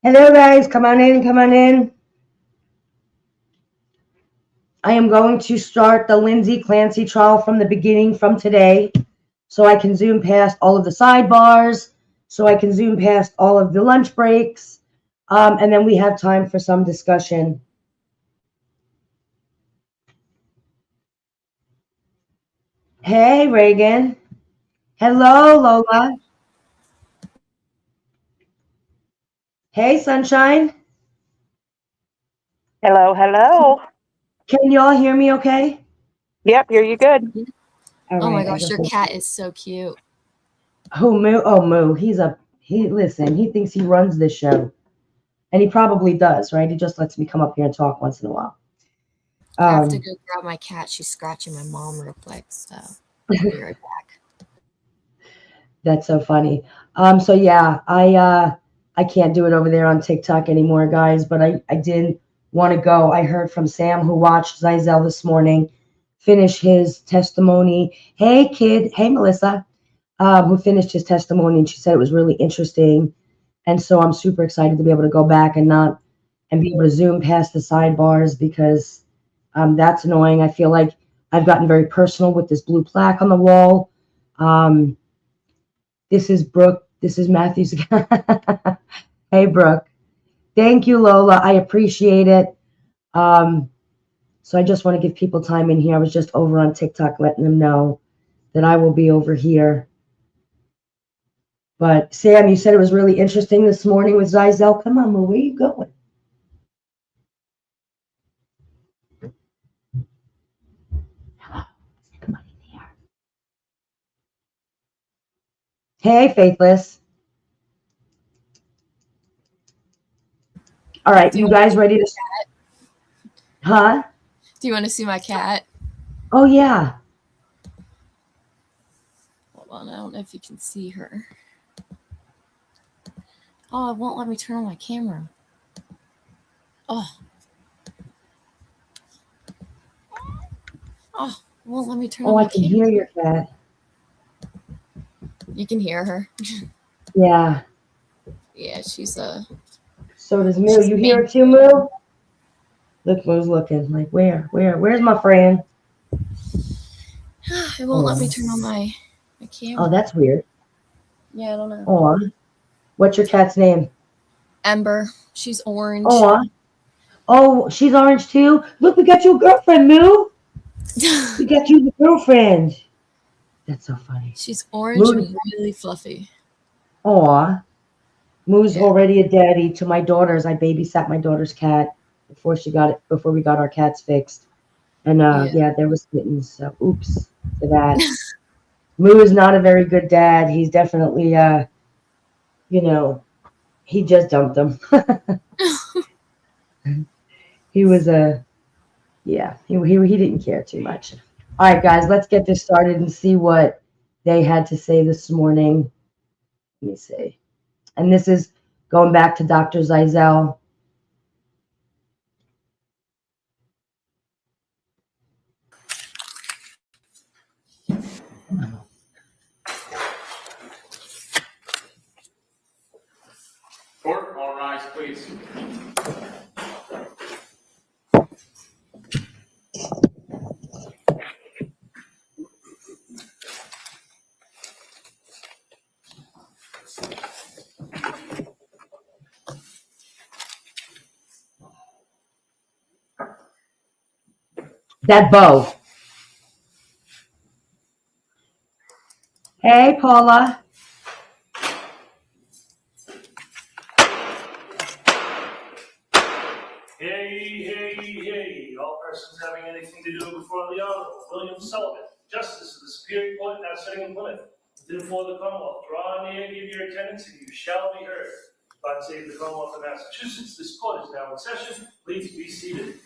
Hello, guys. Come on in. Come on in. I am going to start the Lindsay Clancy trial from the beginning from today. So I can zoom past all of the sidebars. So I can zoom past all of the lunch breaks. And then we have time for some discussion. Hey, Reagan. Hello, Lola. Hey, Sunshine. Hello, hello. Can y'all hear me okay? Yep, hear you good. All Oh my right, gosh, your cat is so cute. Who, Moo? Oh, Moo. Listen, he thinks he runs this show. And he probably does, right? He just lets me come up here and talk once in a while. I have to go grab my cat. She's scratching my mom real quick, so I'll be right back. That's so funny. So yeah, I can't do it over there on TikTok anymore, guys, but I did want to go. I heard from Sam, who watched Zizel this morning finish his testimony. Hey, kid. Hey, Melissa, who finished his testimony, and she said it was really interesting. And so I'm super excited to be able to go back and be able to zoom past the sidebars because that's annoying. I feel like I've gotten very personal with this blue plaque on the wall. This is Brooke. This is Matthew's. Hey, Brooke. Thank you, Lola. I appreciate it. So I just want to give people time in here. I was just over on TikTok letting them know that I will be over here. But Sam, you said it was really interesting this morning with Zizel. Come on, where are you going? Come on in here. Hey, Faithless. All right, you guys ready to? Huh? Do you want to see my cat? Oh yeah. Hold on, I don't know if you can see her. Oh, it won't let me turn on my camera. Oh, it won't let me turn on my camera. Oh, I can hear your cat. You can hear her. Yeah. Yeah, she's So does Moo. You hear it too, Moo? Look, Moo's looking. Like, where's my friend? It won't let me turn on my camera. Oh, that's weird. Yeah, I don't know. Oh, what's your cat's name? Ember. She's orange. Oh, she's orange too. Look, we got you a girlfriend, Moo. We got you a girlfriend. That's so funny. She's orange and really fluffy. Aw. Moo's already a daddy to my daughters. I babysat my daughter's cat before we got our cats fixed. And there was kittens. So oops to that. Moo is not a very good dad. He's definitely he just dumped them. He was he didn't care too much. All right, guys, let's get this started and see what they had to say this morning. Let me see. And this is going back to Dr. Zizel. Court, all rise, please. That bow. Hey, Paula. Hey, all persons having anything to do before the Honorable William Sullivan, Justice of the Superior Court now sitting in Plymouth, within and for the Commonwealth, draw near, give your attendance, and you shall be heard. God save the Commonwealth of Massachusetts. This court is now in session. Please be seated.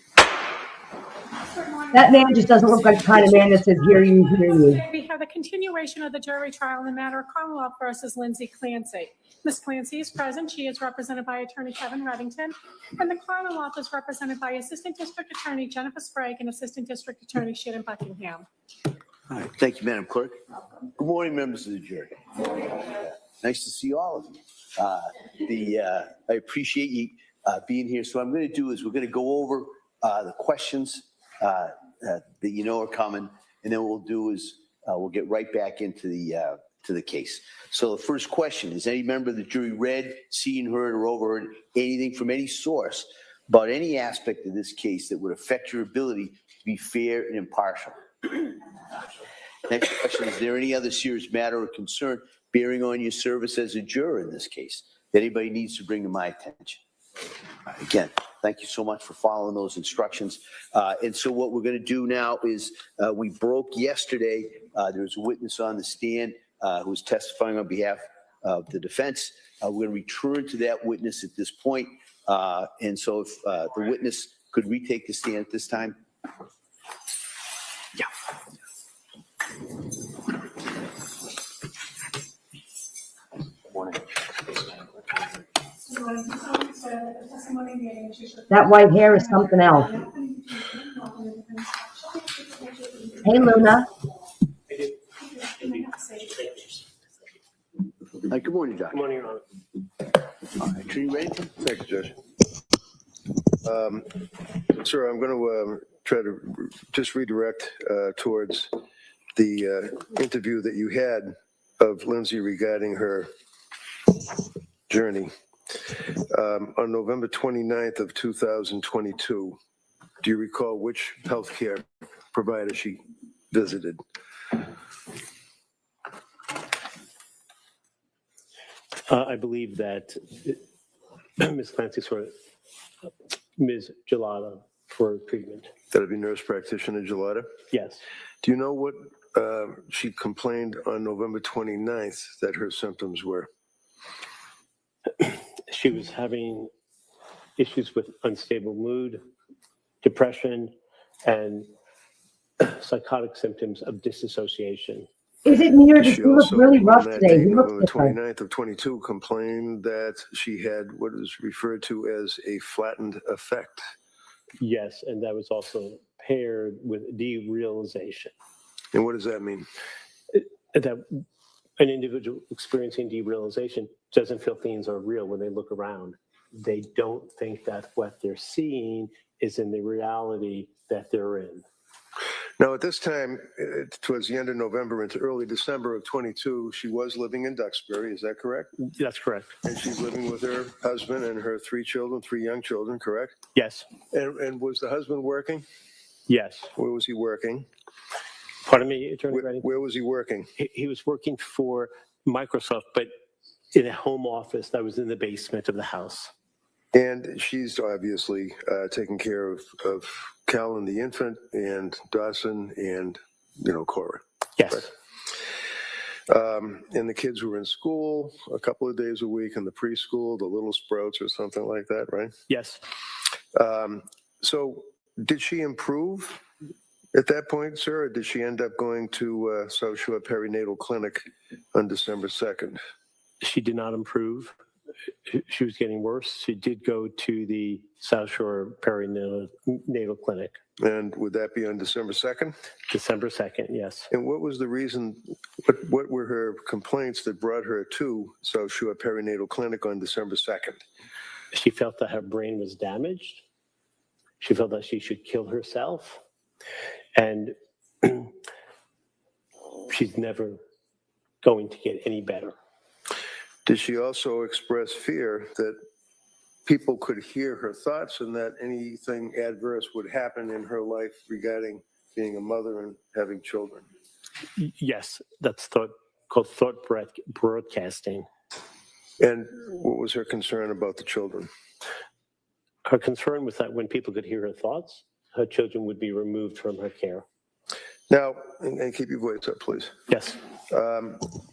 That man just doesn't look like the kind of man that says, hear you, hear you. We have the continuation of the jury trial in the matter of Commonwealth versus Lindsay Clancy. Ms. Clancy is present. She is represented by Attorney Kevin Reddington, and the Commonwealth is represented by Assistant District Attorney Jennifer Sprague and Assistant District Attorney Shannon Buckingham. All right. Thank you, Madam Clerk. Good morning, members of the jury. Nice to see all of you. I appreciate you being here. So what I'm going to do is we're going to go over the questions that you know are coming, and then what we'll do is we'll get right back into the case. So the first question is: any member of the jury read, seen, heard, or overheard anything from any source about any aspect of this case that would affect your ability to be fair and impartial? Next question: is there any other serious matter or concern bearing on your service as a juror in this case that anybody needs to bring to my attention? Again, thank you so much for following those instructions. And so what we're going to do now is we broke yesterday. There was a witness on the stand who was testifying on behalf of the defense. We're going to return to that witness at this point. And so if the witness could retake the stand at this time. Yeah. Morning. That white hair is something else. Hey, Luna. Good morning, Doc. Good morning, Your Honor. All right, are you ready? Thank you, Judge. Sir, I'm going to try to just redirect towards the interview that you had of Lindsay regarding her journey. On November 29th of 2022, do you recall which healthcare provider she visited? I believe that Ms. Clancy saw Ms. Gelada for treatment. That'd be nurse practitioner Gelada? Yes. Do you know what she complained on November 29th that her symptoms were? She was having issues with unstable mood, depression, and psychotic symptoms of disassociation. Is it me or does She he look also, really on rough that today? day, He looks November different. 29th of 22, complained that she had what is referred to as a flattened effect. Yes, and that was also paired with derealization. And what does that mean? That an individual experiencing derealization doesn't feel things are real when they look around. They don't think that what they're seeing is in the reality that they're in. Now, at this time, towards the end of November into early December of 22, she was living in Duxbury. Is that correct? That's correct. And she's living with her husband and her three young children, correct? Yes. And was the husband working? Yes. Where was he working? Pardon me, Attorney Redding? Where was he working? He was working for Microsoft, but in a home office that was in the basement of the house. And she's obviously taking care of Callan the infant and Dawson and, Cora. Yes. Right? And the kids were in school a couple of days a week in the preschool, the Little Sprouts or something like that, right? Yes. So did she improve at that point, sir, or did she end up going to South Shore Perinatal Clinic on December 2nd? She did not improve. She was getting worse. She did go to the South Shore Perinatal Clinic. And would that be on December 2nd? December 2nd, yes. And what was the reason, what were her complaints that brought her to South Shore Perinatal Clinic on December 2nd? She felt that her brain was damaged. She felt that she should kill herself. And she's never going to get any better. Did she also express fear that people could hear her thoughts and that anything adverse would happen in her life regarding being a mother and having children? Yes, that's called thought broadcasting. And what was her concern about the children? Her concern was that when people could hear her thoughts, her children would be removed from her care. Now, and keep your voice up, please. Yes.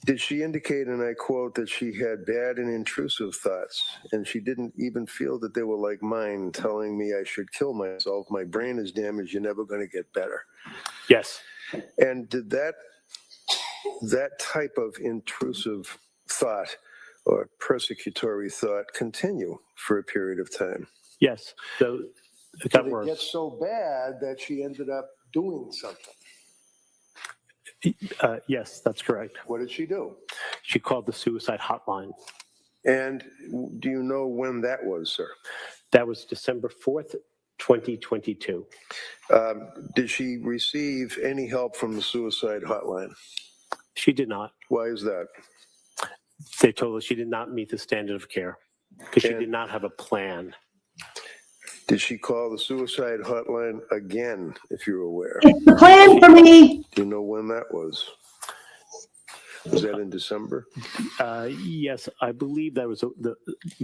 Did she indicate, and I quote, that she had bad and intrusive thoughts, and she didn't even feel that they were like mine, telling me I should kill myself, my brain is damaged, you're never going to get better? Yes. And did that type of intrusive thought or persecutory thought continue for a period of time? Yes. So it got worse. Did it get so bad that she ended up doing something? Yes, that's correct. What did she do? She called the suicide hotline. And do you know when that was, sir? That was December 4th, 2022. Did she receive any help from the suicide hotline? She did not. Why is that? They told us she did not meet the standard of care because she And- did not have a plan. Did she call the suicide hotline again, if you're aware? It's the plan for me. Do you know when that was? Was that in December? Yes, I believe that was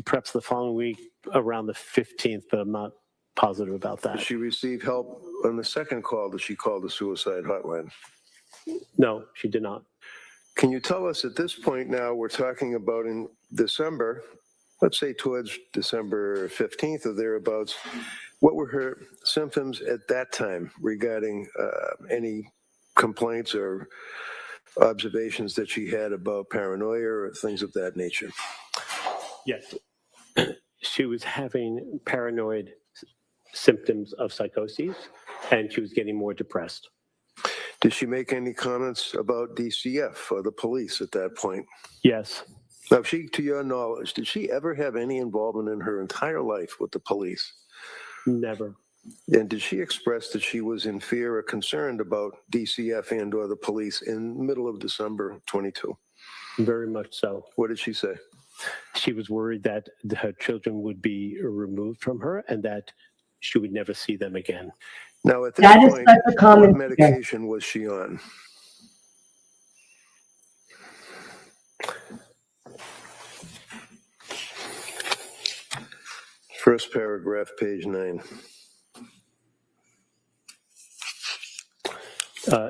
perhaps the following week around the 15th, but I'm not positive about Did that. she receive help on the second call that she called the suicide hotline? No, she did not. Can you tell us at this point now, we're talking about in December, let's say towards December 15th or thereabouts, what were her symptoms at that time regarding any complaints or observations that she had about paranoia or things of that nature? Yes. She was having paranoid symptoms of psychoses, and she was getting more depressed. Did she make any comments about DCF or the police at that point? Yes. Now, to your knowledge, did she ever have any involvement in her entire life with the police? Never. And did she express that she was in fear or concerned about DCF and or the police in the middle of December 22? Very much so. What did she say? She was worried that her children would be removed from her and that she would never see them again. Now, at this That is point, such a common what medication was she on? First paragraph, page 9.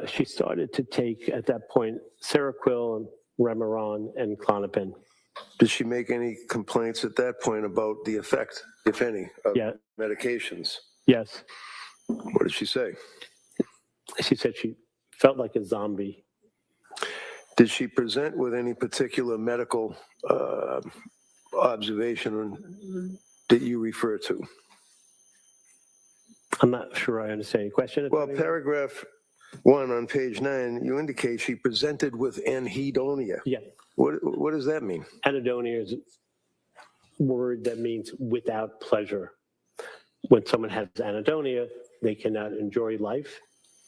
She started to take, at that point, Seroquel, Remeron, and Klonopin. Did she make any complaints at that point about the effect, if any, of Yeah. medications? Yes. What did she say? She said she felt like a zombie. Did she present with any particular medical observation that you refer to? I'm not sure I understand your question. Well, paragraph 1 on page 9, you indicate she presented with anhedonia. Yeah. What does that mean? Anhedonia is a word that means without pleasure. When someone has anhedonia, they cannot enjoy life.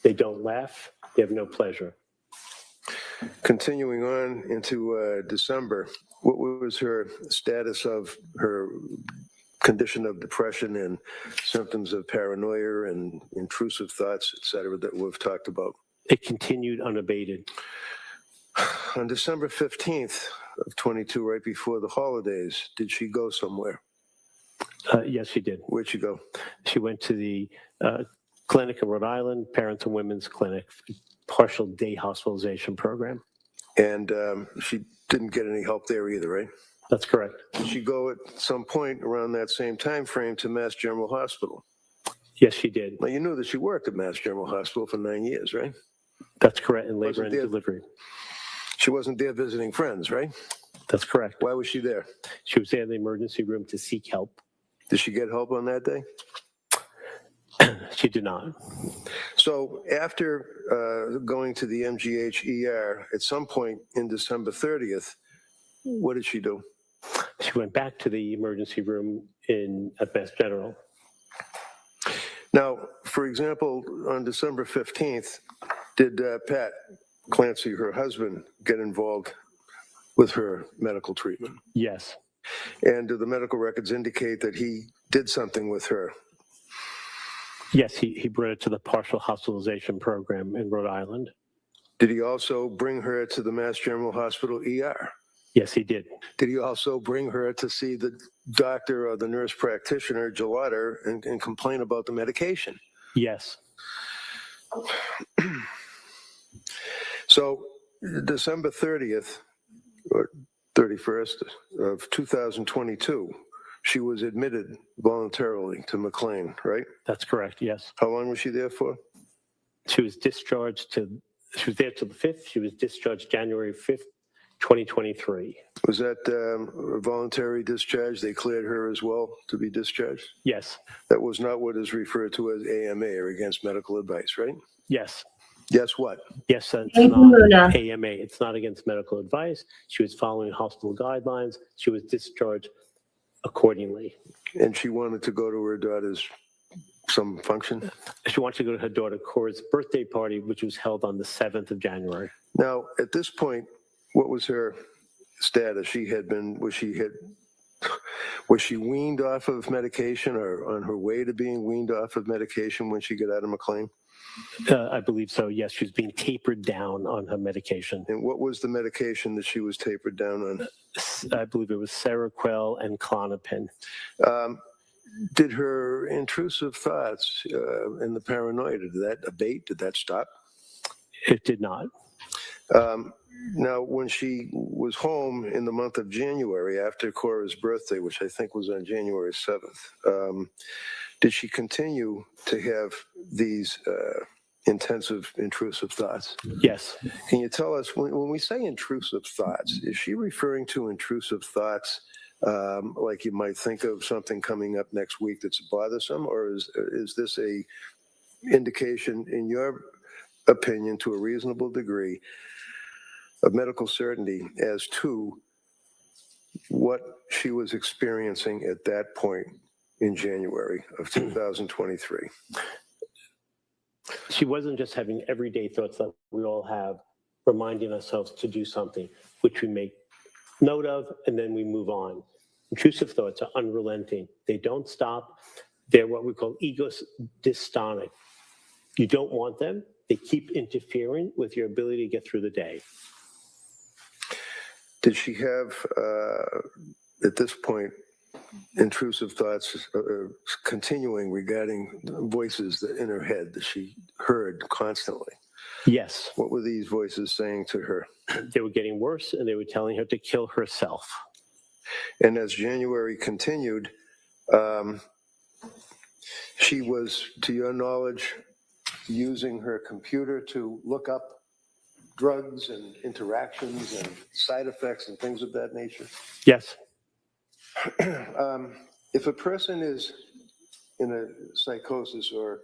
They don't laugh. They have no pleasure. Continuing on into December, what was her status of her condition of depression and symptoms of paranoia and intrusive thoughts, et cetera, that we've talked about? It continued unabated. On December 15th of 22, right before the holidays, did she go somewhere? Yes, she did. Where'd she go? She went to the clinic in Rhode Island, Parents and Women's Clinic, partial day hospitalization program. And she didn't get any help there either, right? That's correct. Did she go at some point around that same time frame to Mass General Hospital? Yes, she did. Now, you knew that she worked at Mass General Hospital for 9 years, right? That's correct, in labor Wasn't and there- delivery. She wasn't there visiting friends, right? That's correct. Why was she there? She was there in the emergency room to seek help. Did she get help on that day? She did not. So after going to the MGH ER at some point in December 30th, what did she do? She went back to the emergency room at Mass General. Now, for example, on December 15th, did Pat Clancy, her husband, get involved with her medical treatment? Yes. And do the medical records indicate that he did something with her? Yes, he brought her to the partial hospitalization program in Rhode Island. Did he also bring her to the Mass General Hospital ER? Yes, he did. Did he also bring her to see the doctor or the nurse practitioner, Gelater, and complain about the medication? Yes. So December 30th or 31st of 2022, she was admitted voluntarily to McLean, right? That's correct, yes. How long was she there for? She was there till the 5th. She was discharged January 5th, 2023. Was that a voluntary discharge? They cleared her as well to be discharged? Yes. That was not what is referred to as AMA, or against medical advice, right? Yes. Yes, what? Yes, it's Thank you, not Luna. AMA. It's not against medical advice. She was following hospital guidelines. She was discharged accordingly. And she wanted to go to her daughter's some function? She wanted to go to her daughter Cora's birthday party, which was held on the 7th of January. Now, at this point, what was her status? Was she weaned off of medication or on her way to being weaned off of medication when she got out of McLean? I believe so, yes. She was being tapered down on her medication. And what was the medication that she was tapered down on? I believe it was Seroquel and Klonopin. Did her intrusive thoughts and the paranoia, did that abate? Did that stop? It did not. Now, when she was home in the month of January after Cora's birthday, which I think was on January 7th, did she continue to have these intensive intrusive thoughts? Yes. Can you tell us, when we say intrusive thoughts, is she referring to intrusive thoughts like you might think of something coming up next week that's bothersome, or is this a indication, in your opinion, to a reasonable degree, of medical certainty as to what she was experiencing at that point in January of 2023? She wasn't just having everyday thoughts that we all have, reminding ourselves to do something, which we make note of, and then we move on. Intrusive thoughts are unrelenting. They don't stop. They're what we call ego dystonic. You don't want them. They keep interfering with your ability to get through the day. Did she have, at this point, intrusive thoughts continuing regarding voices in her head that she heard constantly? Yes. What were these voices saying to her? They were getting worse, and they were telling her to kill herself. And as January continued, she was, to your knowledge, using her computer to look up drugs and interactions and side effects and things of that nature? Yes. If a person is in a psychosis, or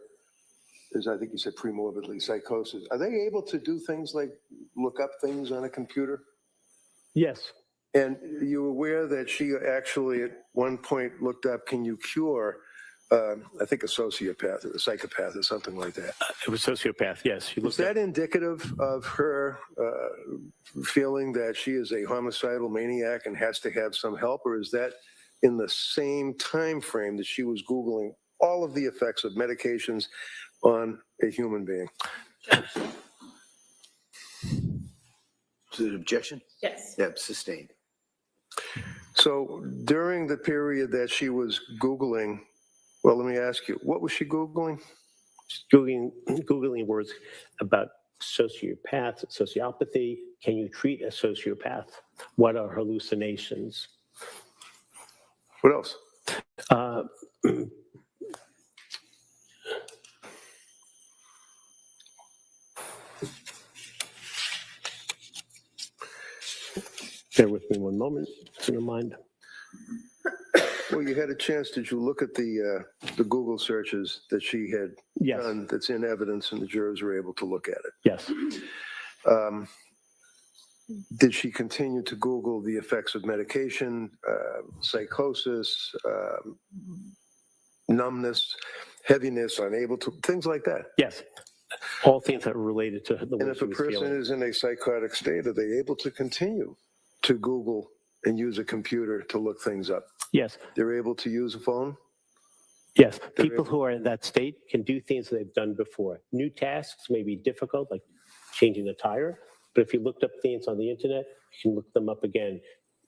as I think you said, premorbidly psychosis, are they able to do things like look up things on a computer? Yes. And you're aware that she actually at one point looked up, can you cure, I think, a sociopath or a psychopath or something like that? It was sociopath, yes. Is that indicative of her feeling that she is a homicidal maniac and has to have some help, or is that in the same time frame that she was Googling all of the effects of medications on a human being? Is it an objection? Yes. Yeah, sustained. So during the period that she was Googling, well, let me ask you, what was she Googling? Googling words about sociopaths, sociopathy. Can you treat a sociopath? What are hallucinations? What else? Bear with me one moment, if you don't mind. Well, you had a chance. Did you look at the Google searches that she had Yes. done that's in evidence, and the jurors were able to look at it? Yes. Did she continue to Google the effects of medication, psychosis, numbness, heaviness, unable to, things like that? Yes. All things that are related to the way And if she a was person feeling. is in a psychotic state, are they able to continue to Google and use a computer to look things up? Yes. They're able to use a phone? Yes. People who are in that state can do things they've done before. New tasks may be difficult, like changing a tire, but if you looked up things on the internet, you can look them up again.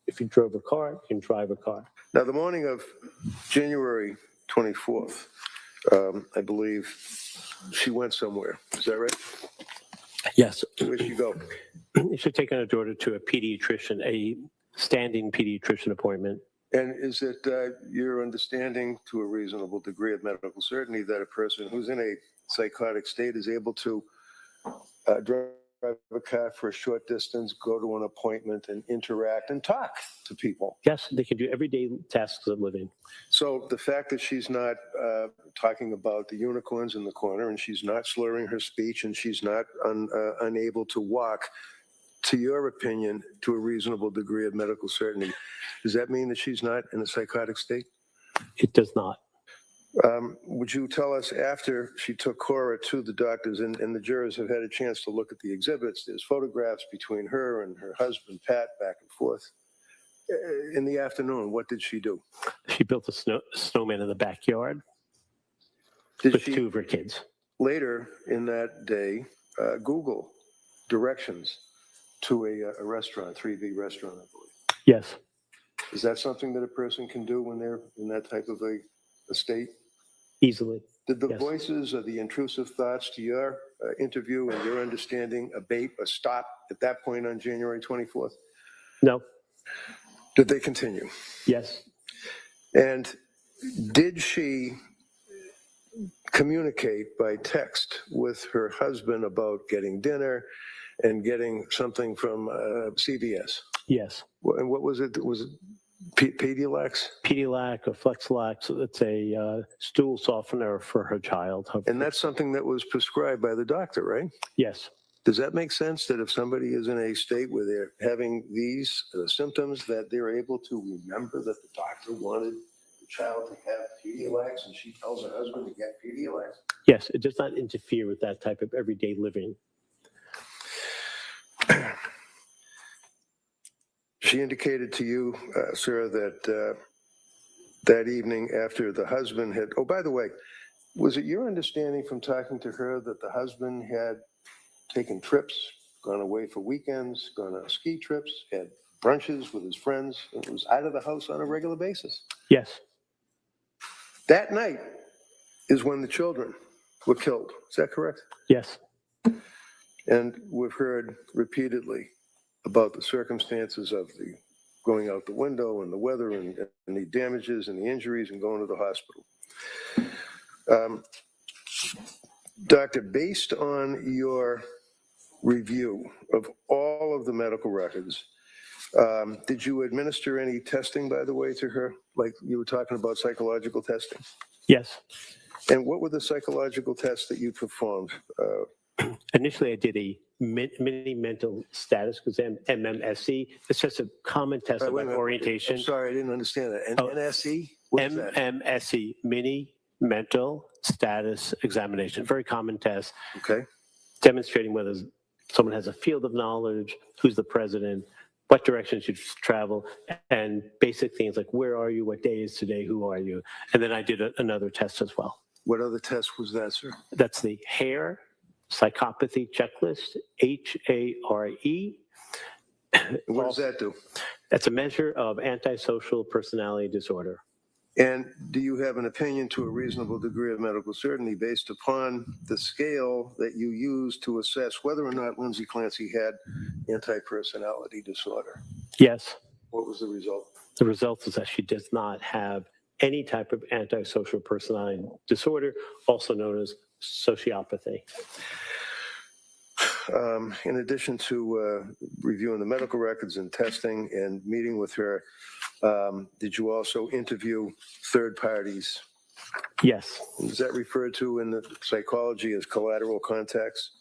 If you drove a car, you can drive a car. Now, the morning of January 24th, I believe she went somewhere. Is that right? Yes. Where'd she go? You should take her daughter to a pediatrician, a standing pediatrician appointment. And is it your understanding, to a reasonable degree of medical certainty, that a person who's in a psychotic state is able to drive a car for a short distance, go to an appointment and interact and talk to people. Yes, they can do everyday tasks of living. So the fact that she's not talking about the unicorns in the corner, and she's not slurring her speech, and she's not unable to walk, to your opinion, to a reasonable degree of medical certainty, does that mean that she's not in a psychotic state? It does not. Would you tell us, after she took Cora to the doctors, and the jurors have had a chance to look at the exhibits, there's photographs between her and her husband, Pat, back and forth. In the afternoon, what did she do? She built a snowman in the backyard Did with she, two of her kids. later in that day, Google directions to a restaurant, 3B restaurant, I believe? Yes. Is that something that a person can do when they're in that type of a state? Easily. Did the Yes. voices or the intrusive thoughts to your interview and your understanding abate or stop at that point on January 24th? No. Did they continue? Yes. And did she communicate by text with her husband about getting dinner and getting something from CVS? Yes. And what was it? Was it Pedialyte? Pedialyte or Flexlax, it's a stool softener for her child. And that's something that was prescribed by the doctor, right? Yes. Does that make sense, that if somebody is in a state where they're having these symptoms, that they're able to remember that the doctor wanted the child to have Pedialyte, and she tells her husband to get Pedialyte? Yes, it does not interfere with that type of everyday living. She indicated to you, sir, that that evening after the husband had, oh, by the way, was it your understanding from talking to her that the husband had taken trips, gone away for weekends, gone on ski trips, had brunches with his friends, and was out of the house on a regular basis? Yes. That night is when the children were killed. Is that correct? Yes. And we've heard repeatedly about the circumstances of the going out the window and the weather and the damages and the injuries and going to the hospital. Doctor, based on your review of all of the medical records, did you administer any testing, by the way, to her? Like you were talking about psychological testing? Yes. And what were the psychological tests that you performed? Initially, I did a mini mental status exam, MMSE. It's just a common test Wait a about minute. orientation. I'm sorry, I didn't understand that. And Oh, NSE? What is that? MMSE, mini mental status examination. Very common test Okay. demonstrating whether someone has a field of knowledge, who's the president, what direction should travel, and basic things like where are you, what day is today, who are you? And then I did another test as well. What other test was that, sir? That's the HARE Psychopathy Checklist, HARE. What does that do? That's a measure of antisocial personality disorder. And do you have an opinion to a reasonable degree of medical certainty based upon the scale that you used to assess whether or not Lindsay Clancy had anti-personality disorder? Yes. What was the result? The result is that she does not have any type of antisocial personality disorder, also known as sociopathy. In addition to reviewing the medical records and testing and meeting with her, did you also interview third parties? Yes. Is that referred to in the psychology as collateral contacts?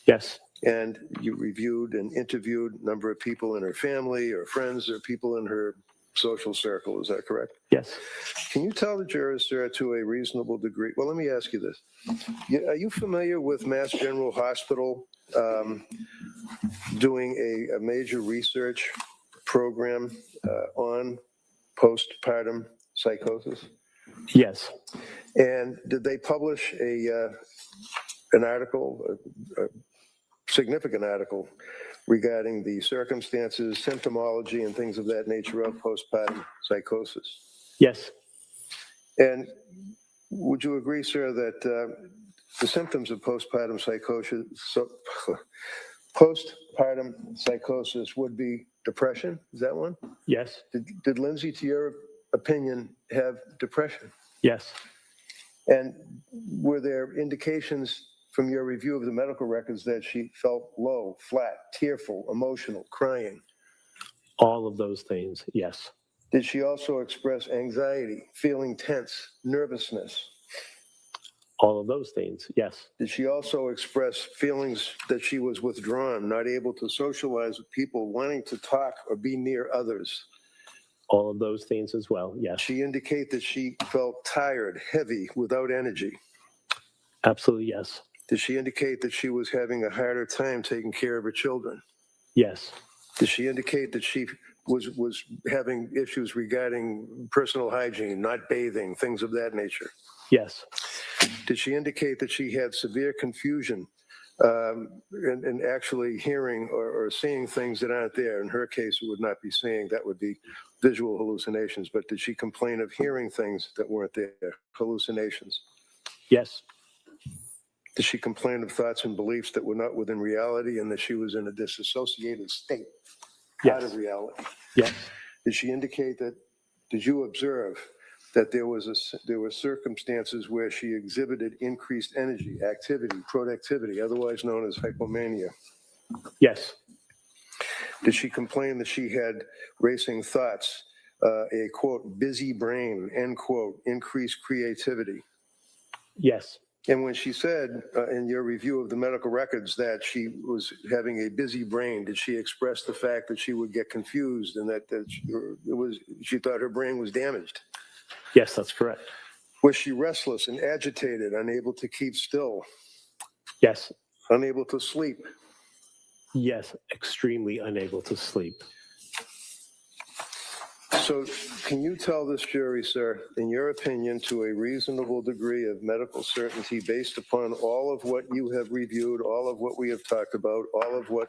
Yes. And you reviewed and interviewed a number of people in her family or friends or people in her social circle, is that correct? Yes. Can you tell the jurors, sir, to a reasonable degree? Well, let me ask you this. Are you familiar with Mass General Hospital doing a major research program on postpartum psychosis? Yes. And did they publish an article, a significant article, regarding the circumstances, symptomology, and things of that nature of postpartum psychosis? Yes. And would you agree, sir, that the symptoms of postpartum psychosis would be depression? Is that one? Yes. Did Lindsay, to your opinion, have depression? Yes. And were there indications from your review of the medical records that she felt low, flat, tearful, emotional, crying? All of those things, yes. Did she also express anxiety, feeling tense, nervousness? All of those things, yes. Did she also express feelings that she was withdrawn, not able to socialize with people, wanting to talk or be near others? All of those things as well, yes. She indicate that she felt tired, heavy, without energy? Absolutely, yes. Did she indicate that she was having a harder time taking care of her children? Yes. Did she indicate that she was having issues regarding personal hygiene, not bathing, things of that nature? Yes. Did she indicate that she had severe confusion in actually hearing or seeing things that aren't there? In her case, it would not be seeing, that would be visual hallucinations. But did she complain of hearing things that weren't there, hallucinations? Yes. Did she complain of thoughts and beliefs that were not within reality and that she was in a disassociated state out of reality? Yes. Did she indicate that, did you observe that there were circumstances where she exhibited increased energy, activity, productivity, otherwise known as hypomania? Yes. Did she complain that she had racing thoughts, a quote, busy brain, end quote, increased creativity? Yes. And when she said in your review of the medical records that she was having a busy brain, did she express the fact that she would get confused and that she thought her brain was damaged? Yes, that's correct. Was she restless and agitated, unable to keep still, Yes. unable to sleep? Yes, extremely unable to sleep. So can you tell this jury, sir, in your opinion, to a reasonable degree of medical certainty based upon all of what you have reviewed, all of what we have talked about, all of what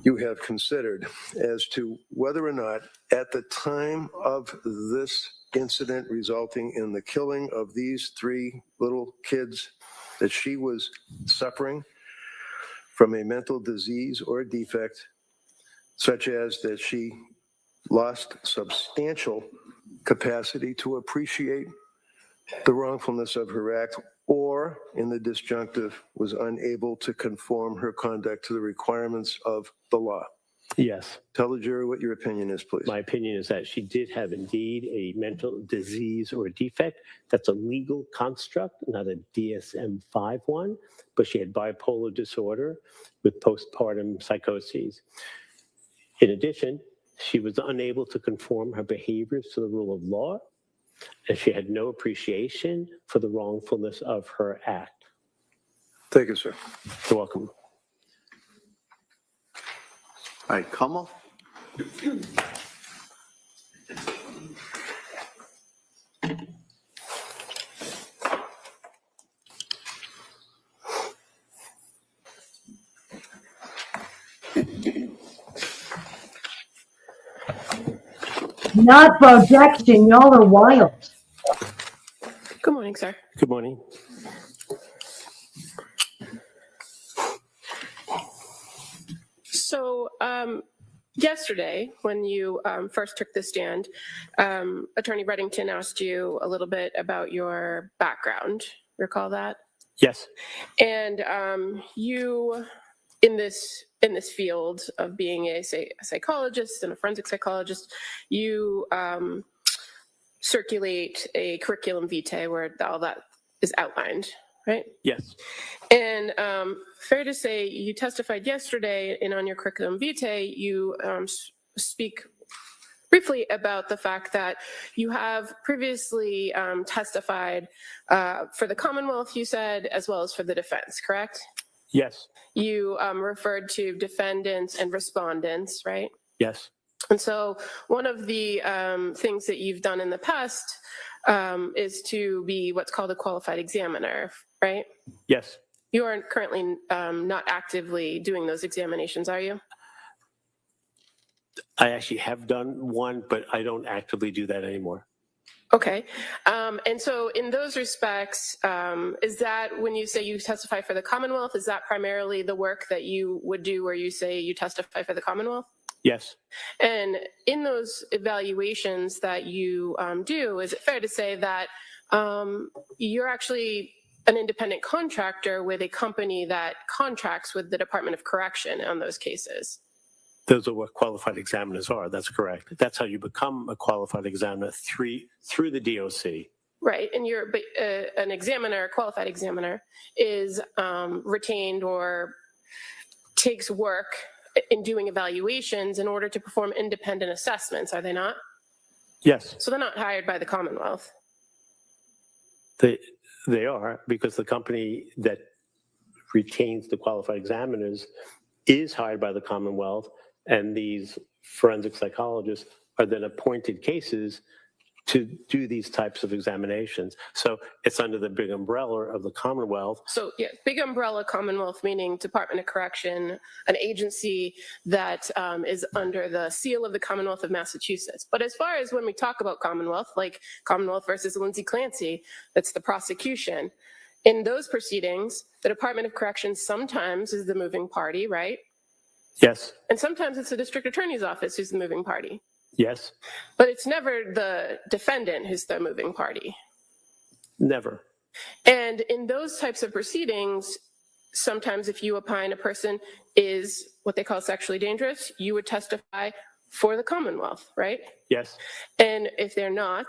you have considered, as to whether or not at the time of this incident resulting in the killing of these 3 little kids that she was suffering from a mental disease or defect, such as that she lost substantial capacity to appreciate the wrongfulness of her act, or in the disjunctive, was unable to conform her conduct to the requirements of the law? Yes. Tell the jury what your opinion is, please. My opinion is that she did have indeed a mental disease or defect. That's a legal construct, not a DSM-5 one, but she had bipolar disorder with postpartum psychoses. In addition, she was unable to conform her behaviors to the rule of law, and she had no appreciation for the wrongfulness of her act. Thank you, sir. You're welcome. All right, Kamal? Not projection. Y'all are wild. Good morning, sir. Good morning. So yesterday, when you first took the stand, Attorney Reddington asked you a little bit about your background. Recall that? Yes. And you, in this field of being a psychologist and a forensic psychologist, you circulate a curriculum vitae where all that is outlined, right? Yes. And fair to say, you testified yesterday, and on your curriculum vitae, you speak briefly about the fact that you have previously testified for the Commonwealth, you said, as well as for the defense, correct? Yes. You referred to defendants and respondents, right? Yes. And so one of the things that you've done in the past is to be what's called a qualified examiner, right? Yes. You are currently not actively doing those examinations, are you? I actually have done one, but I don't actively do that anymore. Okay. And so in those respects, is that when you say you testify for the Commonwealth, is that primarily the work that you would do where you say you testify for the Commonwealth? Yes. And in those evaluations that you do, is it fair to say that you're actually an independent contractor with a company that contracts with the Department of Correction on those cases. Those are what qualified examiners are. That's correct. That's how you become a qualified examiner through the DOC. Right, and an examiner, a qualified examiner, is retained or takes work in doing evaluations in order to perform independent assessments, are they not? Yes. So they're not hired by the Commonwealth. They are, because the company that retains the qualified examiners is hired by the Commonwealth, and these forensic psychologists are then appointed cases to do these types of examinations. So it's under the big umbrella of the Commonwealth. So yeah, big umbrella Commonwealth, meaning Department of Correction, an agency that is under the seal of the Commonwealth of Massachusetts. But as far as when we talk about Commonwealth, like Commonwealth versus Lindsay Clancy, that's the prosecution. In those proceedings, the Department of Correction sometimes is the moving party, right? Yes. And sometimes it's the district attorney's office who's the moving party. Yes. But it's never the defendant who's the moving party. Never. And in those types of proceedings, sometimes if you opine a person is what they call sexually dangerous, you would testify for the Commonwealth, right? Yes. And if they're not,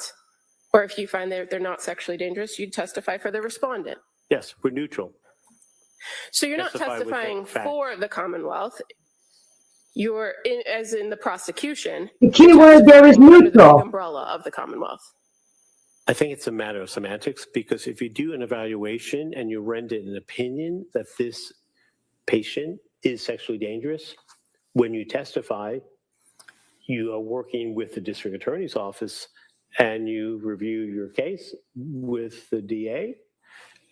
or if you find that they're not sexually dangerous, you'd testify for the respondent. Yes, we're neutral. So you're not Testify with testifying facts. for the Commonwealth. You're as in the prosecution. The key word there is under the big neutral. umbrella of the Commonwealth. I think it's a matter of semantics, because if you do an evaluation and you render an opinion that this patient is sexually dangerous, when you testify, you are working with the district attorney's office and you review your case with the DA.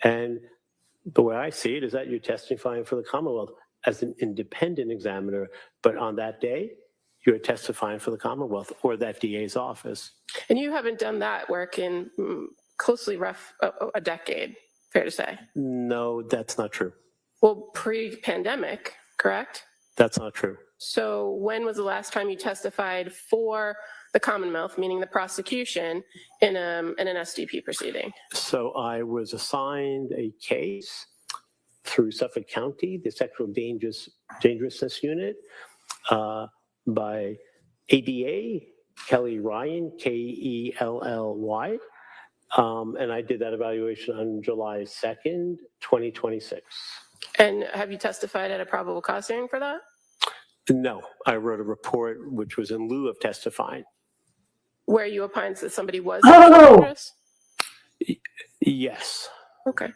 And the way I see it is that you're testifying for the Commonwealth as an independent examiner, but on that day, you're testifying for the Commonwealth or that DA's office. And you haven't done that work in closely a decade, fair to say? No, that's not true. Well, pre-pandemic, correct? That's not true. So when was the last time you testified for the Commonwealth, meaning the prosecution, in an SDP proceeding? So I was assigned a case through Suffolk County, the Sexual Dangerousness Unit, by ADA, Kelly Ryan, Kelly. And I did that evaluation on July 2nd, 2026. And have you testified at a probable cause hearing for that? No, I wrote a report which was in lieu of testifying. Where you opined that somebody was dangerous? Yes. Okay.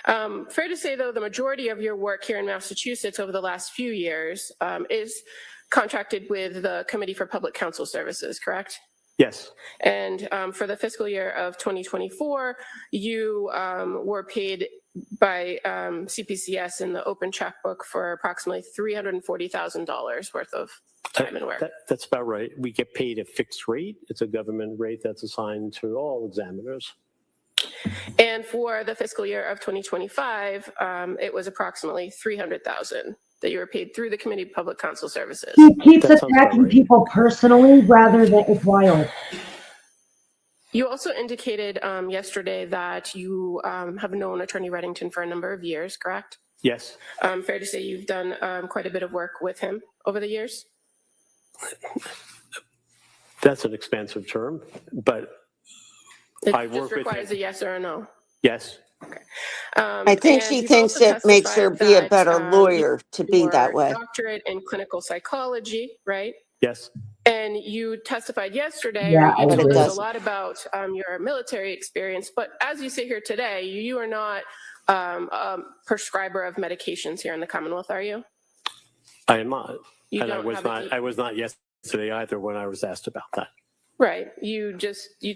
Fair to say, though, the majority of your work here in Massachusetts over the last few years is contracted with the Committee for Public Counsel Services, correct? Yes. And for the fiscal year of 2024, you were paid by CPCS in the open checkbook for approximately $340,000 worth of time and work. That's about right. We get paid a fixed rate. It's a government rate that's assigned to all examiners. And for the fiscal year of 2025, it was approximately $300,000 that you were paid through the Committee of Public Counsel Services. He keeps That sounds about attacking right. people personally rather than it's wild. You also indicated yesterday that you have known Attorney Reddington for a number of years, correct? Yes. Fair to say you've done quite a bit of work with him over the years? That's an expansive term, but It I just work with requires him. a yes or a no. Yes. I think she thinks it makes her be a better lawyer to be that way. Doctorate in clinical psychology, right? Yes. And you testified yesterday, Yeah, or you I told did. us a lot about your military experience, but as you sit here today, you are not a prescriber of medications here in the Commonwealth, are you? I am not. You And I don't was have not. a- I was not yesterday either when I was asked about that. Right. You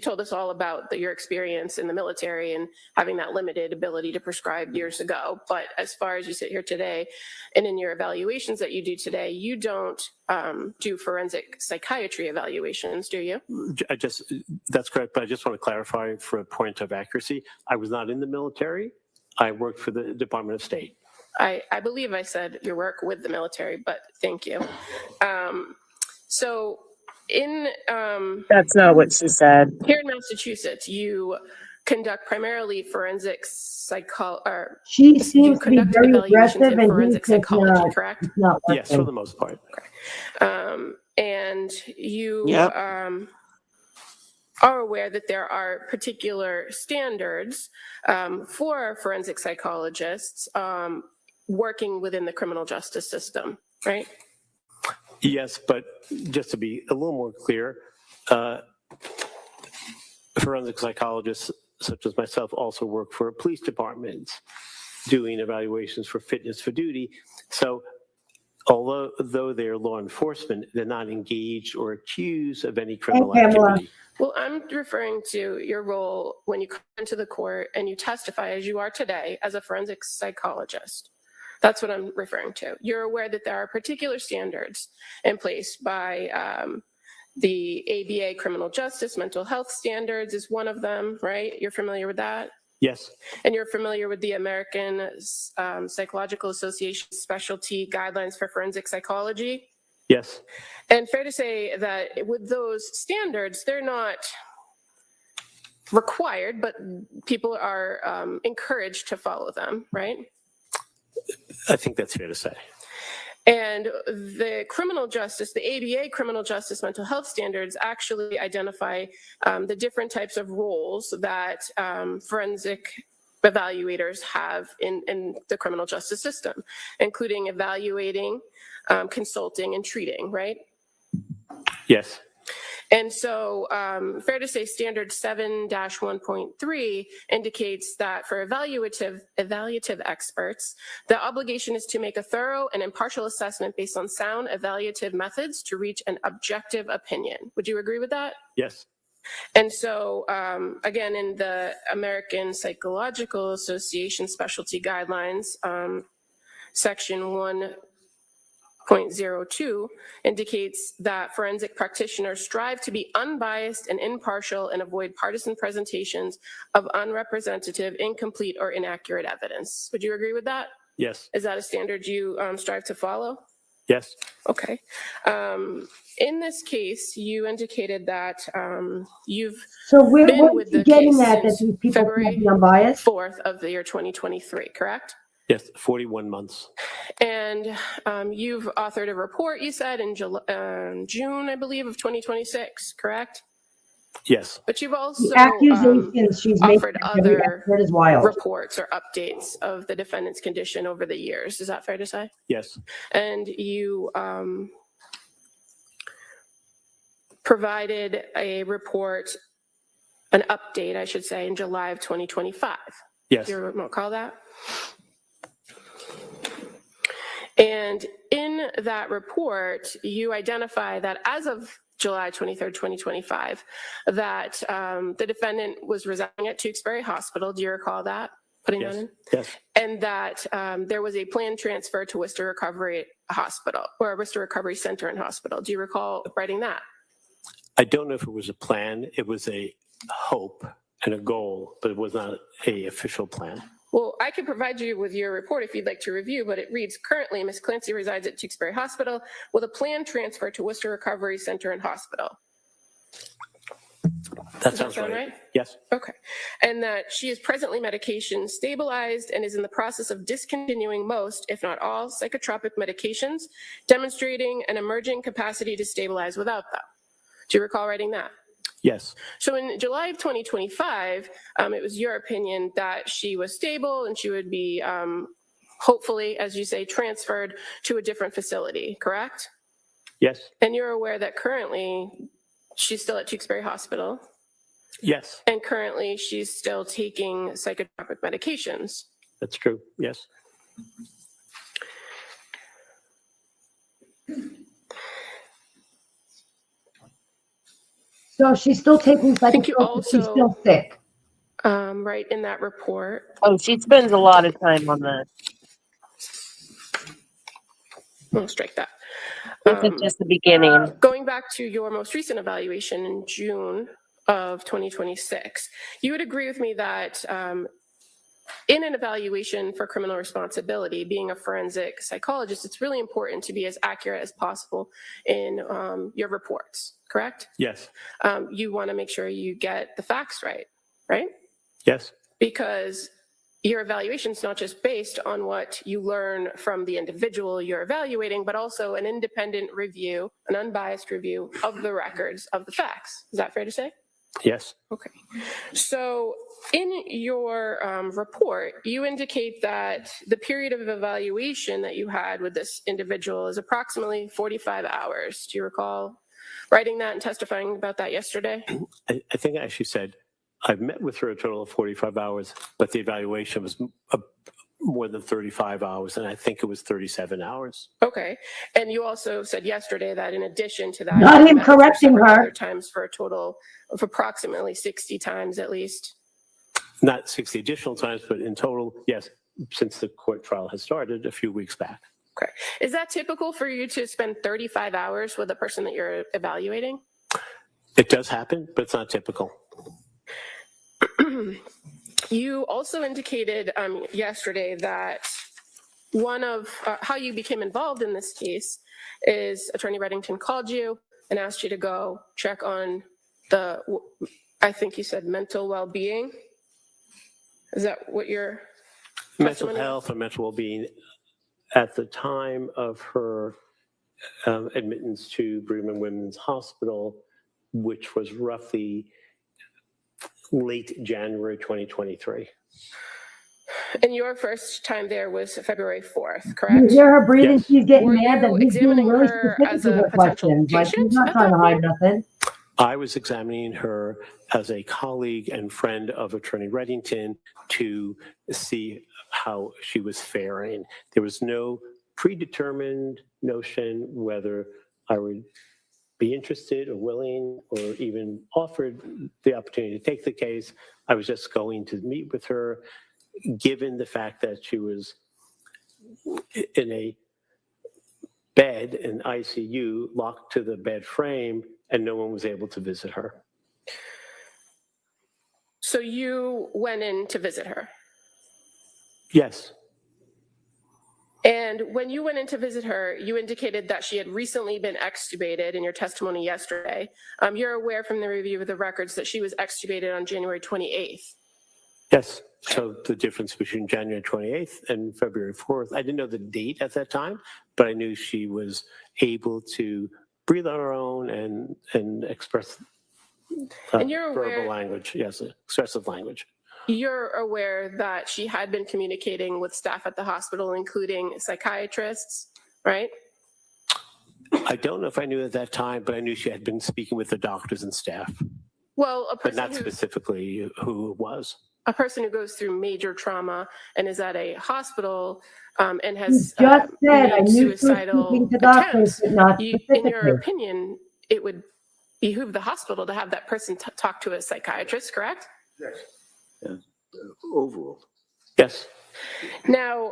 told us all about your experience in the military and having that limited ability to prescribe years ago. But as far as you sit here today and in your evaluations that you do today, you don't do forensic psychiatry evaluations, do you? That's correct. But I just want to clarify for a point of accuracy. I was not in the military. I worked for the Department of State. I believe I said your work with the military, but thank you. So in That's not what she said. here in Massachusetts, you conduct primarily forensic She seems to be conduct very evaluations aggressive, in and forensic he's just psychology, not. correct? It's not Yes, for working. the most part. And you Yep. are aware that there are particular standards for forensic psychologists working within the criminal justice system, right? Yes, but just to be a little more clear, forensic psychologists such as myself also work for police departments doing evaluations for fitness for duty. So although they're law enforcement, they're not engaged or accused of any criminal activity. Well, I'm referring to your role when you come into the court and you testify as you are today as a forensic psychologist. That's what I'm referring to. You're aware that there are particular standards in place by the ABA criminal justice, mental health standards is one of them, right? You're familiar with that? Yes. And you're familiar with the American Psychological Association specialty guidelines for forensic psychology? Yes. And fair to say that with those standards, they're not required, but people are encouraged to follow them, right? I think that's fair to say. And the criminal justice, the ABA criminal justice mental health standards actually identify the different types of roles that forensic evaluators have in the criminal justice system, including evaluating, consulting, and treating, right? Yes. And so fair to say standard 7-1.3 indicates that for evaluative experts, the obligation is to make a thorough and impartial assessment based on sound evaluative methods to reach an objective opinion. Would you agree with that? Yes. And so, again, in the American Psychological Association specialty guidelines, section 1.02 indicates that forensic practitioners strive to be unbiased and impartial and avoid partisan presentations of unrepresentative, incomplete, or inaccurate evidence. Would you agree with that? Yes. Is that a standard you strive to follow? Yes. Okay. In this case, you indicated that you've been with the case since February 4th of the year 2023, correct? Yes, 41 months. And you've authored a report, you said, in June, I believe, of 2026, correct? Yes. But you've also The accusations she's offered making other is wild. reports or updates of the defendant's condition over the years. Is that fair to say? Yes. And you provided a report, an update, I should say, in July of 2025. Yes. Do you recall that? And in that report, you identify that as of July 23rd, 2025, that the defendant was residing at Tewksbury Hospital. Do you recall that? Putting Yes. that in? Yes. And that there was a planned transfer to Worcester Recovery Hospital or Worcester Recovery Center and Hospital. Do you recall writing that? I don't know if it was a plan. It was a hope and a goal, but it was not an official plan. Well, I can provide you with your report if you'd like to review, but it reads, currently, Ms. Clancy resides at Tewksbury Hospital with a planned transfer to Worcester Recovery Center and Hospital. That sounds right. Yes. Okay. And that she is presently medication stabilized and is in the process of discontinuing most, if not all, psychotropic medications, demonstrating an emerging capacity to stabilize without them. Do you recall writing that? Yes. So in July of 2025, it was your opinion that she was stable and she would be hopefully, as you say, transferred to a different facility, correct? Yes. And you're aware that currently she's still at Tewksbury Hospital? Yes. And currently she's still taking psychotropic medications? That's true. Yes. So she's still taking psychotropics. She's still sick. Right in that report. Oh, she spends a lot of time on that. We'll strike that. This is just the beginning. Going back to your most recent evaluation in June of 2026, you would agree with me that in an evaluation for criminal responsibility, being a forensic psychologist, it's really important to be as accurate as possible in your reports, correct? Yes. You want to make sure you get the facts right, right? Yes. Because your evaluation is not just based on what you learn from the individual you're evaluating, but also an independent review, an unbiased review of the records of the facts. Is that fair to say? Yes. Okay. So in your report, you indicate that the period of evaluation that you had with this individual is approximately 45 hours. Do you recall writing that and testifying about that yesterday? I think I actually said I've met with her a total of 45 hours, but the evaluation was more than 35 hours, and I think it was 37 hours. Okay. And you also said yesterday that in addition to that, Not you him met with correcting several her. other times for a total of approximately 60 times at least. Not 60 additional times, but in total, yes, since the court trial has started a few weeks back. Okay. Is that typical for you to spend 35 hours with a person that you're evaluating? It does happen, but it's not typical. You also indicated yesterday that one of how you became involved in this case is Attorney Reddington called you and asked you to go check on the, I think you said mental well-being. Is that what your mental health or mental well-being at the time of her admittance to Brigham and Women's Hospital, which was roughly late January 2023. And your first time there was February 4th, You correct? hear her breathing? Yes. She's getting Were mad that you he's being examining really her specific as with a her potential questions. Like, patient he's not at trying that to hide point? nothing. I was examining her as a colleague and friend of Attorney Reddington to see how she was faring. There was no predetermined notion whether I would be interested or willing or even offered the opportunity to take the case. I was just going to meet with her, given the fact that she was in a bed in ICU, locked to the bed frame, and no one was able to visit her. So you went in to visit her. Yes. And when you went in to visit her, you indicated that she had recently been extubated in your testimony yesterday. You're aware from the review of the records that she was extubated on January 28th. Yes. So the difference between January 28th and February 4th, I didn't know the date at that time, but I knew she was able to breathe on her own and express And you're verbal aware, language. Yes, expressive language. you're aware that she had been communicating with staff at the hospital, including psychiatrists, right? I don't know if I knew at that time, but I knew she had been speaking with the doctors and staff, Well, but not specifically who it was. A person who goes through major trauma and is at a hospital and has You just said, I made knew she was suicidal speaking to doctors, attempts, but not in your specifically. opinion, it would behoove the hospital to have that person talk to a psychiatrist, correct? Yes. Yeah. Overall. Yes. Now,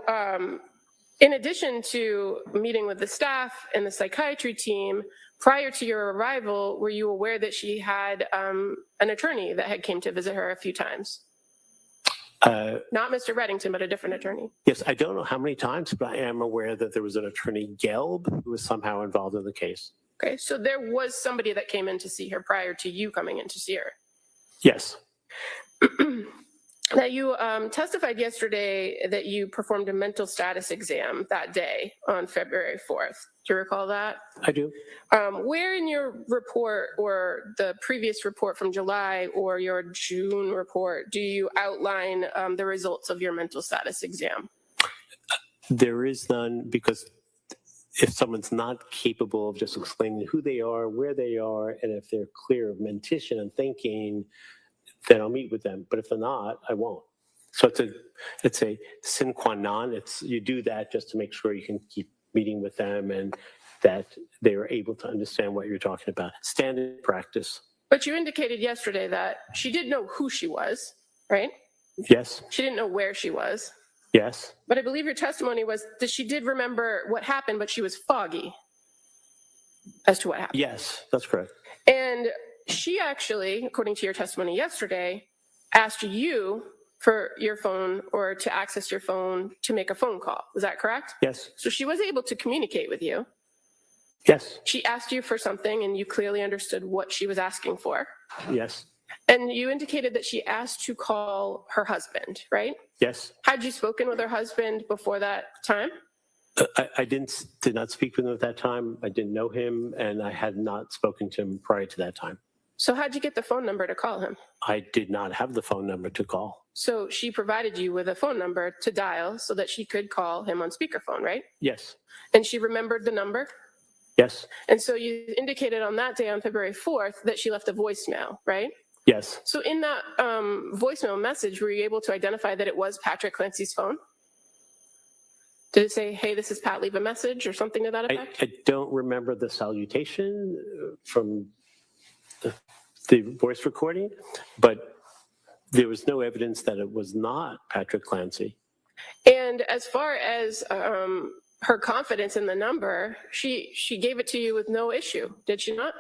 in addition to meeting with the staff and the psychiatry team, prior to your arrival, were you aware that she had an attorney that had came to visit her a few times? Not Mr. Reddington, but a different attorney. Yes, I don't know how many times, but I am aware that there was an attorney, Gelb, who was somehow involved in the case. Okay, so there was somebody that came in to see her prior to you coming in to see her. Yes. Now, you testified yesterday that you performed a mental status exam that day on February 4th. Do you recall that? I do. Where in your report or the previous report from July or your June report do you outline the results of your mental status exam? There is none, because if someone's not capable of just explaining who they are, where they are, and if they're clear of mentation and thinking, then I'll meet with them. But if they're not, I won't. So it's a sine qua non. You do that just to make sure you can keep meeting with them and that they are able to understand what you're talking about. Standard practice. But you indicated yesterday that she did know who she was, right? Yes. She didn't know where she was. Yes. But I believe your testimony was that she did remember what happened, but she was foggy as to what happened. Yes, that's correct. And she actually, according to your testimony yesterday, asked you for your phone or to access your phone to make a phone call. Was that correct? Yes. So she was able to communicate with you. Yes. She asked you for something and you clearly understood what she was asking for. Yes. And you indicated that she asked to call her husband, right? Yes. Had you spoken with her husband before that time? I did not speak with him at that time. I didn't know him, and I had not spoken to him prior to that time. So how'd you get the phone number to call him? I did not have the phone number to call. So she provided you with a phone number to dial so that she could call him on speakerphone, right? Yes. And she remembered the number? Yes. And so you indicated on that day, on February 4th, that she left a voicemail, right? Yes. So in that voicemail message, were you able to identify that it was Patrick Clancy's phone? Did it say, hey, this is Pat, leave a message or something to that effect? I don't remember the salutation from the voice recording, but there was no evidence that it was not Patrick Clancy. And as far as her confidence in the number, she gave it to you with no issue, did she not?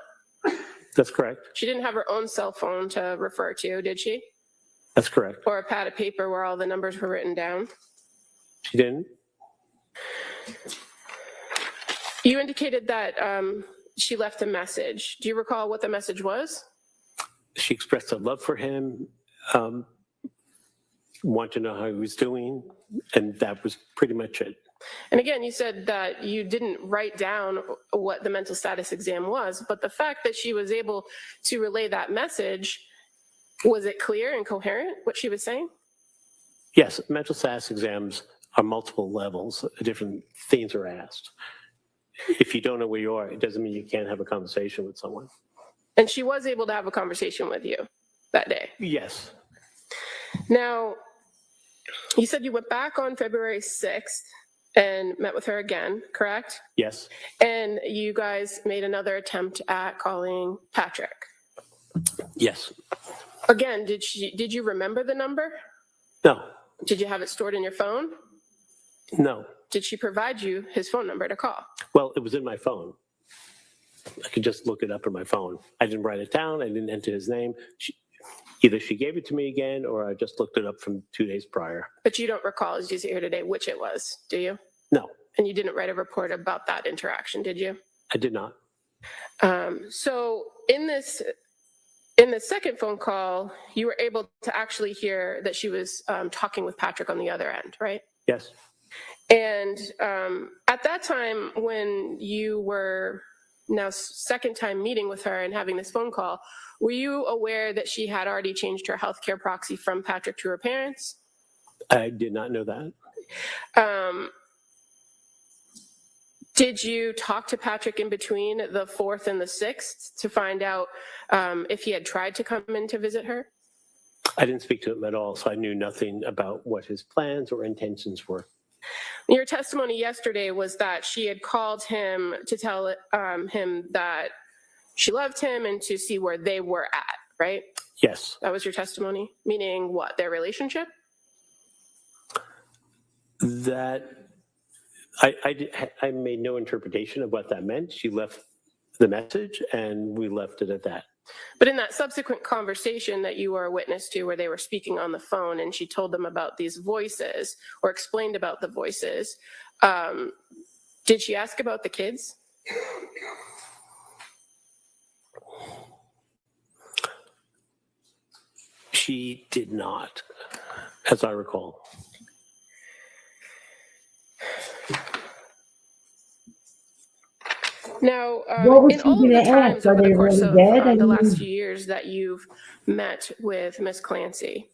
That's correct. She didn't have her own cell phone to refer to, did she? That's correct. Or a pad of paper where all the numbers were written down? She didn't. You indicated that she left a message. Do you recall what the message was? She expressed a love for him, wanted to know how he was doing, and that was pretty much it. And again, you said that you didn't write down what the mental status exam was, but the fact that she was able to relay that message, was it clear and coherent what she was saying? Yes, mental status exams are multiple levels. Different things are asked. If you don't know where you are, it doesn't mean you can't have a conversation with someone. And she was able to have a conversation with you that day? Yes. Now, you said you went back on February 6th and met with her again, correct? Yes. And you guys made another attempt at calling Patrick. Yes. Again, did you remember the number? No. Did you have it stored in your phone? No. Did she provide you his phone number to call? Well, it was in my phone. I could just look it up on my phone. I didn't write it down. I didn't enter his name. Either she gave it to me again, or I just looked it up from 2 days prior. But you don't recall, as you sit here today, which it was, do you? No. And you didn't write a report about that interaction, did you? I did not. So in this second phone call, you were able to actually hear that she was talking with Patrick on the other end, right? Yes. And at that time, when you were now second time meeting with her and having this phone call, were you aware that she had already changed her healthcare proxy from Patrick to her parents? I did not know that. Did you talk to Patrick in between the 4th and the 6th to find out if he had tried to come in to visit her? I didn't speak to him at all, so I knew nothing about what his plans or intentions were. Your testimony yesterday was that she had called him to tell him that she loved him and to see where they were at, right? Yes. That was your testimony? Meaning what, their relationship? That I made no interpretation of what that meant. She left the message and we left it at that. But in that subsequent conversation that you were a witness to where they were speaking on the phone and she told them about these voices or explained about the voices, did she ask about the kids? She did not, as I recall. Now, What was in she all of gonna the times ask? Are over the they course really of dead? I the last mean- few years that you've met with Miss Clancy,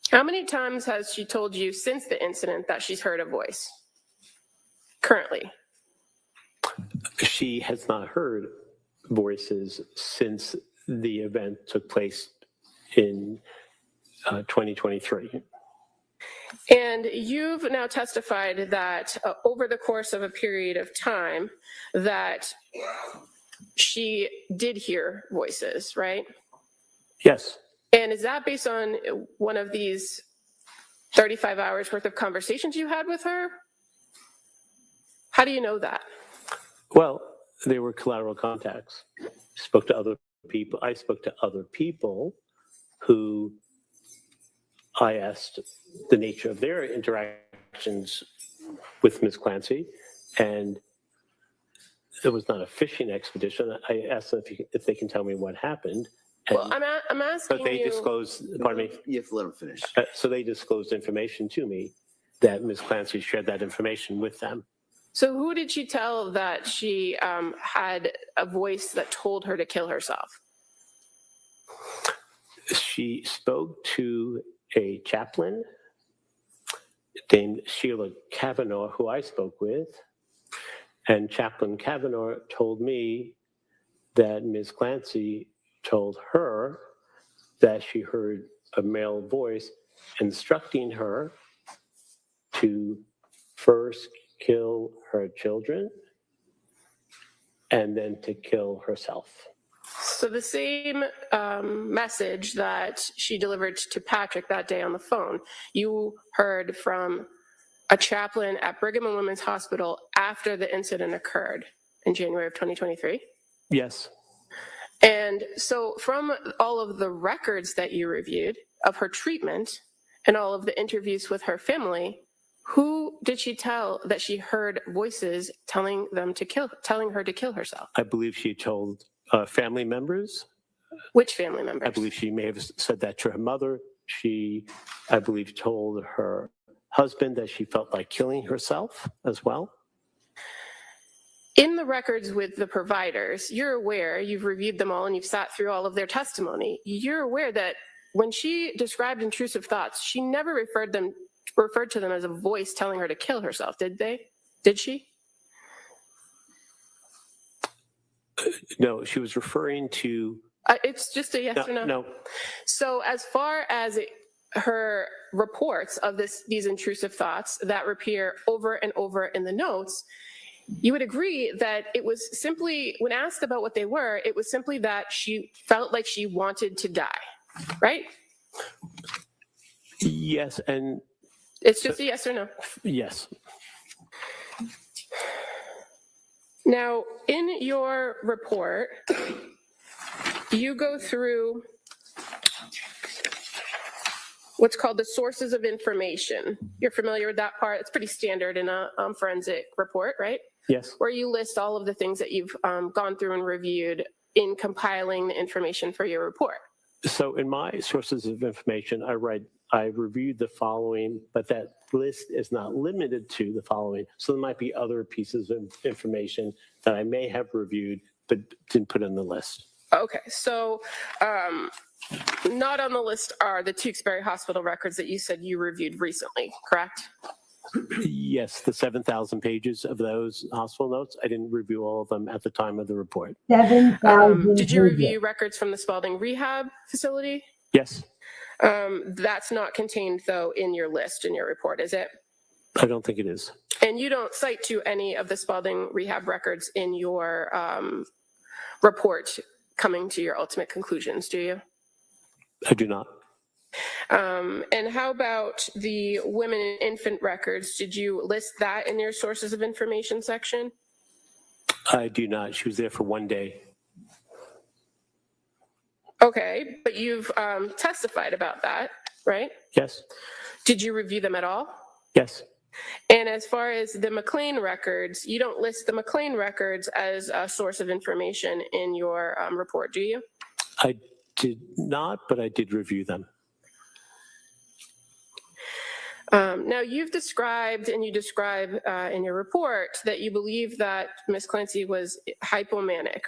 how many times has she told you since the incident that she's heard a voice currently? She has not heard voices since the event took place in 2023. And you've now testified that over the course of a period of time that she did hear voices, right? Yes. And is that based on one of these 35 hours worth of conversations you had with her? How do you know that? Well, they were collateral contacts. Spoke to other people. I spoke to other people who I asked the nature of their interactions with Ms. Clancy, and it was not a fishing expedition. I asked them if they can tell me what happened, Well, I'm asking But they you. disclosed, pardon me, You have to let them finish. so they disclosed information to me that Ms. Clancy shared that information with them. So who did she tell that she had a voice that told her to kill herself? She spoke to a chaplain named Sheila Kavanaugh, who I spoke with, and Chaplain Kavanaugh told me that Ms. Clancy told her that she heard a male voice instructing her to first kill her children and then to kill herself. So the same message that she delivered to Patrick that day on the phone, you heard from a chaplain at Brigham and Women's Hospital after the incident occurred in January of 2023? Yes. And so from all of the records that you reviewed of her treatment and all of the interviews with her family, who did she tell that she heard voices telling her to kill herself? I believe she told family members. Which family members? I believe she may have said that to her mother. She, I believe, told her husband that she felt like killing herself as well. In the records with the providers, you're aware, you've reviewed them all and you've sat through all of their testimony. You're aware that when she described intrusive thoughts, she never referred to them as a voice telling her to kill herself, did they? Did she? No, she was referring to... It's just a yes or no? No. So as far as her reports of these intrusive thoughts that appear over and over in the notes, you would agree that it was simply, when asked about what they were, it was simply that she felt like she wanted to die, right? Yes, and... It's just a yes or no? Yes. Now, in your report, you go through what's called the sources of information. You're familiar with that part? It's pretty standard in a forensic report, right? Yes. Where you list all of the things that you've gone through and reviewed in compiling the information for your report. So in my sources of information, I reviewed the following, but that list is not limited to the following. So there might be other pieces of information that I may have reviewed, but didn't put in the list. Okay, so not on the list are the Tewksbury Hospital records that you said you reviewed recently, correct? Yes, the 7,000 pages of those hospital notes. I didn't review all of them at the time of the report. 7,000 Did you pages. review records from the Spalding Rehab Facility? Yes. That's not contained, though, in your list, in your report, is it? I don't think it is. And you don't cite to any of the Spalding Rehab records in your report coming to your ultimate conclusions, do you? I do not. And how about the women and infant records? Did you list that in your sources of information section? I do not. She was there for one day. Okay, but you've testified about that, right? Yes. Did you review them at all? Yes. And as far as the McLean records, you don't list the McLean records as a source of information in your report, do you? I did not, but I did review them. Now, you've described, and you describe in your report, that you believe that Ms. Clancy was hypomanic,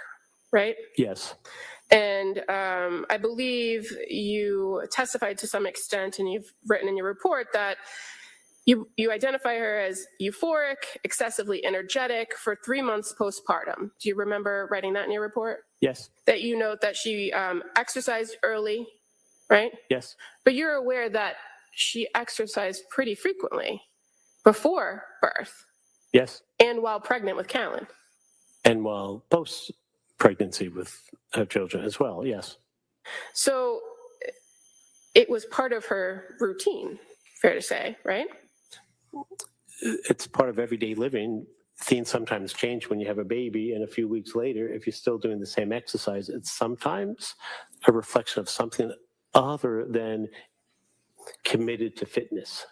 right? Yes. And I believe you testified to some extent, and you've written in your report that you identify her as euphoric, excessively energetic for 3 months postpartum. Do you remember writing that in your report? Yes. That you note that she exercised early, right? Yes. But you're aware that she exercised pretty frequently before birth. Yes. And while pregnant with Callan. And while post-pregnancy with her children as well, yes. So it was part of her routine, fair to say, right? It's part of everyday living. Things sometimes change when you have a baby, and a few weeks later, if you're still doing the same exercise, it's sometimes a reflection of something other than committed to fitness.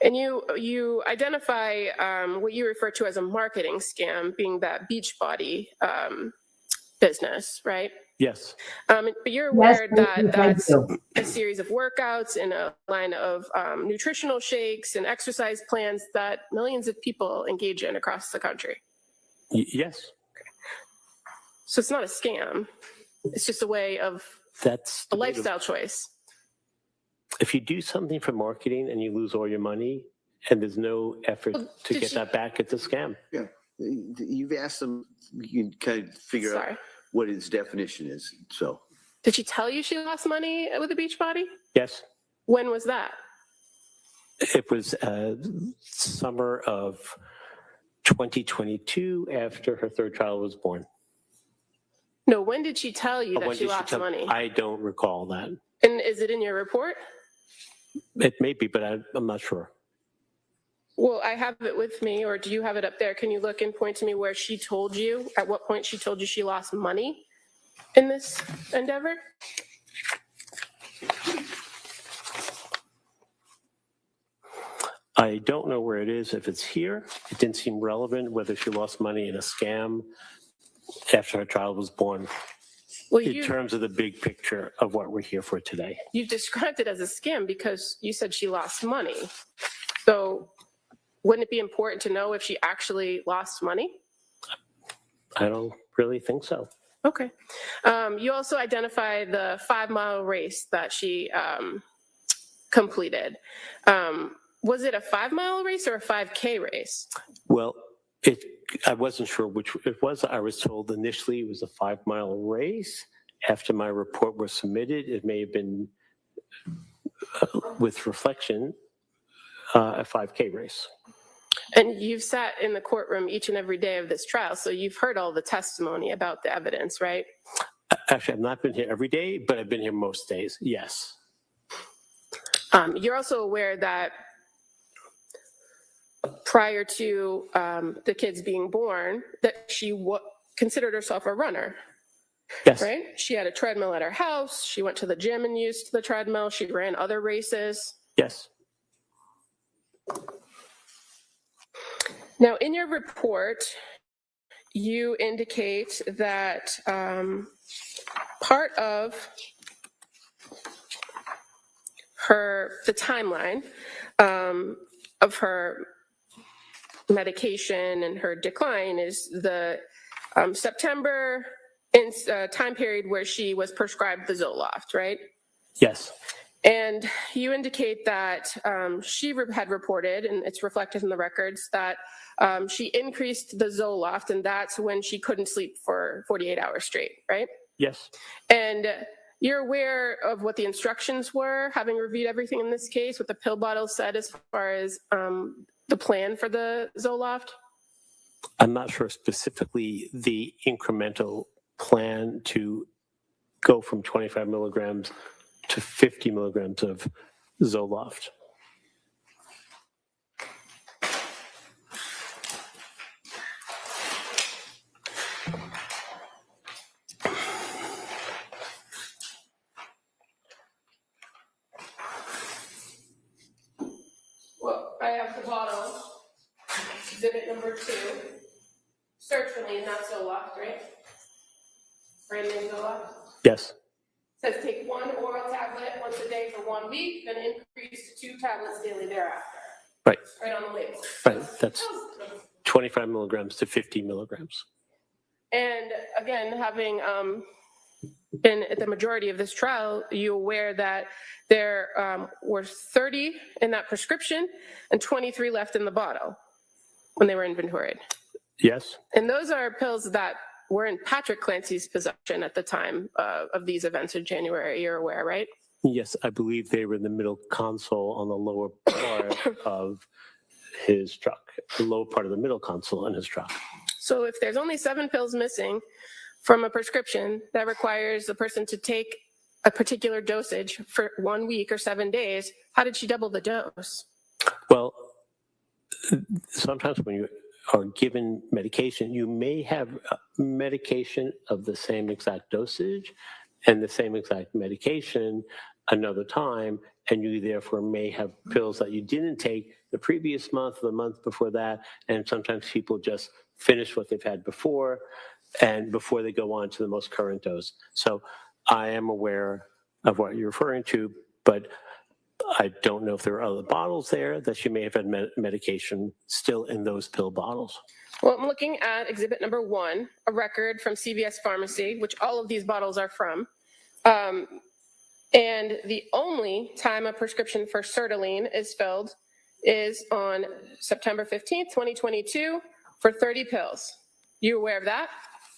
And you identify what you refer to as a marketing scam, being that Beachbody business, right? Yes. But you're Yes, aware thank that you, thank that's you. a series of workouts and a line of nutritional shakes and exercise plans that millions of people engage in across the country. Yes. So it's not a scam. It's just a way of That's a lifestyle choice. If you do something for marketing and you lose all your money and there's no effort to get that back, it's a scam. Yeah. You've asked them, you can kind of figure out what his definition is. So, did she tell you she lost money with the Beachbody? Yes. When was that? It was summer of 2022 after her third child was born. No, when did she tell you that When she did lost money? I don't recall that. And is it in your report? It may be, but I'm not sure. Well, I have it with me, or do you have it up there? Can you look and point to me where she told you, at what point she told you she lost money in this endeavor? I don't know where it is. If it's here, it didn't seem relevant whether she lost money in a scam after her child was born. Well, in terms of the big picture of what we're here for today. You described it as a scam because you said she lost money. So wouldn't it be important to know if she actually lost money? I don't really think so. Okay. You also identified the 5-mile race that she completed. Was it a 5-mile race or a 5K race? Well, I wasn't sure which it was. I was told initially it was a 5-mile race. After my report was submitted, it may have been, with reflection, a 5K race. And you've sat in the courtroom each and every day of this trial, so you've heard all the testimony about the evidence, right? Actually, I've not been here every day, but I've been here most days, yes. You're also aware that prior to the kids being born, that she considered herself a runner. Yes. Right? She had a treadmill at her house. She went to the gym and used the treadmill. She ran other races. Yes. Now, in your report, you indicate that part of the timeline of her medication and her decline is the September time period where she was prescribed the Zoloft, right? Yes. And you indicate that she had reported, and it's reflected in the records, that she increased the Zoloft, and that's when she couldn't sleep for 48 hours straight, right? Yes. And you're aware of what the instructions were, having reviewed everything in this case, what the pill bottle said as far as the plan for the Zoloft? I'm not sure specifically the incremental plan to go from 25 milligrams to 50 milligrams of Zoloft. Well, I have the bottle, exhibit number 2. Sertraline, not Zoloft, right? Brand name Zoloft? Yes. Says take 1 oral tablet once a day for 1 week, then increase to 2 tablets daily thereafter. Right. Right on the label. Right. That's 25 milligrams to 50 milligrams. And again, having been at the majority of this trial, you aware that there were 30 in that prescription and 23 left in the bottle when they were inventoried. Yes. And those are pills that were in Patrick Clancy's possession at the time of these events in January. You're aware, right? Yes, I believe they were in the middle console on the lower part of his truck, the lower part of the middle console in his truck. So if there's only 7 pills missing from a prescription that requires the person to take a particular dosage for 1 week or 7 days, how did she double the dose? Well, sometimes when you are given medication, you may have medication of the same exact dosage and the same exact medication another time, and you therefore may have pills that you didn't take the previous month or the month before that, and sometimes people just finish what they've had before. and before they go on to the most current dose. So I am aware of what you're referring to, but I don't know if there are other bottles there that she may have had medication still in those pill bottles. Well, I'm looking at exhibit number 1, a record from CVS Pharmacy, which all of these bottles are from. And the only time a prescription for sertraline is filled is on September 15th, 2022 for 30 pills. You aware of that?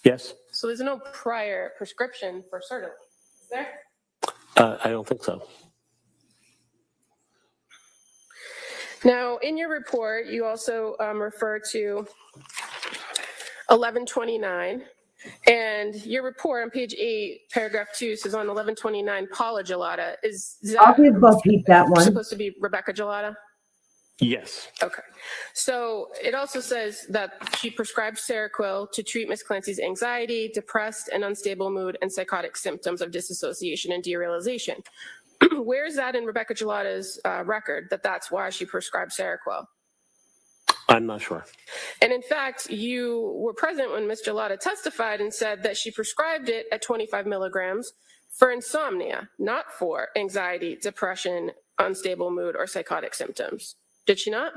Yes. So there's no prior prescription for sertraline, is there? I don't think so. Now, in your report, you also refer to 1129, and your report on page 8, paragraph 2 says on 1129, Paula Gelada. Is I'll that give Bo Peep that one. supposed to be Rebecca Gelada? Yes. Okay. So it also says that she prescribed Seroquel to treat Ms. Clancy's anxiety, depressed and unstable mood, and psychotic symptoms of disassociation and derealization. Where is that in Rebecca Gelada's record that that's why she prescribed Seroquel? I'm not sure. And in fact, you were present when Ms. Gelada testified and said that she prescribed it at 25 milligrams for insomnia, not for anxiety, depression, unstable mood, or psychotic symptoms. Did she not?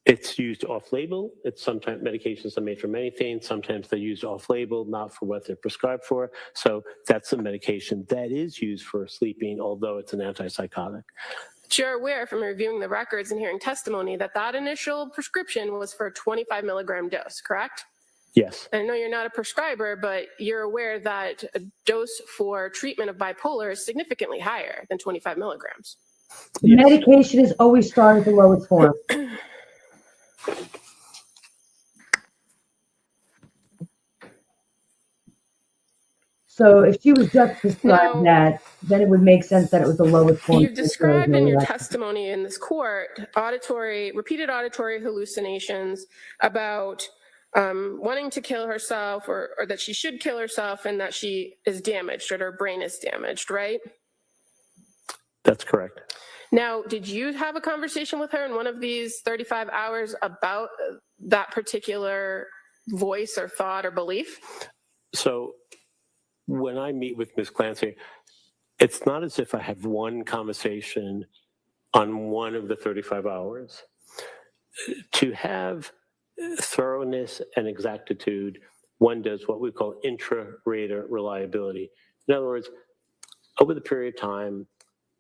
It's used off-label. It's sometimes medications are made for many things. Sometimes they're used off-label, not for what they're prescribed for. So that's a medication that is used for sleeping, although it's an antipsychotic. But you're aware from reviewing the records and hearing testimony that that initial prescription was for a 25 milligram dose, correct? Yes. I know you're not a prescriber, but you're aware that a dose for treatment of bipolar is significantly higher than 25 milligrams. Yes. Medication is always started at the lowest form. So if she was just prescribed that, then it would make sense that it was the lowest form. You've described in your testimony in this court repeated auditory hallucinations about wanting to kill herself or that she should kill herself and that she is damaged or her brain is damaged, right? That's correct. Now, did you have a conversation with her in one of these 35 hours about that particular voice or thought or belief? So when I meet with Ms. Clancy, it's not as if I have one conversation on one of the 35 hours. To have thoroughness and exactitude, one does what we call intra-rater reliability. In other words, over the period of time,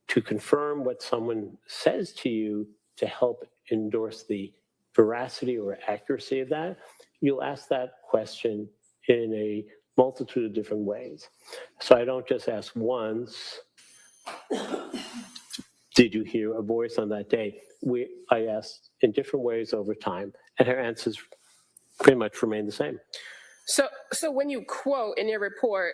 to confirm what someone says to you to help endorse the veracity or accuracy of that, you'll ask that question in a multitude of different ways. So I don't just ask once, did you hear a voice on that day? I asked in different ways over time, and her answers pretty much remain the same. So when you quote in your report,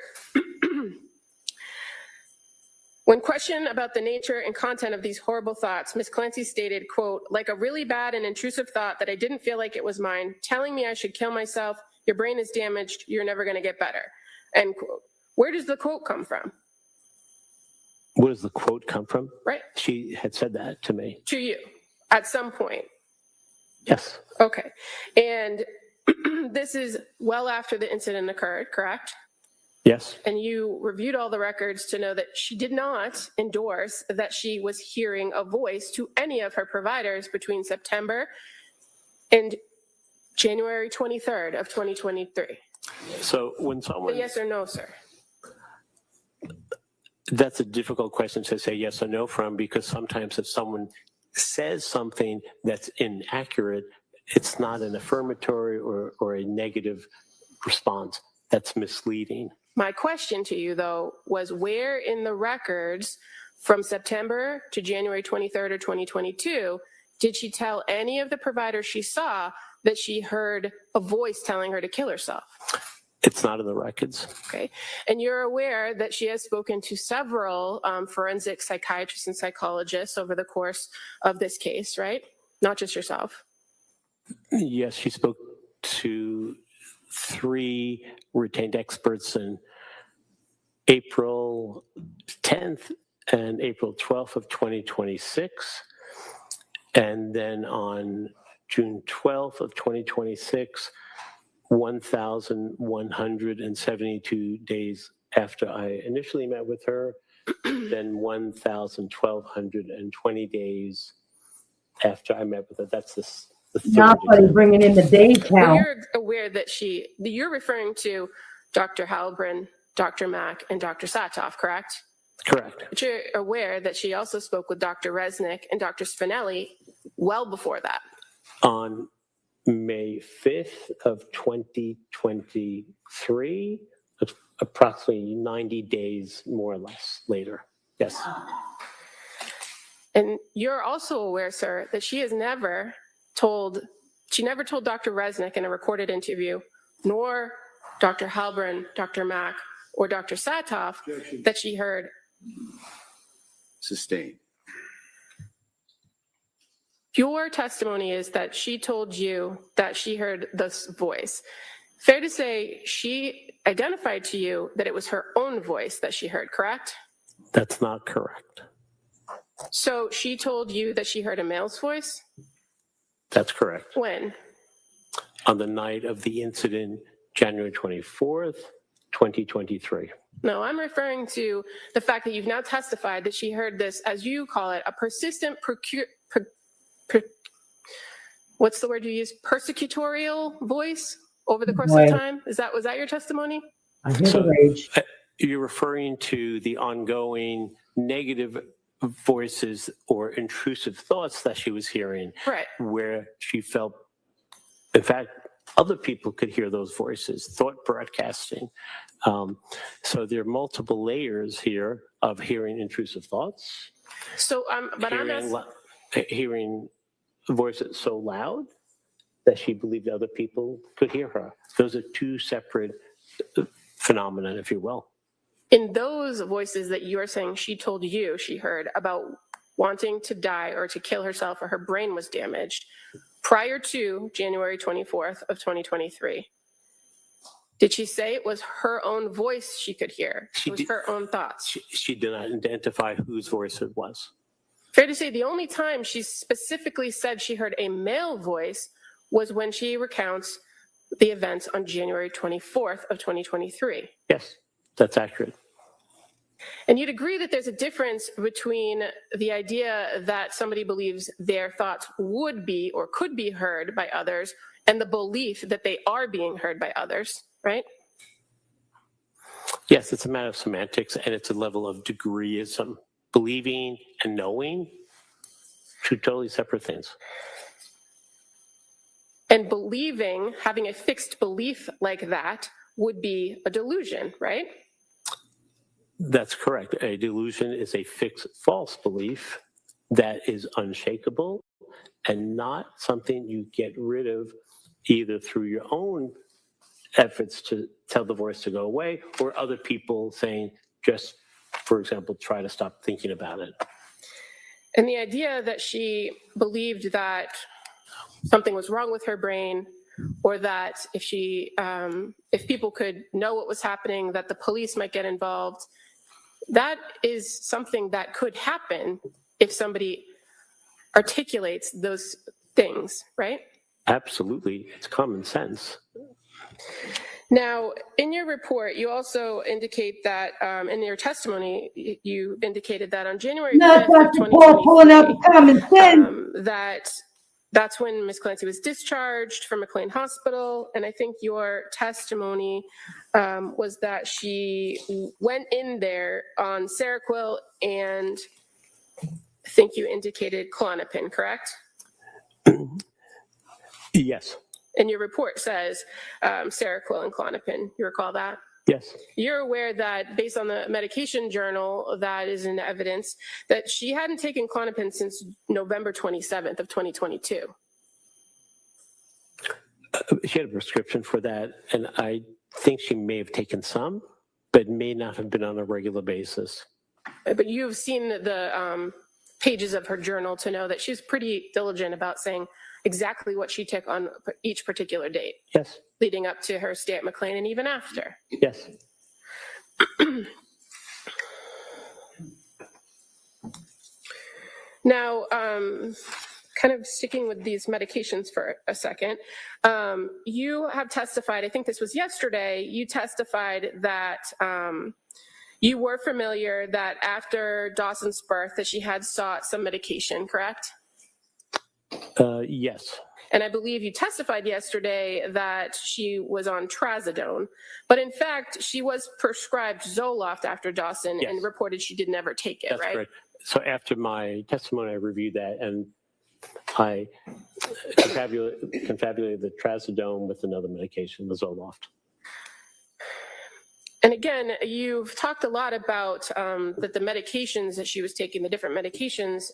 when questioned about the nature and content of these horrible thoughts, Ms. Clancy stated, quote, like a really bad and intrusive thought that I didn't feel like it was mine, telling me I should kill myself, your brain is damaged, you're never going to get better, end quote. Where does the quote come from? Where does the quote come from? Right. She had said that to me. To you, at some point? Yes. Okay. And this is well after the incident occurred, correct? Yes. And you reviewed all the records to know that she did not endorse that she was hearing a voice to any of her providers between September and January 23rd of 2023. So when someone... Yes or no, sir? That's a difficult question to say yes or no from, because sometimes if someone says something that's inaccurate, it's not an affirmatory or a negative response. That's misleading. My question to you, though, was where in the records from September to January 23rd of 2022 did she tell any of the providers she saw that she heard a voice telling her to kill herself? It's not in the records. Okay. And you're aware that she has spoken to several forensic psychiatrists and psychologists over the course of this case, right? Not just yourself. Yes, she spoke to 3 retained experts in April 10th and April 12th of 2026. And then on June 12th of 2026, 1,172 days after I initially met with her, then 1,120 days after I met with her. That's the third Not funny, example. bringing in the day Well, count. you're aware that you're referring to Dr. Halbrin, Dr. Mack, and Dr. Satoff, correct? Correct. But you're aware that she also spoke with Dr. Resnick and Dr. Spinelli well before that. On May 5th of 2023, approximately 90 days more or less later. Yes. And you're also aware, sir, that she never told Dr. Resnick in a recorded interview, nor Dr. Halbrin, Dr. Mack, or Dr. Satoff that she heard. Sustained. Your testimony is that she told you that she heard this voice. Fair to say she identified to you that it was her own voice that she heard, correct? That's not correct. So she told you that she heard a male's voice? That's correct. When? On the night of the incident, January 24th, 2023. No, I'm referring to the fact that you've now testified that she heard this, as you call it, a persistent what's the word you use? Persecutorial voice over the course of time? Was that your testimony? I hear the rage. You're referring to the ongoing negative voices or intrusive thoughts that she was hearing, right? Where she felt, in fact, other people could hear those voices, thought broadcasting. So there are multiple layers here of hearing intrusive thoughts. So, but hearing voices so loud that she believed other people could hear her. Those are two separate phenomena, if you will. In those voices that you're saying she told you she heard about wanting to die or to kill herself or her brain was damaged prior to January 24th of 2023, did she say it was her own voice she could hear? It was her own thoughts? She did not identify whose voice it was. Fair to say the only time she specifically said she heard a male voice was when she recounts the events on January 24th of 2023. Yes, that's accurate. And you'd agree that there's a difference between the idea that somebody believes their thoughts would be or could be heard by others and the belief that they are being heard by others, right? Yes, it's a matter of semantics and it's a level of degreeism. Believing and knowing, two totally separate things. And believing, having a fixed belief like that would be a delusion, right? That's correct. A delusion is a fixed false belief that is unshakable and not something you get rid of either through your own efforts to tell the voice to go away or other people saying, just, for example, try to stop thinking about it. And the idea that she believed that something was wrong with her brain or that if people could know what was happening, that the police might get involved, that is something that could happen if somebody articulates those things, right? Absolutely. It's common sense. Now, in your report, you also indicate that, in your testimony, you indicated that on January 5th of 2023, that's when Ms. Clancy was discharged from McLean Hospital, and I think your testimony was that she went in there on Seroquel and I think you indicated Klonopin, correct? Yes. And your report says Seroquel and Klonopin. You recall that? Yes. You're aware that based on the medication journal that is in evidence that she hadn't taken Klonopin since November 27th of 2022. She had a prescription for that, and I think she may have taken some, but may not have been on a regular basis. But you've seen the pages of her journal to know that she's pretty diligent about saying exactly what she took on each particular date. Yes. Leading up to her stay at McLean and even after. Yes. Now, kind of sticking with these medications for a second, you have testified, I think this was yesterday, you testified that you were familiar that after Dawson's birth that she had sought some medication, correct? Yes. And I believe you testified yesterday that she was on trazodone, but in fact, she was prescribed Zoloft after Dawson and reported she did never take it, That's right? correct. So after my testimony, I reviewed that and I confabulated the trazodone with another medication, the Zoloft. And again, you've talked a lot about that the medications that she was taking, the different medications,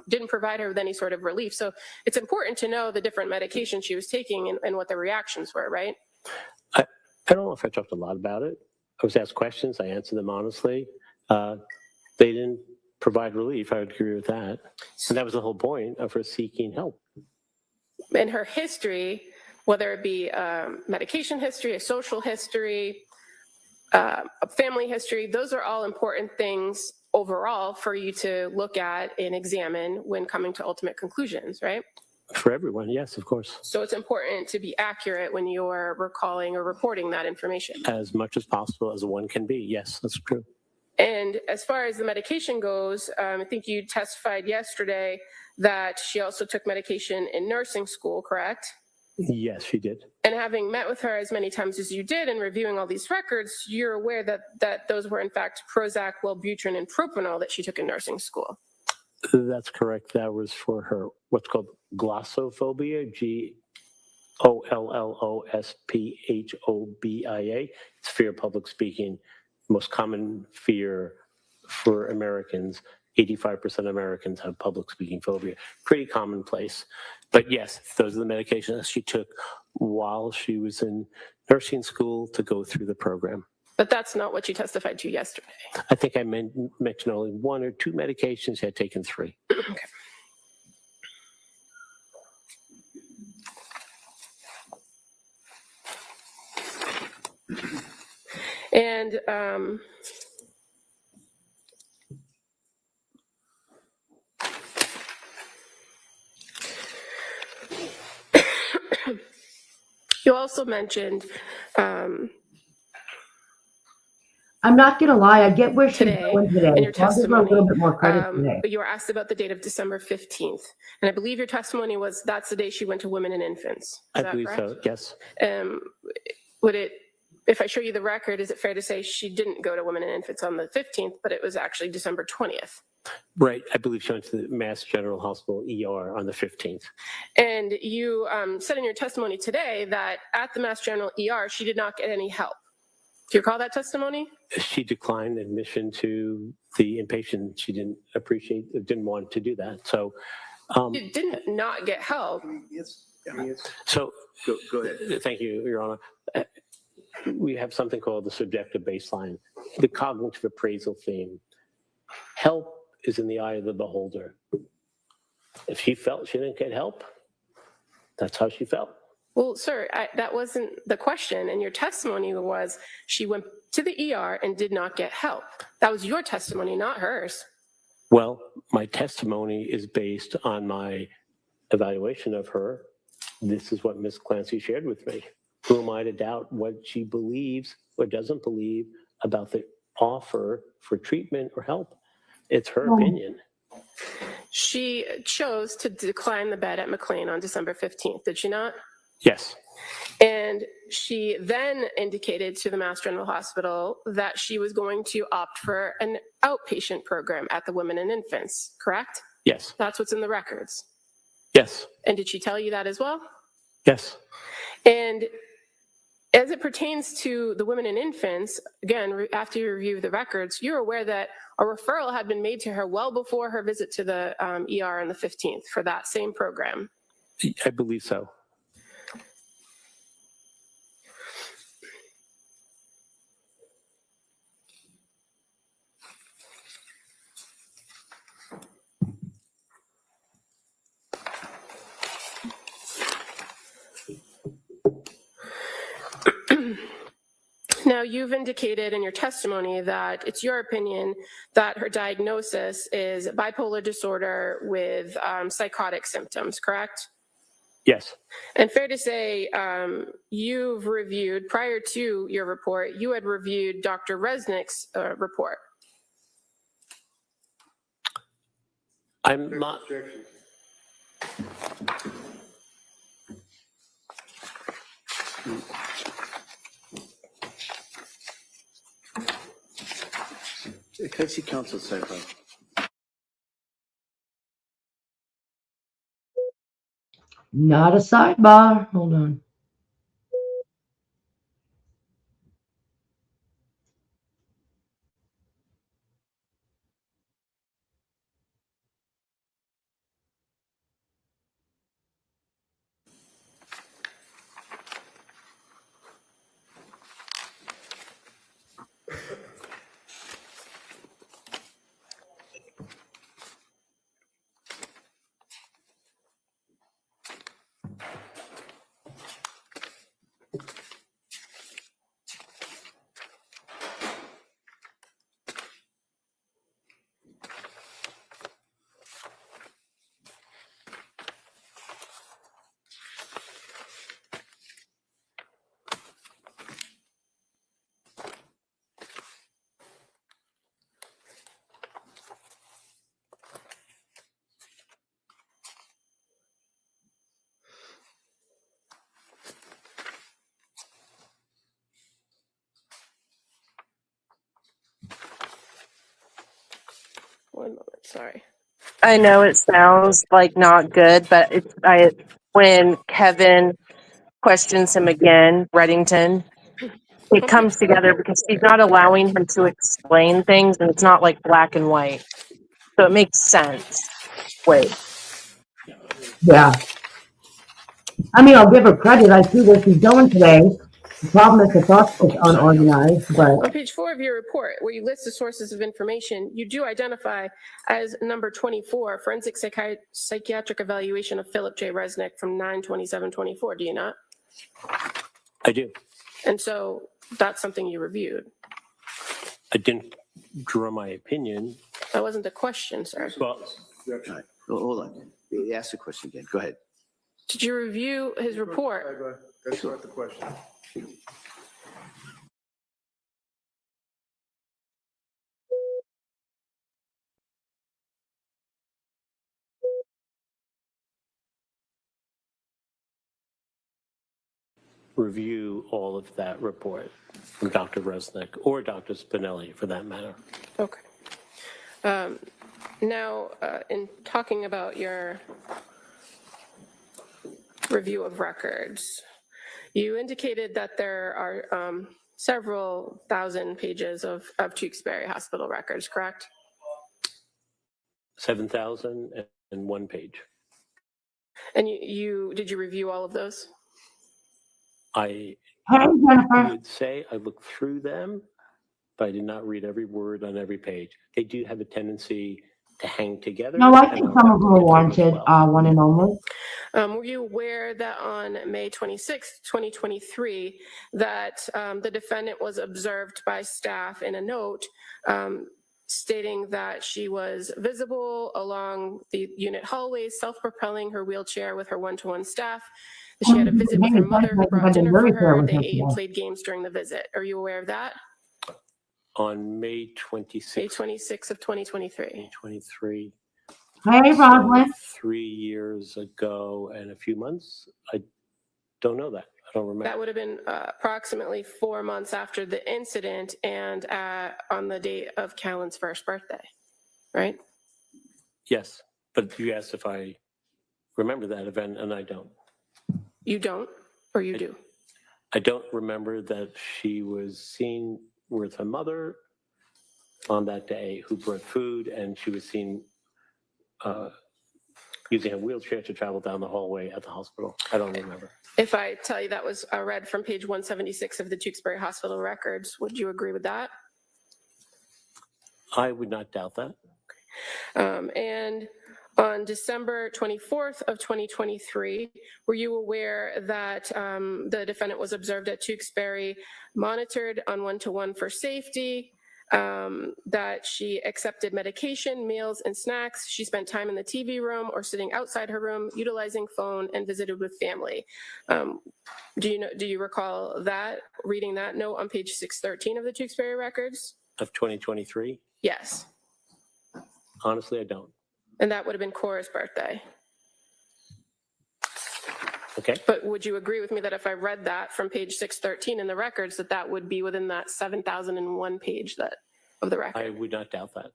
didn't provide her with any sort of relief. So it's important to know the different medications she was taking and what the reactions were, right? I don't know if I talked a lot about it. I was asked questions. I answered them honestly. They didn't provide relief. I would agree with that. And that was the whole point of her seeking help. In her history, whether it be medication history, a social history, a family history, those are all important things overall for you to look at and examine when coming to ultimate conclusions, right? For everyone, yes, of course. So it's important to be accurate when you're recalling or reporting that information. As much as possible as one can be, yes, that's true. And as far as the medication goes, I think you testified yesterday that she also took medication in nursing school, correct? Yes, she did. And having met with her as many times as you did and reviewing all these records, you're aware that those were in fact Prozac, Wellbutrin, and Propanol that she took in nursing school. That's correct. That was for her what's called glossophobia, GOLLOSPHOBIA. It's fear of public speaking, most common fear for Americans. 85% of Americans have public speaking phobia. Pretty commonplace. But yes, those are the medications she took while she was in nursing school to go through the program. But that's not what you testified to yesterday. I think I mentioned only 1 or 2 medications. She had taken 3. Okay. And you also mentioned I'm not gonna lie, I get where she's today going today. in your So I'll give her a testimony, little bit more credit today. but you were asked about the date of December 15th. And I believe your testimony was that's the day she went to Women and Infants. I believe so, yes. Would it, if I show you the record, is it fair to say she didn't go to Women and Infants on the 15th, but it was actually December 20th? Right. I believe she went to the Mass General Hospital ER on the 15th. And you said in your testimony today that at the Mass General ER, she did not get any help. Do you recall that testimony? She declined admission to the inpatient. She didn't want to do that. So, you didn't not get help. So, Go ahead. thank you, Your Honor. We have something called the subjective baseline, the cognitive appraisal theme. Help is in the eye of the beholder. If she felt she didn't get help, that's how she felt. Well, sir, that wasn't the question. And your testimony was she went to the ER and did not get help. That was your testimony, not hers. Well, my testimony is based on my evaluation of her. This is what Ms. Clancy shared with me. Who am I to doubt what she believes or doesn't believe about the offer for treatment or help? It's her opinion. She chose to decline the bed at McLean on December 15th, did she not? Yes. And she then indicated to the Mass General Hospital that she was going to opt for an outpatient program at the Women and Infants, correct? Yes. That's what's in the records. Yes. And did she tell you that as well? Yes. And as it pertains to the Women and Infants, again, after you review the records, you're aware that a referral had been made to her well before her visit to the ER on the 15th for that same program. I believe so. Now, you've indicated in your testimony that it's your opinion that her diagnosis is bipolar disorder with psychotic symptoms, correct? Yes. And fair to say, you've reviewed, prior to your report, you had reviewed Dr. Resnick's report. I'm not. Can I see counsel sidebar? Not a sidebar. Hold on. One moment, sorry. I know it sounds like not good, but when Kevin questions him again, Reddington, it comes together because he's not allowing him to explain things, and it's not like black and white. So it makes sense. Wait. Yeah. I mean, I'll give her credit. I see where she's going today. The problem is the thoughts is unorganized, but On page 4 of your report, where you list the sources of information, you do identify as number 24, forensic psychiatric evaluation of Philip J. Resnick from 9/27/24. Do you not? I do. And so that's something you reviewed. I didn't draw my opinion. That wasn't the question, sir. Well, Right. Hold on. Ask the question again. Go ahead. Did you review his report? That's not the question. review all of that report from Dr. Resnick or Dr. Spinelli for that matter. Okay. Now, in talking about your review of records, you indicated that there are several thousand pages of Tewksbury Hospital records, correct? 7,001 page. And did you review all of those? I hey, Jennifer. would say I looked through them, but I did not read every word on every page. They do have a tendency to hang together. No, I think some of them are warranted, one and only. Were you aware that on May 26, 2023, that the defendant was observed by staff in a note stating that she was visible along the unit hallways, self-propelling her wheelchair with her one-to-one staff, that she had a visit with her mother who brought dinner for her, they ate and played games during the visit? Are you aware of that? On May 26th. May 26th of 2023. May 23. Hey, Roslyn. 3 years ago and a few months. I don't know that. I don't remember. That would have been approximately 4 months after the incident and on the date of Callan's first birthday, right? Yes, but you asked if I remember that event, and I don't. You don't, or you do? I don't remember that she was seen with her mother on that day who brought food, and she was seen using a wheelchair to travel down the hallway at the hospital. I don't remember. If I tell you that was read from page 176 of the Tewksbury Hospital records, would you agree with that? I would not doubt that. And on December 24th of 2023, were you aware that the defendant was observed at Tewksbury, monitored on one-to-one for safety, that she accepted medication, meals, and snacks. She spent time in the TV room or sitting outside her room, utilizing phone, and visited with family. Do you recall that, reading that note on page 613 of the Tewksbury records? Of 2023? Yes. Honestly, I don't. And that would have been Cora's birthday. Okay. But would you agree with me that if I read that from page 613 in the records, that that would be within that 7,001 page of the record? I would not doubt that.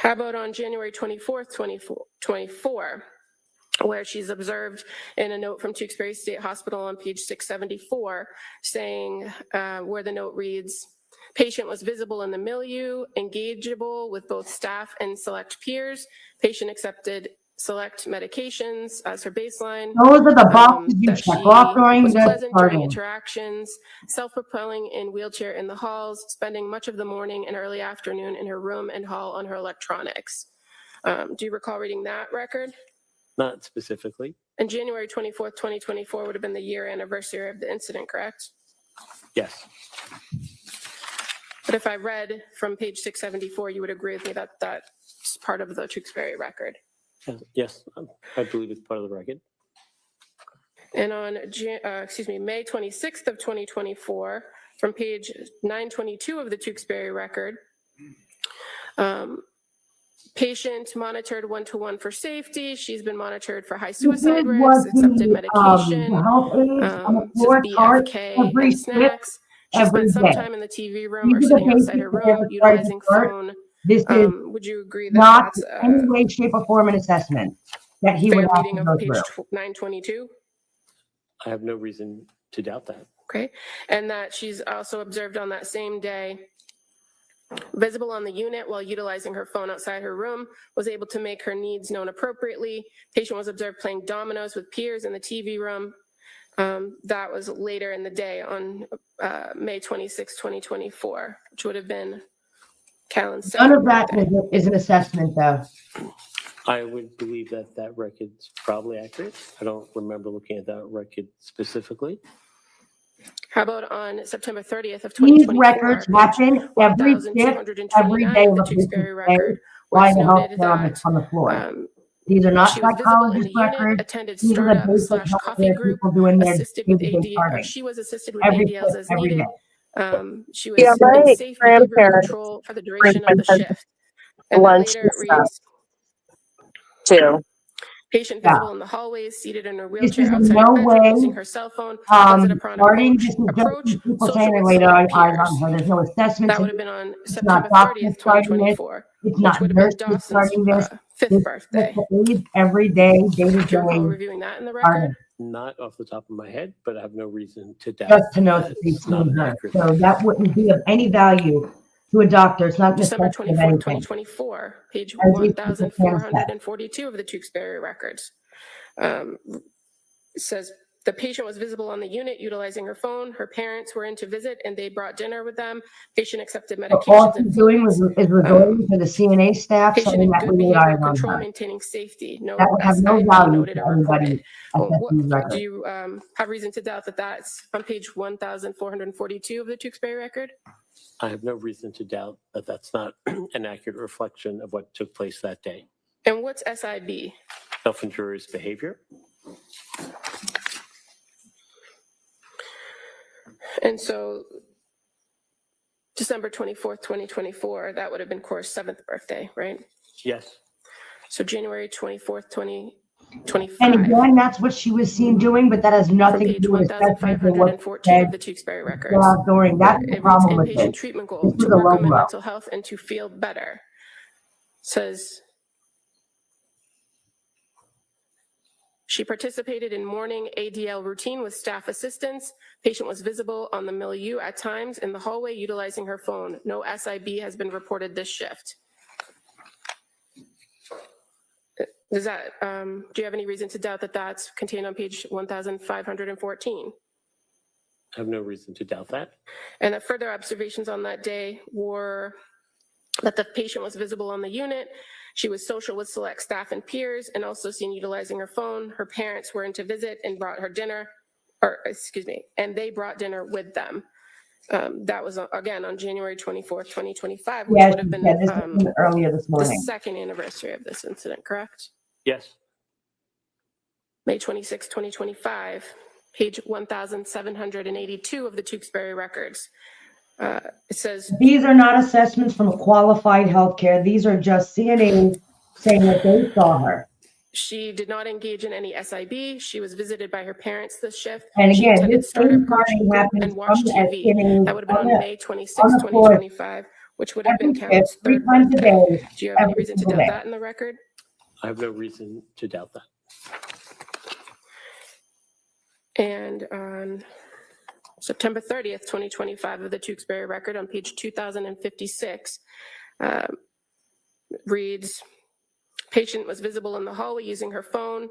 How about on January 24th, 2024, where she's observed in a note from Tewksbury State Hospital on page 674, saying, where the note reads, patient was visible in the milieu, engageable with both staff and select peers. Patient accepted select medications as her baseline. Those are the boxes you check off during was the pleasant during starting. interactions, self-propelling in wheelchair in the halls, spending much of the morning and early afternoon in her room and hall on her electronics. Do you recall reading that record? Not specifically. And January 24th, 2024 would have been the year anniversary of the incident, correct? Yes. But if I read from page 674, you would agree with me that that's part of the Tewksbury record. Yes, I believe it's part of the record. And on May 26th of 2024, from page 922 of the Tewksbury record, patient monitored one-to-one for safety. She's been monitored for high suicide risk, accepted medication, some BFK and snacks. She spent some time in the TV room or sitting outside her room, utilizing phone. This is would you agree that not that's in any way, shape, or form an assessment that he would fair have reading to of go page through? 922? I have no reason to doubt that. Okay, and that she's also observed on that same day, visible on the unit while utilizing her phone outside her room, was able to make her needs known appropriately. Patient was observed playing dominoes with peers in the TV room. That was later in the day on May 26, 2024, which would have been Callan's None second of that birthday. is an assessment, though. I would believe that that record's probably accurate. I don't remember looking at that record specifically. How about on September 30th of These 2024? records happen every shift, every day of the the Tewksbury record, where by it's the noted healthcare on the floor. that These are not she was visible in psychologist the unit, records. attended These are the startup basic / coffee healthcare group, people doing their assisted with day-to-day AD, or charting. she was assisted with Every ADLs shift, as every needed. day. She was Yeah, in my safe behavioral grandparents control for the duration of the bring shift. And then lunch later and it reads, too. patient Yeah. visible in the hallways, seated in her This wheelchair is in outside no her bedroom way, using her cell phone, pleasant upon starting, this is just approach, people social saying with later, select eyes peers. on her. There's no assessment That to would have this. been on It's September not 30th, doctors starting this. 2024, It's which not would have been nurses Dawson's starting this. fifth This birthday. is every day, day to Do you recall day, reviewing that in the record? charting, Not off the top of my head, but I have no reason to doubt just to know that that they've it's not seen an her. accurate So record. that wouldn't be of any value to a doctor. It's not an December assessment of 24th, anything. 2024, page As these people can assess. 1442 of the Tewksbury records. It says the patient was visible on the unit utilizing her phone. Her parents were in to visit and they brought dinner with them. Patient accepted So medications all and she's doing fluids. is resorting to the CNA staff Patient saying in that good we laid eyes behavioral on control, her. maintaining safety. No That would have no SIB value noted to or reported. anybody assessing these Do records. you have reason to doubt that that's on page 1442 of the Tewksbury record? I have no reason to doubt that that's not an accurate reflection of what took place that day. And what's SIB? Self-injurious behavior. And so December 24th, 2024, that would have been Cora's 7th birthday, right? Yes. So January 24th, 2025. And again, that's what she was seen doing, but that has From nothing to page do with assessment or what she 1514 said of the Tewksbury records. during. where That's the it reads problem with inpatient this. treatment This goal was to a work low on my blow. mental health and to feel better. Says she participated in morning ADL routine with staff assistance. Patient was visible on the milieu at times in the hallway utilizing her phone. No SIB has been reported this shift. Does that, do you have any reason to doubt that that's contained on page 1514? I have no reason to doubt that. And that further observations on that day were that the patient was visible on the unit. She was social with select staff and peers and also seen utilizing her phone. Her parents were in to visit and brought her dinner, and they brought dinner with them. That was, again, on January 24th, 2025, which would have been earlier this morning. the second anniversary of this incident, correct? Yes. May 26, 2025, page 1,782 of the Tewksbury records. It says, these are not assessments from qualified healthcare. These are just CNAs saying that they saw her. she did not engage in any SIB. She was visited by her parents this shift. And She again, attended this startup safeguarding group happens and watched from TV. CNAs That would have been on May 26, on the 2025, which would have been every Carol's shift, 3 third times a birthday. day, Do you have any every reason to single doubt day. that in the record? I have no reason to doubt that. And on September 30th, 2025 of the Tewksbury record on page 2056, reads, patient was visible in the hallway using her phone.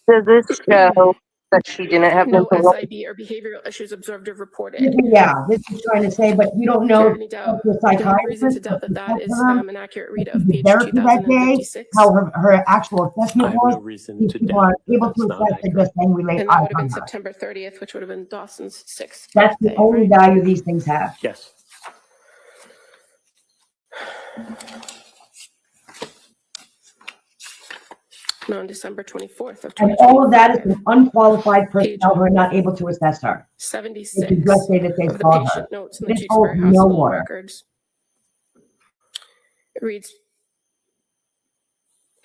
Does this show that she didn't have No mental SIB or behavioral issues observed or reported. Yeah, this is trying to say, but you don't Do you know have any doubt? the Do you have any reason to psychiatrist, doubt that that is her, an accurate read of the page therapy that day, 2056? how her actual I assessment have was. no reason These to people doubt aren't that able to that's not assess, they accurate. just saying relate And that eyes would have on been her. September 30th, which would have been Dawson's 6th That's the birthday, only right? value these things have. Yes. No, on December 24th of And all of that is 2025, from unqualified personnel who are not able to assess her. 76 They can just say that they of the saw her. patient notes in the This holds Tewksbury no Hospital water. records. It reads,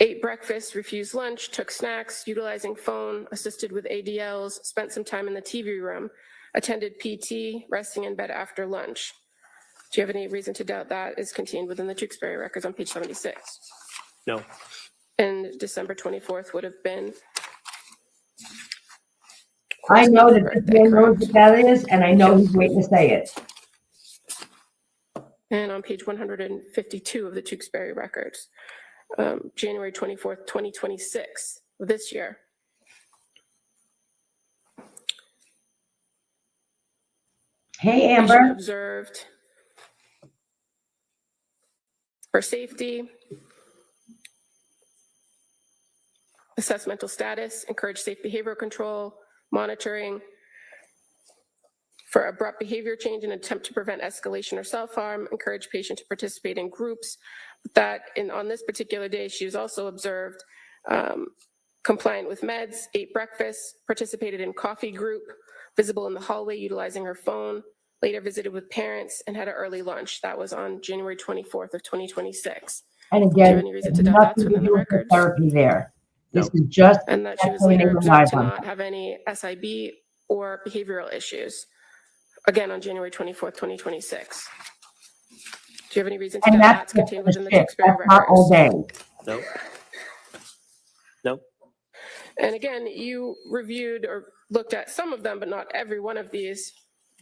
ate breakfast, refused lunch, took snacks, utilizing phone, assisted with ADLs, spent some time in the TV room, attended PT, resting in bed after lunch. Do you have any reason to doubt that is contained within the Tewksbury records on page 76? No. And December 24th would have been. I know that this birthday, man knows correct? what that is, and I know he's waiting to say it. And on page 152 of the Tewksbury records, January 24th, 2026, this year. Hey, Patient Amber. observed for safety, assess mental status, encourage safe behavioral control, monitoring for abrupt behavior change and attempt to prevent escalation or self-harm, encourage patient to participate in groups. That on this particular day, she was also observed compliant with meds, ate breakfast, participated in coffee group, visible in the hallway utilizing her phone, later visited with parents and had an early lunch. That was on January 24th of 2026. And Do you have again, any reason to doubt that's within the with records? therapy there. This No. is just And that she was that's when later they observed relied to on not her. have any SIB or behavioral issues. Again, on January 24th, 2026. Do you have any reason to doubt And that's that's contained the within the shift. Tewksbury That's not all records? day. No. No. And again, you reviewed or looked at some of them, but not every one of these.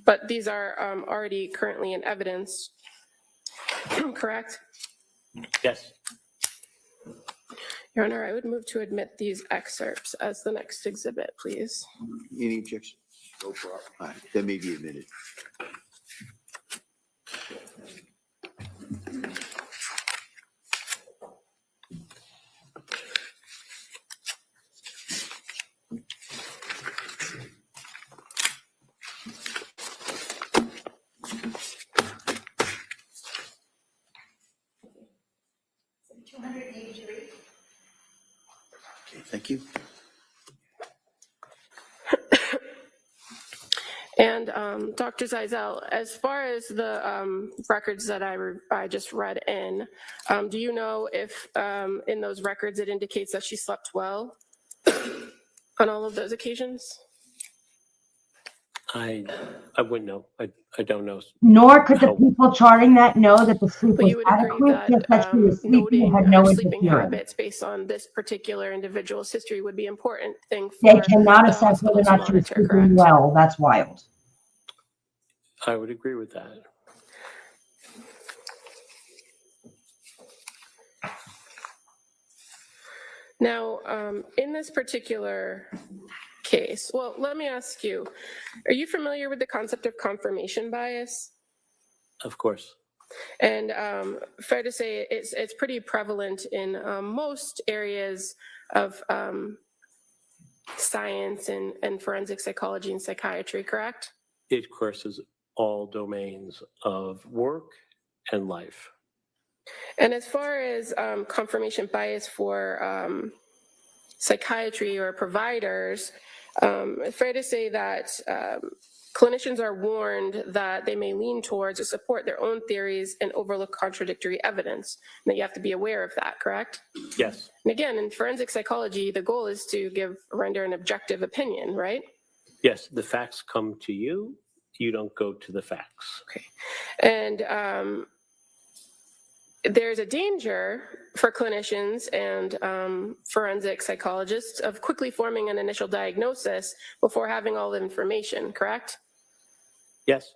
But these are already currently in evidence, correct? Yes. Your Honor, I would move to admit these excerpts as the next exhibit, please. Any objection? Go for it. All right, that may be admitted. Okay, thank you. And Dr. Zeisel, as far as the records that I just read in, do you know if in those records it indicates that she slept well on all of those occasions? I wouldn't know. I don't know. Nor could the how- people charting that know that the sleep But was you would agree adequate, just that she was that sleeping and noting had no her sleeping interference. habits based on this particular individual's history would be an important thing They for cannot the assess whether hospital or to not she was monitor, sleeping correct? well. That's wild. I would agree with that. Now, in this particular case, well, let me ask you, are you familiar with the concept of confirmation bias? Of course. And fair to say it's pretty prevalent in most areas of science and forensic psychology and psychiatry, correct? It courses all domains of work and life. And as far as confirmation bias for psychiatry or providers, fair to say that clinicians are warned that they may lean towards or support their own theories and overlook contradictory evidence, and that you have to be aware of that, correct? Yes. And again, in forensic psychology, the goal is to render an objective opinion, right? Yes, the facts come to you. You don't go to the facts. Okay. And there's a danger for clinicians and forensic psychologists of quickly forming an initial diagnosis before having all the information, correct? Yes.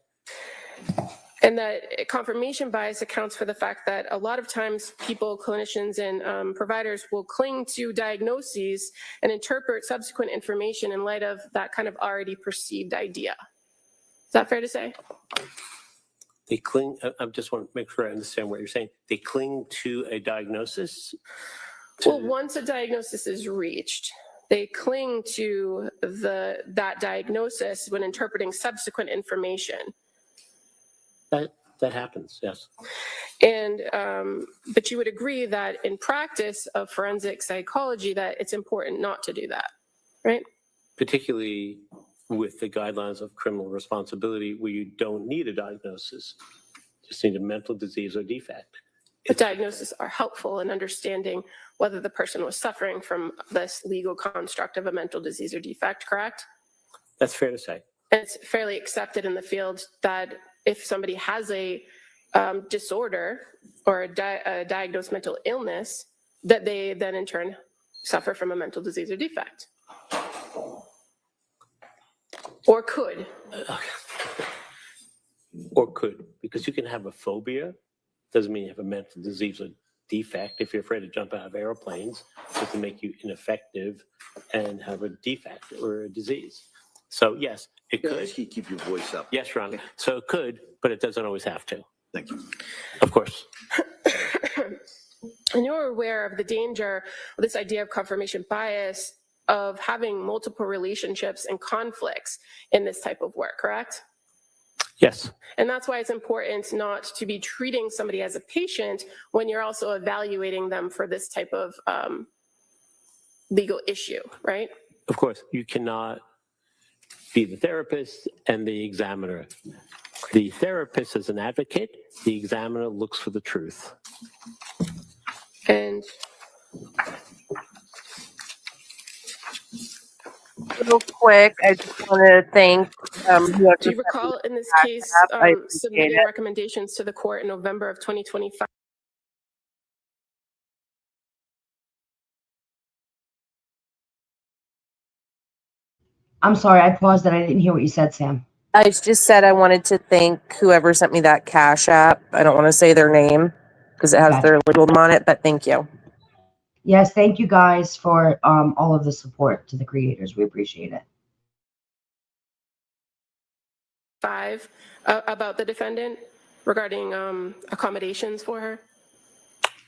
And that confirmation bias accounts for the fact that a lot of times people, clinicians and providers will cling to diagnoses and interpret subsequent information in light of that kind of already perceived idea. Is that fair to say? They cling, I just want to make sure I understand what you're saying. They cling to a diagnosis? Well, once a diagnosis is reached, they cling to that diagnosis when interpreting subsequent information. That happens, yes. And but you would agree that in practice of forensic psychology that it's important not to do that, right? Particularly with the guidelines of criminal responsibility where you don't need a diagnosis, just need a mental disease or defect. But diagnoses are helpful in understanding whether the person was suffering from this legal construct of a mental disease or defect, correct? That's fair to say. And it's fairly accepted in the field that if somebody has a disorder or a diagnosed mental illness, that they then in turn suffer from a mental disease or defect. Or could. Or could, because you can have a phobia. Doesn't mean you have a mental disease or defect. If you're afraid to jump out of airplanes, it doesn't make you ineffective and have a defect or a disease. So yes, it could. Ask you keep your voice up. Yes, Ron. So it could, but it doesn't always have to. Thank you. Of course. And you're aware of the danger of this idea of confirmation bias of having multiple relationships and conflicts in this type of work, correct? Yes. And that's why it's important not to be treating somebody as a patient when you're also evaluating them for this type of legal issue, right? Of course, you cannot be the therapist and the examiner. The therapist is an advocate. The examiner looks for the truth. And real quick, I just want to thank whoever. do you recall in this case submitting recommendations to the court in November of 2025? I'm sorry, I paused and I didn't hear what you said, Sam. I just said I wanted to thank whoever sent me that Cash App. I don't want to say their name because it has Gotcha. their legal name on it, but thank you. Yes, thank you guys for all of the support to the creators. We appreciate it. About the defendant regarding accommodations for her?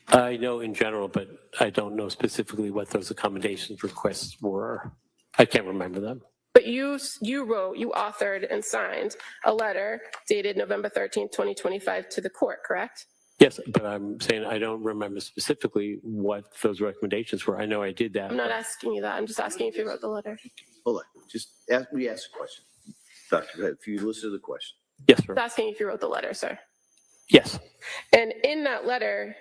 I know in general, but I don't know specifically what those accommodations requests were. I can't remember them. But you authored and signed a letter dated November 13th, 2025 to the court, correct? Yes, but I'm saying I don't remember specifically what those recommendations were. I know I did that. I'm not asking you that. I'm just asking if you wrote the letter. Hold on. Just ask me a question. Doctor, if you listen to the question. Yes, sir. I'm asking if you wrote the letter, sir. Yes. And in that letter,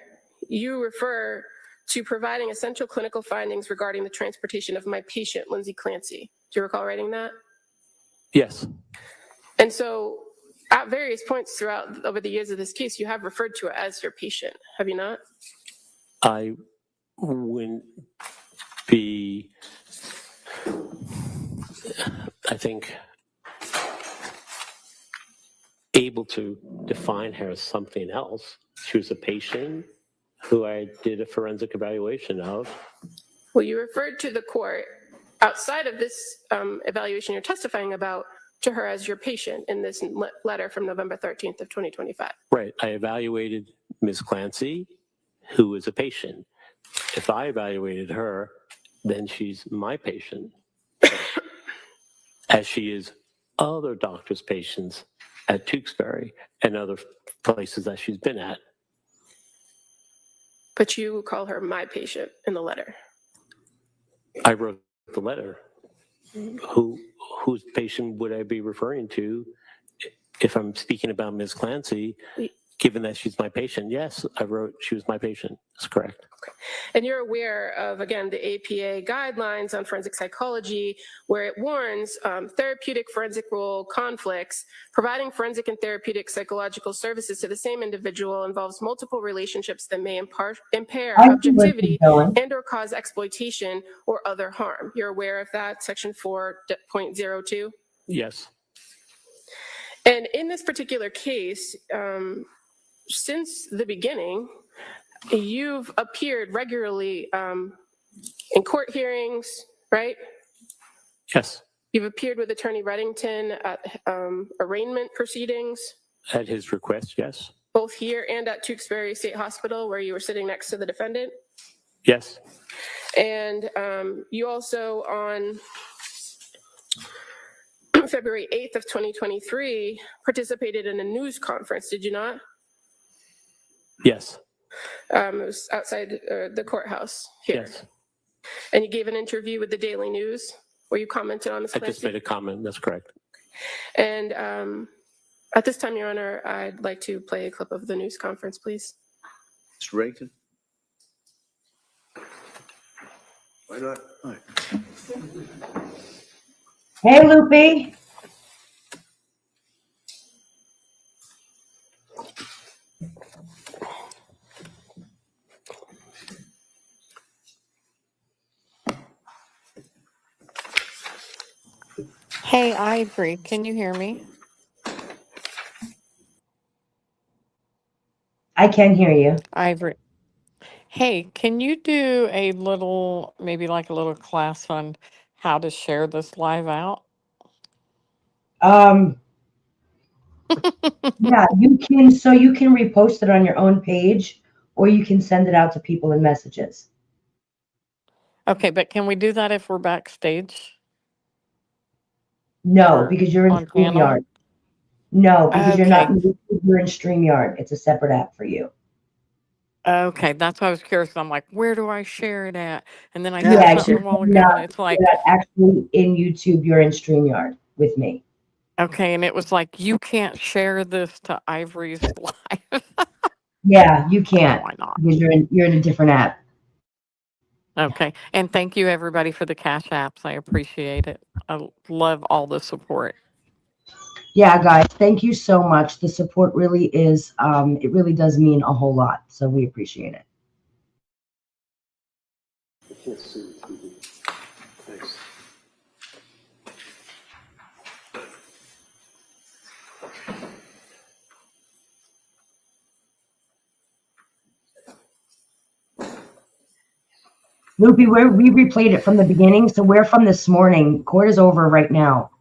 you refer to providing essential clinical findings regarding the transportation of my patient, Lindsay Clancy. Do you recall writing that? Yes. And so at various points throughout over the years of this case, you have referred to her as your patient, have you not? I wouldn't be, I think, able to define her as something else. She was a patient who I did a forensic evaluation of. Well, you referred to the court outside of this evaluation you're testifying about to her as your patient in this letter from November 13th of 2025. Right. I evaluated Ms. Clancy, who is a patient. If I evaluated her, then she's my patient, as she is other doctors' patients at Tewksbury and other places that she's been at. But you call her my patient in the letter. I wrote the letter. Whose patient would I be referring to if I'm speaking about Ms. Clancy, given that she's my patient? Yes, I wrote she was my patient. That's correct. Okay. And you're aware of, again, the APA guidelines on forensic psychology, where it warns therapeutic forensic role conflicts. Providing forensic and therapeutic psychological services to the same individual involves multiple relationships that may impair objectivity and or cause exploitation or other harm. You're aware of that, section 4.02? Yes. And in this particular case, since the beginning, you've appeared regularly in court hearings, right? Yes. You've appeared with Attorney Reddington at arraignment proceedings. At his request, yes. Both here and at Tewksbury State Hospital, where you were sitting next to the defendant. Yes. And you also, on February 8th of 2023, participated in a news conference, did you not? Yes. It was outside the courthouse here. Yes. And you gave an interview with the Daily News where you commented on this. I just made a comment. That's correct. And at this time, Your Honor, I'd like to play a clip of the news conference, please. Mr. Reddington? Why not? All right. Hey, Loopy. Hey, Ivory, can you hear me? I can hear you. Ivory. Hey, can you do a little, maybe like a little class on how to share this live out? Yeah, you can. So you can repost it on your own page, or you can send it out to people in messages. Okay, but can we do that if we're backstage? No, Or because you're in on panel? StreamYard. No, because you're not Okay. in YouTube, you're in StreamYard. It's a separate app for you. Okay, that's why I was curious. I'm like, where do I share it at? And then I Yeah, saw it's something a just while ago, not, and it's like, you're not actually in YouTube, you're in StreamYard with me. okay, and it was like, you can't share this to Ivory's live. Yeah, you can't. Why not? Because you're in a different app. Okay, and thank you everybody for the Cash Apps. I appreciate it. I love all the support. Yeah, guys, thank you so much. The support really is, it really does mean a whole lot. So we appreciate it. Thanks. Loopy, we replayed it from the beginning, so we're from this morning. Court is over right now.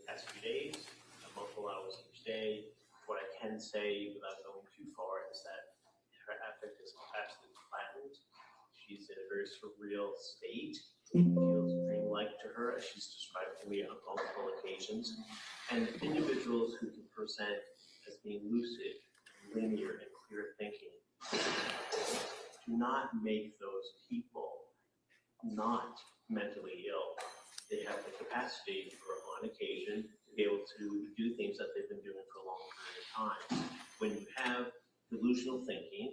Past few days, multiple hours each day. What I can say without going too far is that her affect is absolutely flattened. She's in a very surreal state. It feels dreamlike to her, as she's described to me on multiple occasions. And individuals who can present as being lucid, linear, and clear thinking do not make those people not mentally ill. They have the capacity for, on occasion, to be able to do things that they've been doing for a long period of time. When you have delusional thinking,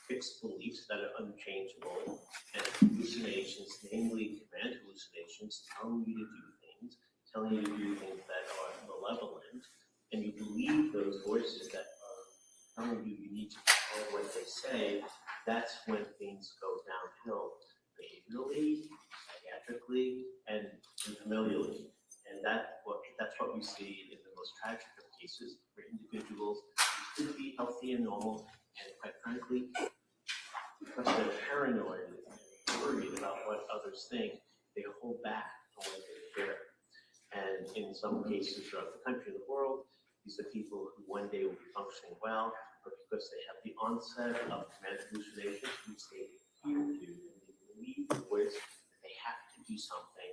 fixed beliefs that are unchangeable, and hallucinations, namely command hallucinations, telling you to do things, telling you to do things that are malevolent, and you believe those voices that are telling you you need to follow what they say, that's when things go downhill behaviorally, psychiatrically, and familially. And that's what we see in the most tragic of cases, where individuals who healthy and normal, and quite frankly, because they're paranoid and worried about what others think, they hold back on what they share. And in some cases throughout the country and the world, these are people who one day will be functioning well, but because they have the onset of command hallucinations, which they appear to, and they believe the voice that they have to do something,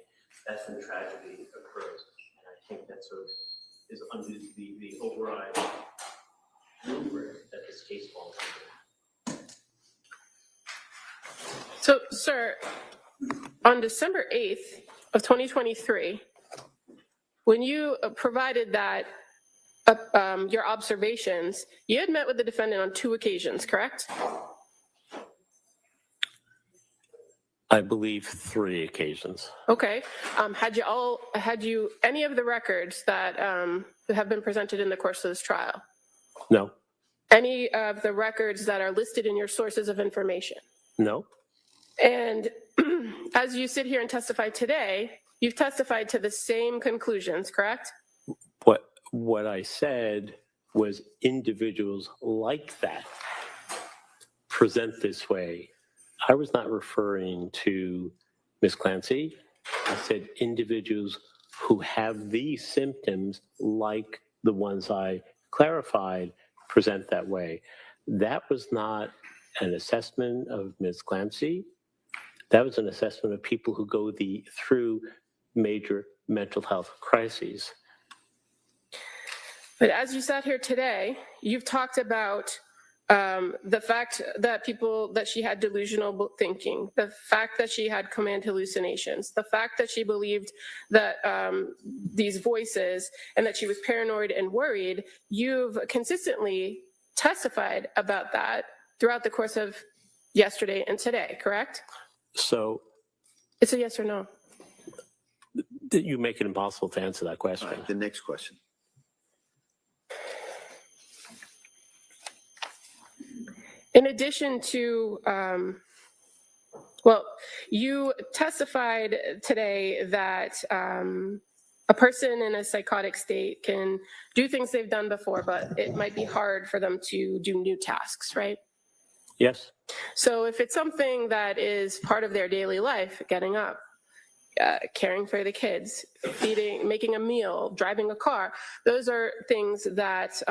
that's when tragedy occurs. And I think that sort of is under the overriding rubric that this case falls under. So, sir, on December 8th of 2023, when you provided that your observations, you had met with the defendant on 2 occasions, correct? I believe 3 occasions. Okay. Had you any of the records that have been presented in the course of this trial? No. Any of the records that are listed in your sources of information? No. And as you sit here and testify today, you've testified to the same conclusions, correct? What I said was individuals like that present this way. I was not referring to Ms. Clancy. I said individuals who have these symptoms like the ones I clarified present that way. That was not an assessment of Ms. Clancy. That was an assessment of people who go through major mental health crises. But as you sat here today, you've talked about the fact that she had delusional thinking, the fact that she had command hallucinations, the fact that she believed that these voices and that she was paranoid and worried. You've consistently testified about that throughout the course of yesterday and today, correct? So it's a yes or no. You make it impossible to answer that question. All right, the next question. In addition to, you testified today that a person in a psychotic state can do things they've done before, but it might be hard for them to do new tasks, right? Yes. So if it's something that is part of their daily life, getting up, caring for the kids, feeding, making a meal, driving a car, those are things that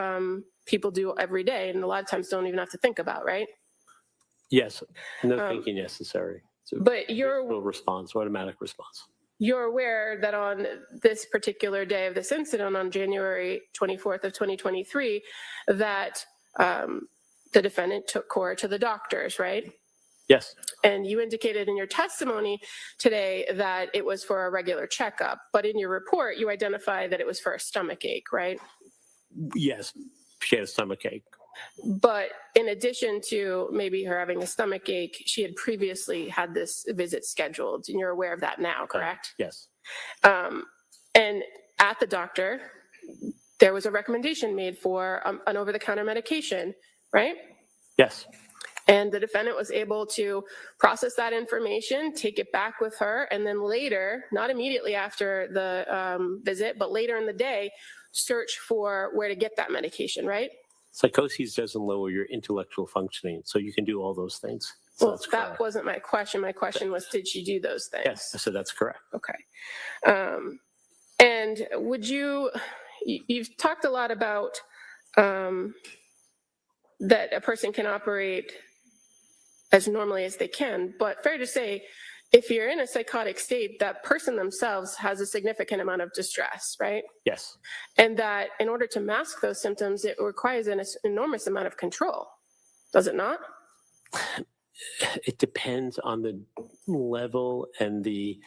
people do every day and a lot of times don't even have to think about, right? Yes. No thinking necessary. But you're response, automatic response. You're aware that on this particular day of this incident, on January 24th of 2023, that the defendant took Cora to the doctors, right? Yes. And you indicated in your testimony today that it was for a regular checkup, but in your report, you identified that it was for a stomach ache, right? Yes, she had a stomach ache. But in addition to maybe her having a stomach ache, she had previously had this visit scheduled, and you're aware of that now, correct? Yes. And at the doctor, there was a recommendation made for an over-the-counter medication, right? Yes. And the defendant was able to process that information, take it back with her, and then later, not immediately after the visit, but later in the day, search for where to get that medication, right? Psychosis doesn't lower your intellectual functioning, so you can do all those things. So well, that wasn't my question. My question was, did she do those things? Yes, so that's correct. Okay. And would you've talked a lot about that a person can operate as normally as they can, but fair to say, if you're in a psychotic state, that person themselves has a significant amount of distress, right? Yes. And that in order to mask those symptoms, it requires an enormous amount of control. Does it not? It depends on the level and the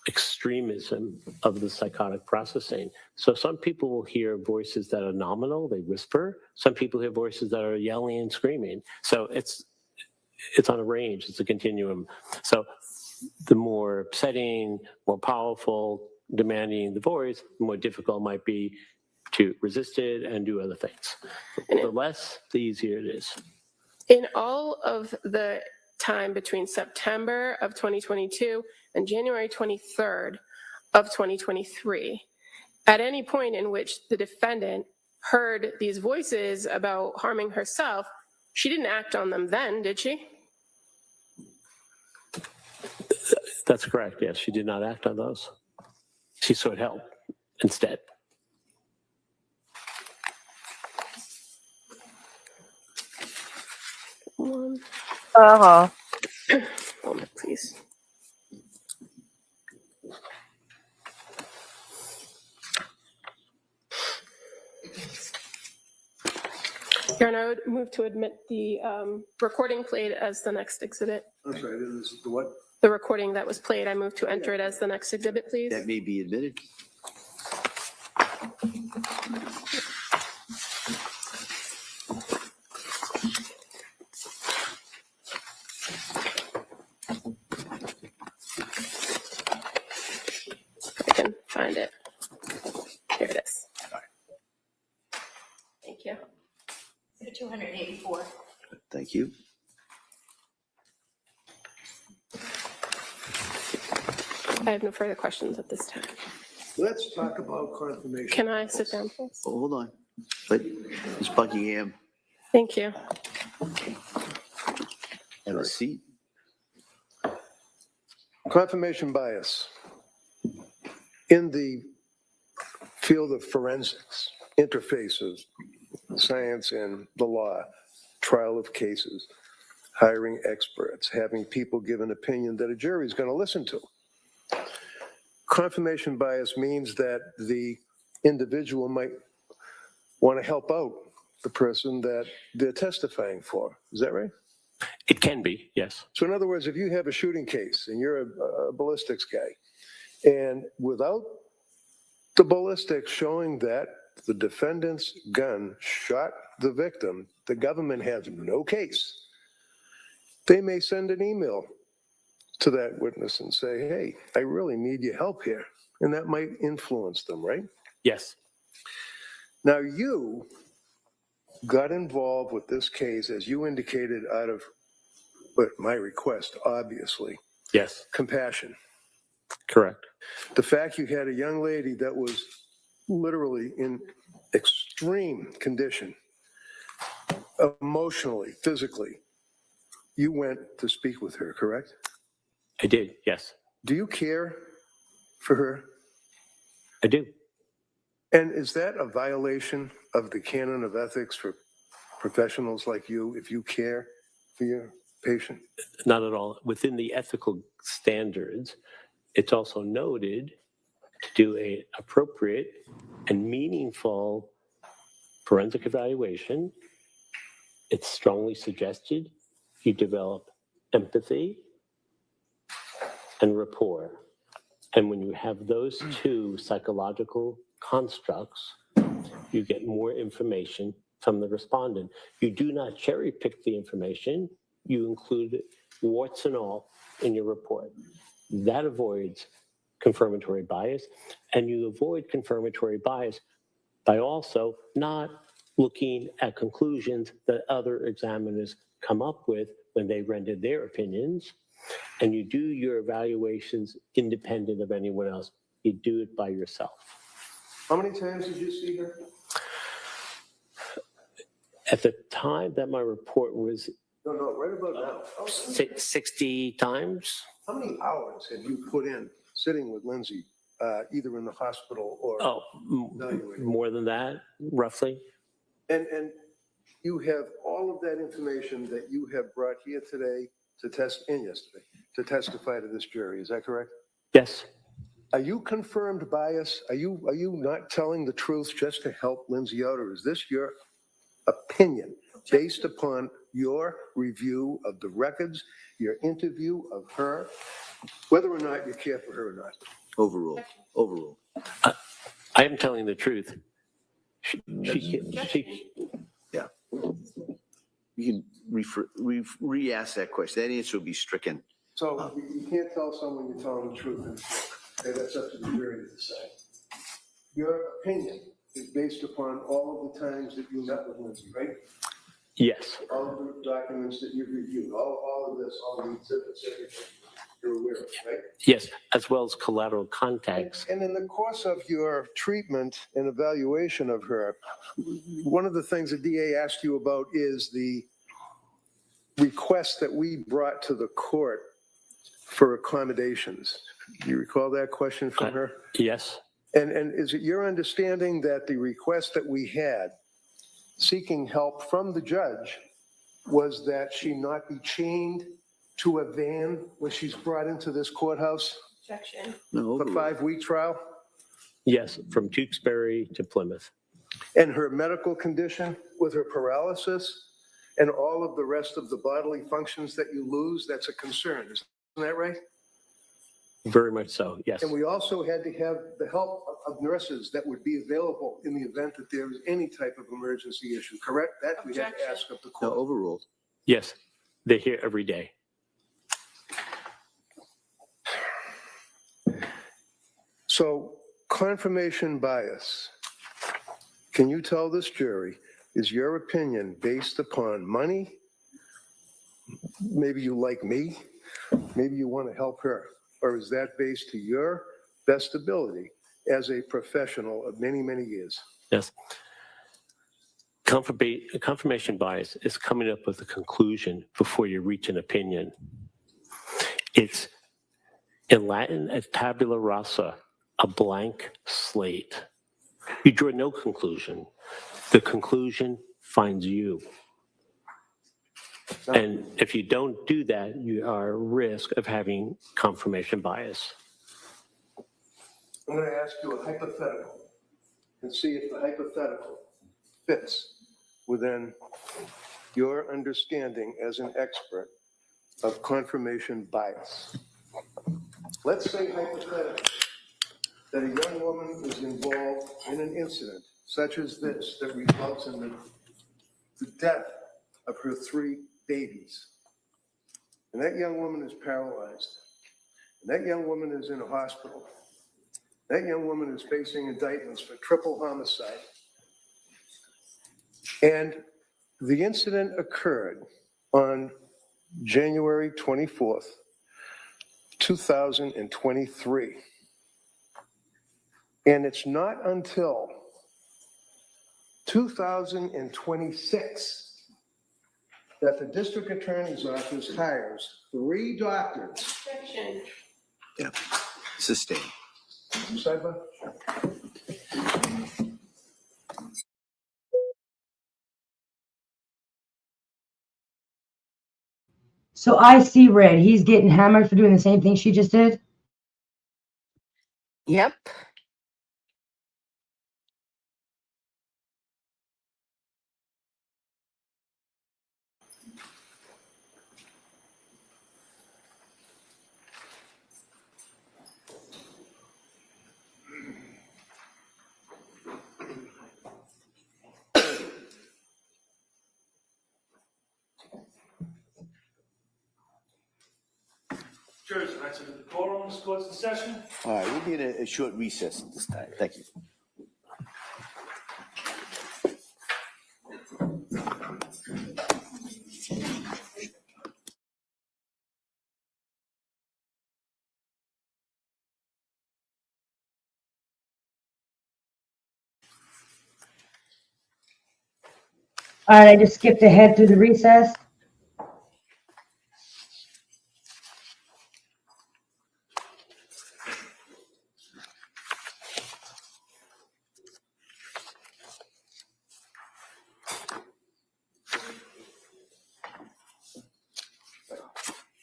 extremism of the psychotic processing. So some people will hear voices that are nominal, they whisper. Some people hear voices that are yelling and screaming. So it's on a range, it's a continuum. So the more upsetting, more powerful, demanding the voice, the more difficult it might be to resist it and do other things. The less, the easier it is. In all of the time between September of 2022 and January 23rd of 2023, at any point in which the defendant heard these voices about harming herself, she didn't act on them then, did she? That's correct. Yes, she did not act on those. She sought help instead. Uh-huh. Moment, please. Your Honor, I would move to admit the recording played as the next exhibit. I'm sorry, this is the what? The recording that was played, I move to enter it as the next exhibit, please. That may be admitted. I can find it. Here it is. Thank you. 284. Thank you. I have no further questions at this time. Let's talk about confirmation. Can I sit down, please? Oh, hold on. But Ms. Buckingham, Thank you. have a seat. Confirmation bias. In the field of forensics, interface of science and the law, trial of cases, hiring experts, having people give an opinion that a jury is going to listen to. Confirmation bias means that the individual might want to help out the person that they're testifying for. Is that right? It can be, yes. So in other words, if you have a shooting case and you're a ballistics guy, and without the ballistics showing that the defendant's gun shot the victim, the government has no case. They may send an email to that witness and say, hey, I really need your help here. And that might influence them, right? Yes. Now you got involved with this case, as you indicated, out of my request, obviously. Yes. Compassion. Correct. The fact you had a young lady that was literally in extreme condition, emotionally, physically, you went to speak with her, correct? I did, yes. Do you care for her? I do. And is that a violation of the canon of ethics for professionals like you if you care for your patient? Not at all. Within the ethical standards, it's also noted to do an appropriate and meaningful forensic evaluation. It's strongly suggested you develop empathy and rapport. And when you have those two psychological constructs, you get more information from the respondent. You do not cherry pick the information. You include warts and all in your report. That avoids confirmatory bias, and you avoid confirmatory bias by also not looking at conclusions that other examiners come up with when they render their opinions, and you do your evaluations independent of anyone else. You do it by yourself. How many times did you see her? At the time that my report was No, right about now. 60 times. How many hours have you put in sitting with Lindsay, either in the hospital or evaluating? More than that, roughly. And you have all of that information that you have brought here today to testify to this jury. Is that correct? Yes. Are you confirmed bias? Are you not telling the truth just to help Lindsay out, or is this your opinion based upon your review of the records, your interview of her, whether or not you care for her or not? Overruled. I am telling the truth. Yeah. You can re-ask that question. That answer will be stricken. So you can't tell someone you're telling the truth, and that's up to the jury to decide. Your opinion is based upon all of the times that you met with Lindsay, right? Yes. All of the documents that you've reviewed, all of this, all the exhibits, everything. You're aware of, right? Yes, as well as collateral contacts. And in the course of your treatment and evaluation of her, one of the things the DA asked you about is the request that we brought to the court for accommodations. Do you recall that question from her? Yes. And is it your understanding that the request that we had seeking help from the judge was that she not be chained to a van when she's brought into this courthouse Objection. for 5-week trial? Yes, from Tewksbury to Plymouth. And her medical condition with her paralysis and all of the rest of the bodily functions that you lose, that's a concern, isn't that right? Very much so, yes. And we also had to have the help of nurses that would be available in the event that there was any type of emergency issue, correct? That we had to ask of the court. Overruled. Yes, they're here every day. So confirmation bias, can you tell this jury, is your opinion based upon money? Maybe you like me, maybe you want to help her, or is that based to your best ability as a professional of many, many years? Yes. Confirmation bias is coming up with a conclusion before you reach an opinion. It's, in Latin, a tabula rasa, a blank slate. You draw no conclusion. The conclusion finds you. And if you don't do that, you are at risk of having confirmation bias. I'm going to ask you a hypothetical and see if the hypothetical fits within your understanding as an expert of confirmation bias. Let's say hypothetically that a young woman is involved in an incident such as this that results in the death of her 3 babies. And that young woman is paralyzed. And that young woman is in a hospital. That young woman is facing indictments for triple homicide. And the incident occurred on January 24th, 2023. And it's not until 2026 that the district attorney's office hires 3 doctors. Objection. Yeah. Sustained. Sidebar? So I see red. He's getting hammered for doing the same thing she just did. Yep. Jurors, tonight's the courtroom, this court's in session. All right, we'll be in a short recess at this time. Thank you. All right, I just skipped ahead through the recess.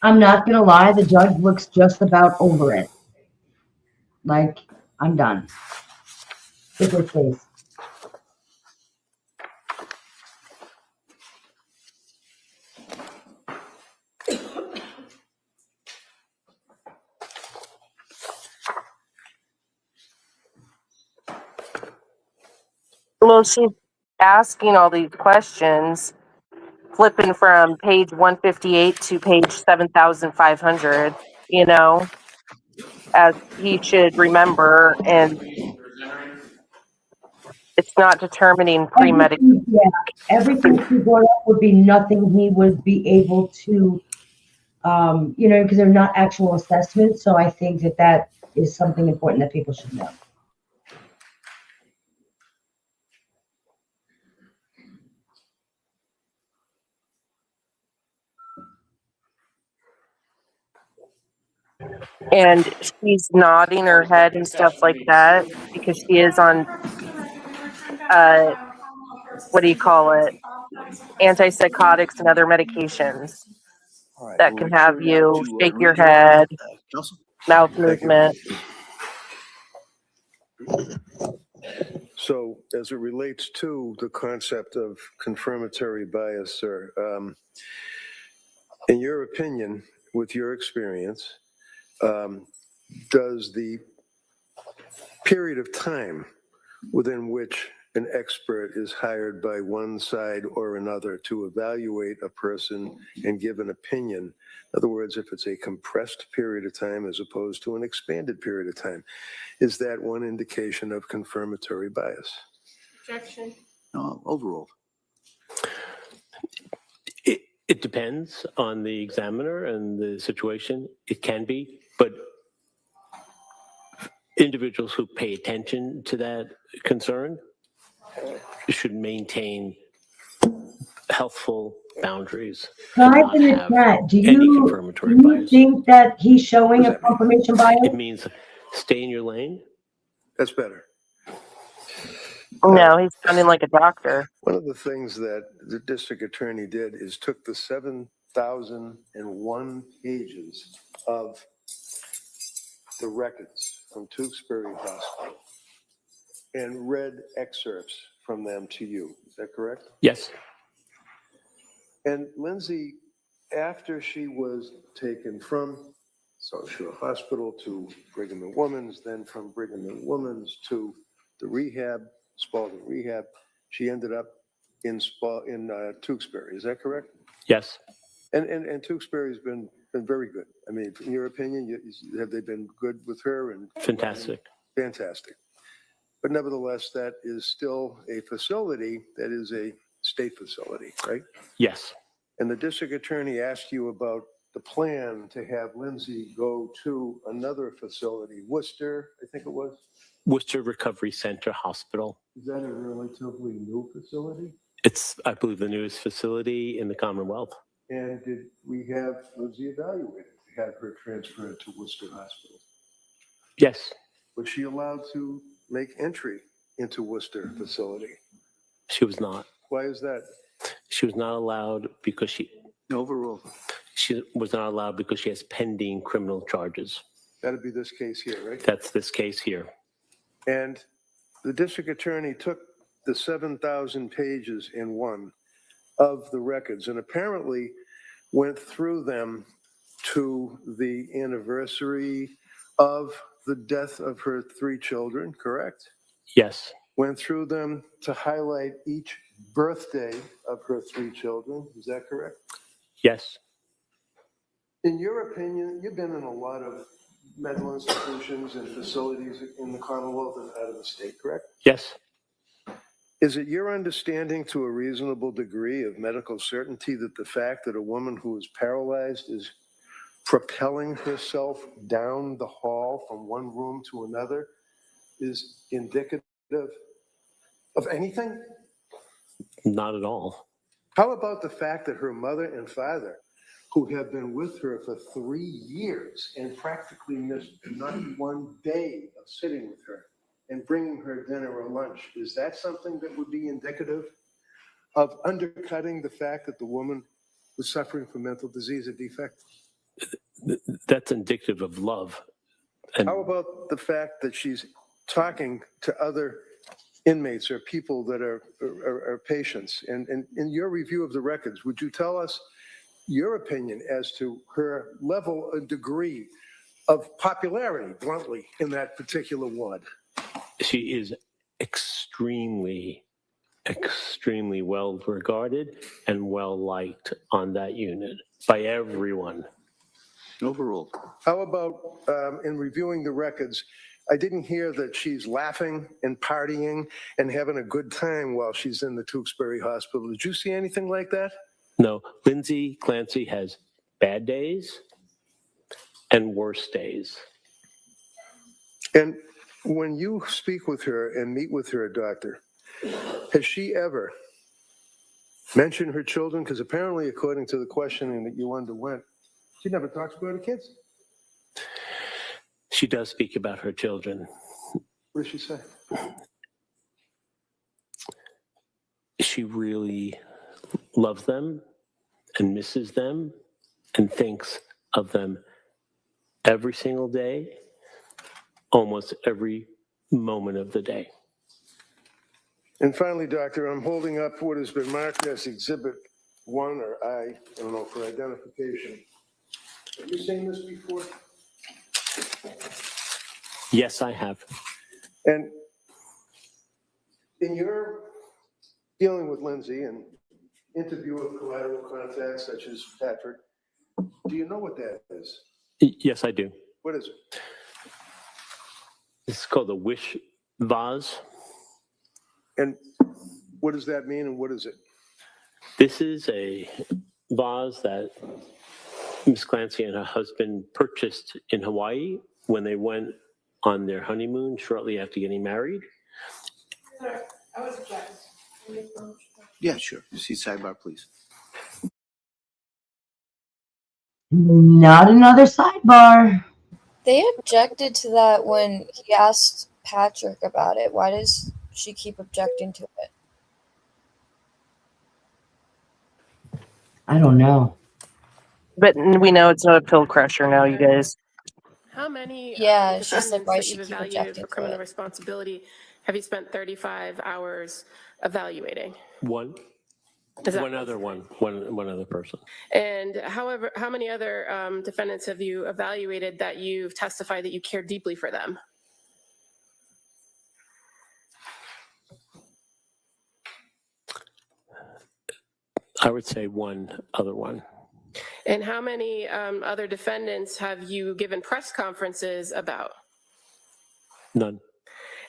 I'm not gonna lie, the judge looks just about over it. Like, I'm done with this case. Well, she's asking all these questions, flipping from page 158 to page 7,500, you know, as he should remember, and it's not determining premeditation. Yeah, everything she brought up would be nothing he would be able to because they're not actual assessments. So I think that is something important that people should know. And she's nodding her head and stuff like that because she is on, what do you call it? Antipsychotics and other medications All right, that we'll can have return now you to, shake your redirect, head, Counsel. mouth Thank you. movement. So as it relates to the concept of confirmatory bias, sir, in your opinion, with your experience, does the period of time within which an expert is hired by one side or another to evaluate a person and give an opinion, in other words, if it's a compressed period of time as opposed to an expanded period of time, is that one indication of confirmatory bias? Objection. Overruled. It depends on the examiner and the situation. It can be, but individuals who pay attention to that concern should maintain healthful boundaries. Type in the chat. Do any you confirmatory bias. think that he's showing a confirmation bias? It means stay in your lane. That's better. No, he's sounding like a doctor. One of the things that the district attorney did is took the 7,001 pages of the records from Tewksbury Hospital and read excerpts from them to you. Is that correct? Yes. And Lindsay, after she was taken from South Shore Hospital to Brigham and Women's, then from Brigham and Women's to the rehab, Spalding Rehab, she ended up in Tewksbury. Is that correct? Yes. And Tewksbury's been very good. I mean, in your opinion, have they been good with her? And Fantastic. Fantastic. But nevertheless, that is still a facility that is a state facility, right? Yes. And the district attorney asked you about the plan to have Lindsay go to another facility, Worcester, I think it was? Worcester Recovery Center Hospital. Is that a relatively new facility? It's, I believe, the newest facility in the Commonwealth. And did we have Lindsay evaluated to have her transferred to Worcester Hospital? Yes. Was she allowed to make entry into Worcester facility? She was not. Why is that? She was not allowed because she... Overruled. She was not allowed because she has pending criminal charges. That'd be this case here, right? That's this case here. And the district attorney took the 7,000 pages in one of the records and apparently went through them to the anniversary of the death of her 3 children, correct? Yes. Went through them to highlight each birthday of her 3 children. Is that correct? Yes. In your opinion, you've been in a lot of mental institutions and facilities in the Commonwealth and out of the state, correct? Yes. Is it your understanding to a reasonable degree of medical certainty that the fact that a woman who is paralyzed is propelling herself down the hall from one room to another is indicative of anything? Not at all. How about the fact that her mother and father, who have been with her for 3 years and practically missed not one day of sitting with her and bringing her dinner or lunch, is that something that would be indicative of undercutting the fact that the woman was suffering from mental disease or defect? That's indicative of love. And how about the fact that she's talking to other inmates or people that are patients? And in your review of the records, would you tell us your opinion as to her level and degree of popularity, bluntly, in that particular ward? she is extremely well regarded and well liked on that unit by everyone. Overruled. How about in reviewing the records, I didn't hear that she's laughing and partying and having a good time while she's in the Tewksbury Hospital. Did you see anything like that? No, Lindsay Clancy has bad days and worse days. And when you speak with her and meet with her, doctor, has she ever mentioned her children? Because apparently, according to the questioning that you underwent, she never talks about her kids. She does speak about her children. What does she say? She really loves them and misses them and thinks of them every single day, almost every moment of the day. And finally, doctor, I'm holding up what has been marked as Exhibit 1 or I don't know, for identification. Have you seen this before? Yes, I have. And in your dealing with Lindsay and interview of collateral contacts such as Patrick, do you know what that is? Yes, I do. What is it? This is called the wish vase. And what does that mean and what is it? This is a vase that Miss Clancy and her husband purchased in Hawaii when they went on their honeymoon shortly after getting married. Sorry, I was objecting. Yeah, sure. See sidebar, please. Not another sidebar. They objected to that when he asked Patrick about it. Why does she keep objecting to it? I don't know. But we know it's not a pill crusher now, you guys. How many Yeah, it's just like defendants why that she you've keep evaluated objecting for to criminal it. responsibility have you spent 35 hours evaluating? One. Is that One other person. And however, how many other defendants have you evaluated that you've testified that you care deeply for them? I would say one other one. And how many other defendants have you given press conferences about? None.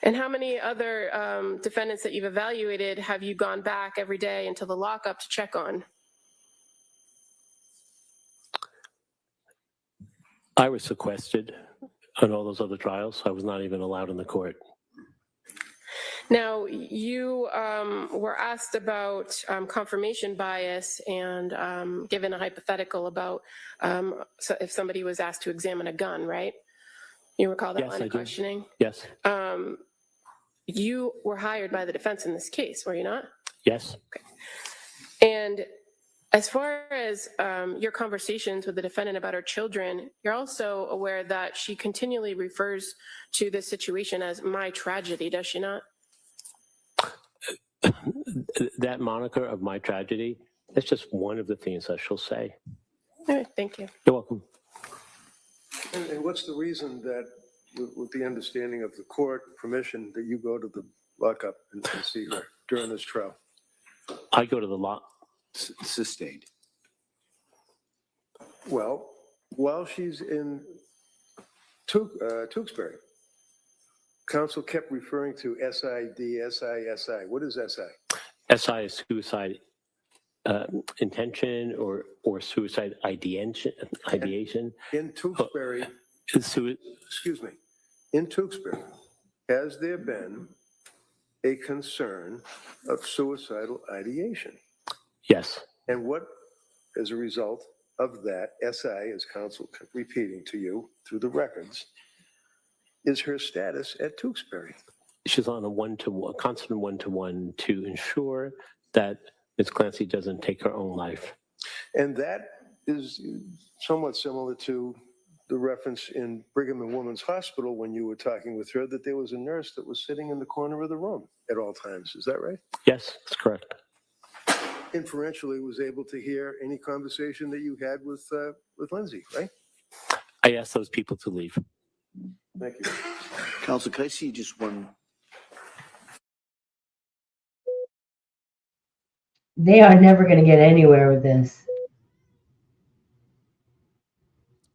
And how many other defendants that you've evaluated have you gone back every day into the lockup to check on? I was sequestered on all those other trials. I was not even allowed in the court. Now, you were asked about confirmation bias and given a hypothetical about so if somebody was asked to examine a gun, right? You recall that line of questioning? Yes. You were hired by the defense in this case, were you not? Yes. Okay. And as far as your conversations with the defendant about her children, you're also aware that she continually refers to this situation as my tragedy, does she not? That moniker of my tragedy, that's just one of the things that she'll say. All right, thank you. You're welcome. And what's the reason that, with the understanding of the court permission, that you go to the lockup and see her during this trial? I go to the lock. Sustained. Well, while she's in Tewksbury, counsel kept referring to SID, SI. What is SI? SI is suicide intention or suicide ideation. In Tewksbury, excuse me, in Tewksbury, has there been a concern of suicidal ideation? Yes. And what, as a result of that, SI, as counsel kept repeating to you through the records, is her status at Tewksbury? She's on a constant one-to-one to ensure that Ms. Clancy doesn't take her own life. And that is somewhat similar to the reference in Brigham and Women's Hospital when you were talking with her, that there was a nurse that was sitting in the corner of the room at all times. Is that right? Yes, that's correct. Inferentially was able to hear any conversation that you had with Lindsay, right? I asked those people to leave. Thank you. Counsel, can I see just one? They are never going to get anywhere with this.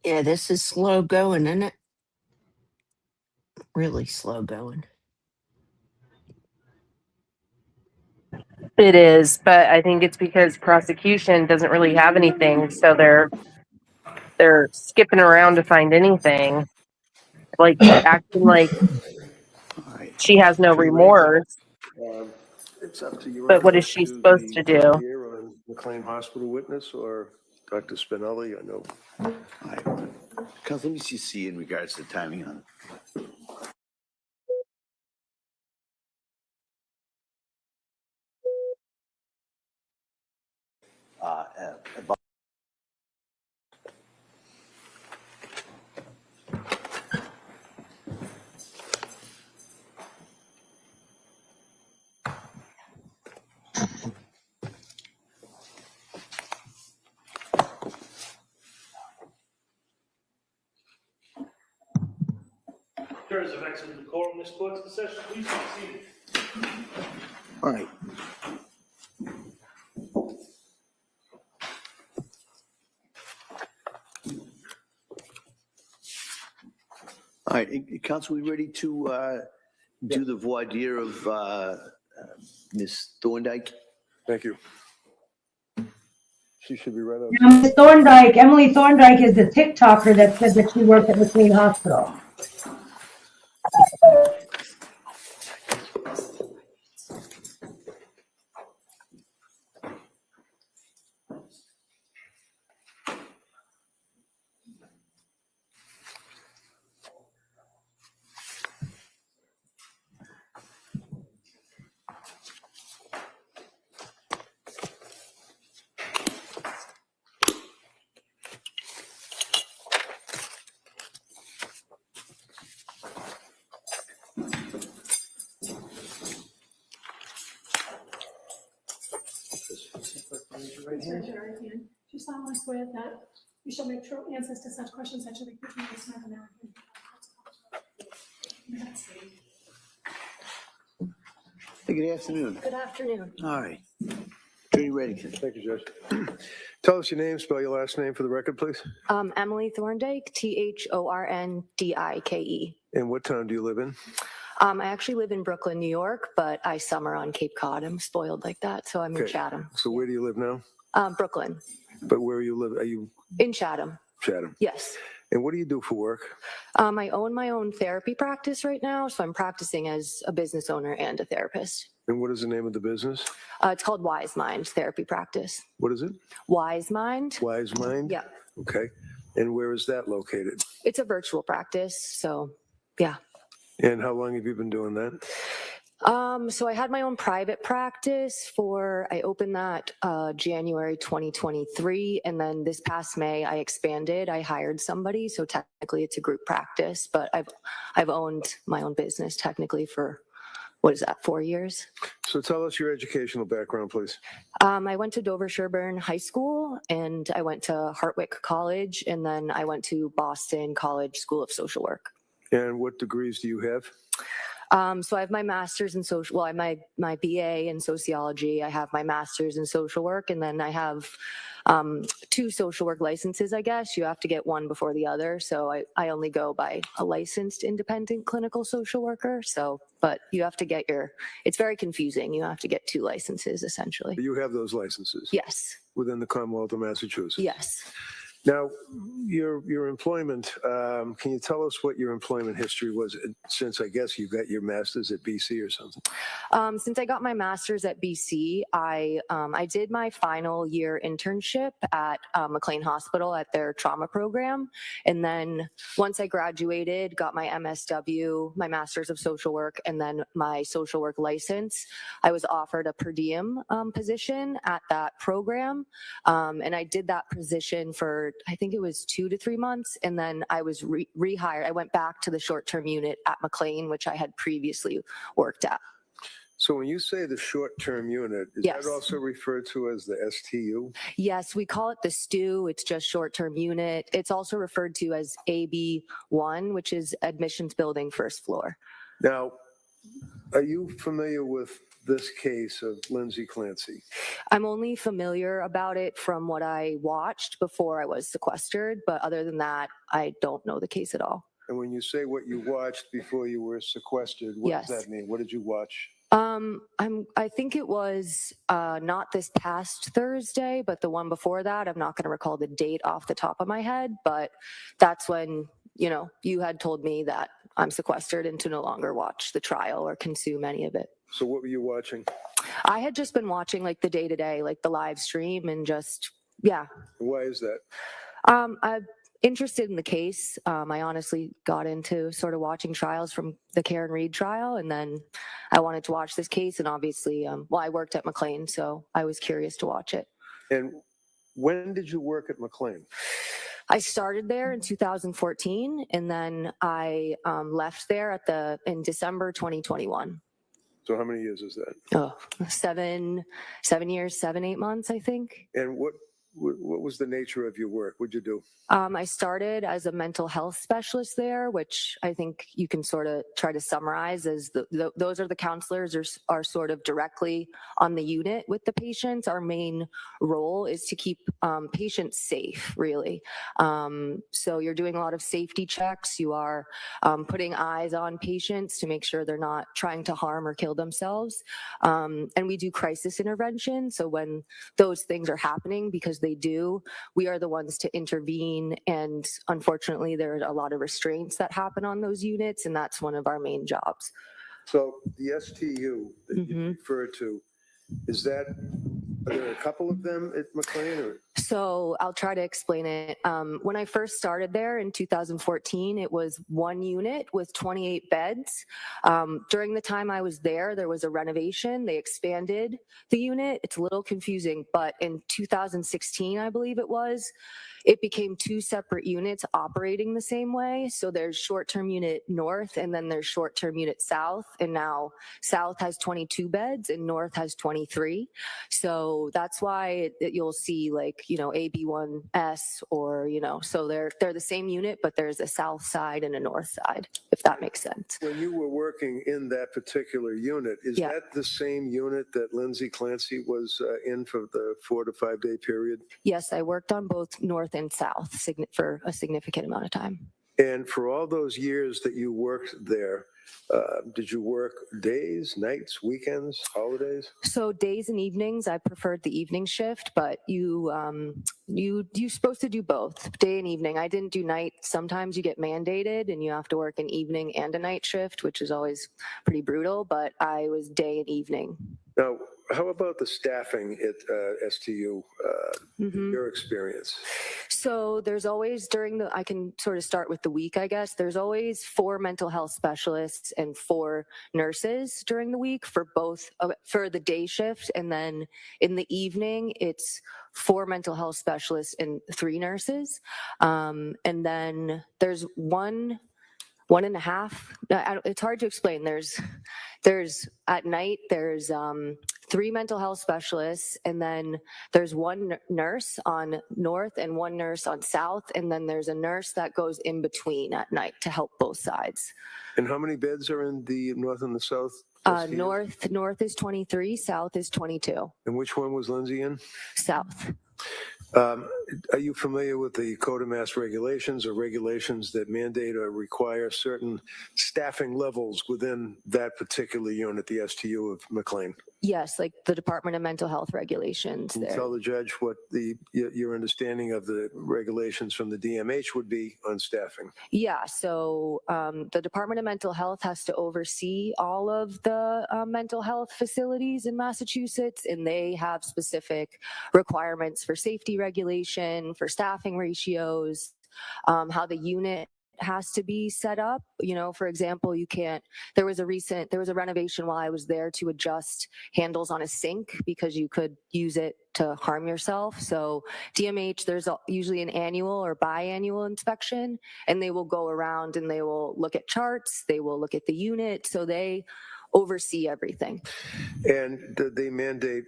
Yeah, this is slow going, isn't it? Really slow going. It is, but I think it's because prosecution doesn't really have anything, so they're they're skipping around to find anything, like acting like All right. she has no Attorney Rankin, remorse. It's up to you. But what I'll is she do supposed the to do? voir dire on McLean Hospital witness or Dr. Spinelli, I know. All right. Counsel, let me see in regards to the timing on it. About Jurors have exited the courtroom. This court's in session. Please be seated. all right. All right, Counsel, we ready to do the voir dire of Ms. Thorndike? Thank you. She should be right up. Now, Ms. Thorndike, Emily Thorndike is the TikToker that said that she worked at McLean Hospital. Do solemnly swear that you shall make true answers to such questions that shall be put to this matter now. Good afternoon. Good afternoon. All right. Attorney Reddington. Thank you, Judge. Tell us your name, spell your last name for the record, please. Emily Thorndike, Thorndike. And what town do you live in? I actually live in Brooklyn, New York, but I summer on Cape Cod. I'm spoiled like that, so I'm in Chatham. So where do you live now? Brooklyn. But where you live? Are you in Chatham? Chatham. Yes. And what do you do for work? I own my own therapy practice right now, so I'm practicing as a business owner and a therapist. And what is the name of the business? It's called Wise Mind Therapy Practice. What is it? Wise Mind. Wise Mind? Yeah. Okay. And where is that located? It's a virtual practice, so yeah. And how long have you been doing that? So I had my own private practice I opened that January 2023, and then this past May I expanded. I hired somebody, so technically it's a group practice, but I've owned my own business technically for, 4 years? So tell us your educational background, please. I went to Dover Sherburne High School, and I went to Hartwick College, and then I went to Boston College School of Social Work. And what degrees do you have? So I have my master's in social, I have my BA in sociology. I have my master's in social work, and then I have 2 social work licenses, I guess. You have to get one before the other. So I only go by a licensed independent clinical social worker. So, but you have to get it's very confusing. You have to get 2 licenses essentially. You have those licenses? Yes. Within the Commonwealth of Massachusetts? Yes. Now, your employment, can you tell us what your employment history was since I guess you got your master's at BC or something? Since I got my master's at BC, I did my final year internship at McLean Hospital at their trauma program. And then once I graduated, got my MSW, my master's of social work, and then my social work license, I was offered a per diem position at that program. And I did that position for, I think it was 2 to 3 months. And then I was rehired. I went back to the short-term unit at McLean, which I had previously worked at. So when you say the short-term unit, is Yes. that also referred to as the STU? Yes, we call it the STU. It's just short-term unit. It's also referred to as AB1, which is admissions building first floor. Now, are you familiar with this case of Lindsay Clancy? I'm only familiar about it from what I watched before I was sequestered, but other than that, I don't know the case at all. And when you say what you watched before you were sequestered, what Yes. does that mean? What did you watch? I think it was not this past Thursday, but the one before that. I'm not going to recall the date off the top of my head, but that's when, you had told me that I'm sequestered and to no longer watch the trial or consume any of it. So what were you watching? I had just been watching like the day-to-day, like the live stream and just, yeah. Why is that? I'm interested in the case. I honestly got into sort of watching trials from the Karen Reed trial, and then I wanted to watch this case. And obviously, I worked at McLean, so I was curious to watch it. And when did you work at McLean? I started there in 2014, and then I left there in December 2021. So how many years is that? Oh, 7 years, 8 months, I think. And what was the nature of your work? What'd you do? I started as a mental health specialist there, which I think you can sort of try to summarize as those are the counselors are sort of directly on the unit with the patients. Our main role is to keep patients safe, really. So you're doing a lot of safety checks. You are putting eyes on patients to make sure they're not trying to harm or kill themselves. And we do crisis intervention. So when those things are happening, because they do, we are the ones to intervene, and unfortunately there are a lot of restraints that happen on those units, and that's one of our main jobs. So the STU that you referred to, are there a couple of them at McLean? Or? So I'll try to explain it. When I first started there in 2014, it was one unit with 28 beds. During the time I was there was a renovation. They expanded the unit. It's a little confusing, but in 2016, I believe it became two separate units operating the same way. So there's short-term unit north, and then there's short-term unit south. And now south has 22 beds and north has 23. So that's why you'll see like, AB1S or, so they're the same unit, but there's a south side and a north side, if that makes sense. When you were working in that particular unit, is that the same unit that Lindsay Clancy was in for the 4 to 5 day period? Yes, I worked on both north and south for a significant amount of time. And for all those years that you worked there, did you work days, nights, weekends, holidays? So days and evenings, I preferred the evening shift, but you're supposed to do both, day and evening. I didn't do night. Sometimes you get mandated and you have to work an evening and a night shift, which is always pretty brutal, but I was day and evening. Now, how about the staffing at STU, your experience? So there's always I can sort of start with the week, I guess. There's always 4 mental health specialists and 4 nurses during the week for the day shift. And then in the evening, it's 4 mental health specialists and 3 nurses. And then there's 1.5. It's hard to explain. There's at night, there's 3 mental health specialists, and then there's 1 nurse on north and 1 nurse on south, and then there's a nurse that goes in between at night to help both sides. And how many beds are in the north and the south? North is 23, south is 22. And which one was Lindsay in? South. Are you familiar with the Code of Mass Regulations or regulations that mandate or require certain staffing levels within that particular unit, the STU of McLean? Yes, like the Department of Mental Health regulations. Can you tell the judge what your understanding of the regulations from the DMH would be on staffing? Yeah, so the Department of Mental Health has to oversee all of the mental health facilities in Massachusetts, and they have specific requirements for safety regulation, for staffing ratios, how the unit has to be set up. For example, there was a renovation while I was there to adjust handles on a sink because you could use it to harm yourself. So DMH, there's usually an annual or biannual inspection, and they will go around and they will look at charts, they will look at the unit, so they oversee everything. And did they mandate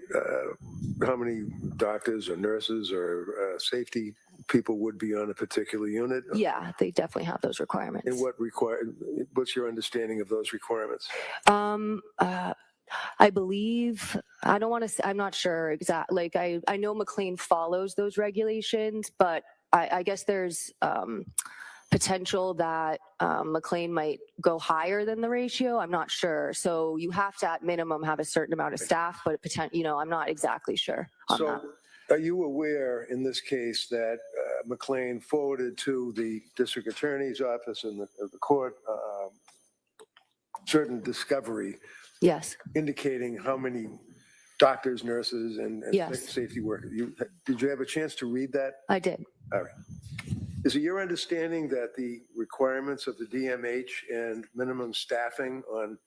how many doctors or nurses or safety people would be on a particular unit? Yeah, they definitely have those requirements. And what's your understanding of those requirements? I believe, I'm not sure exactly. Like I know McLean follows those regulations, but I guess there's potential that McLean might go higher than the ratio. I'm not sure. So you have to at minimum have a certain amount of staff, but I'm not exactly sure on that. Are you aware in this case that McLean forwarded to the district attorney's office and the court certain discovery? Yes. Indicating how many doctors, nurses, and Yes. safety workers. Did you have a chance to read that? I did. All right. Is it your understanding that the requirements of the DMH and minimum staffing on,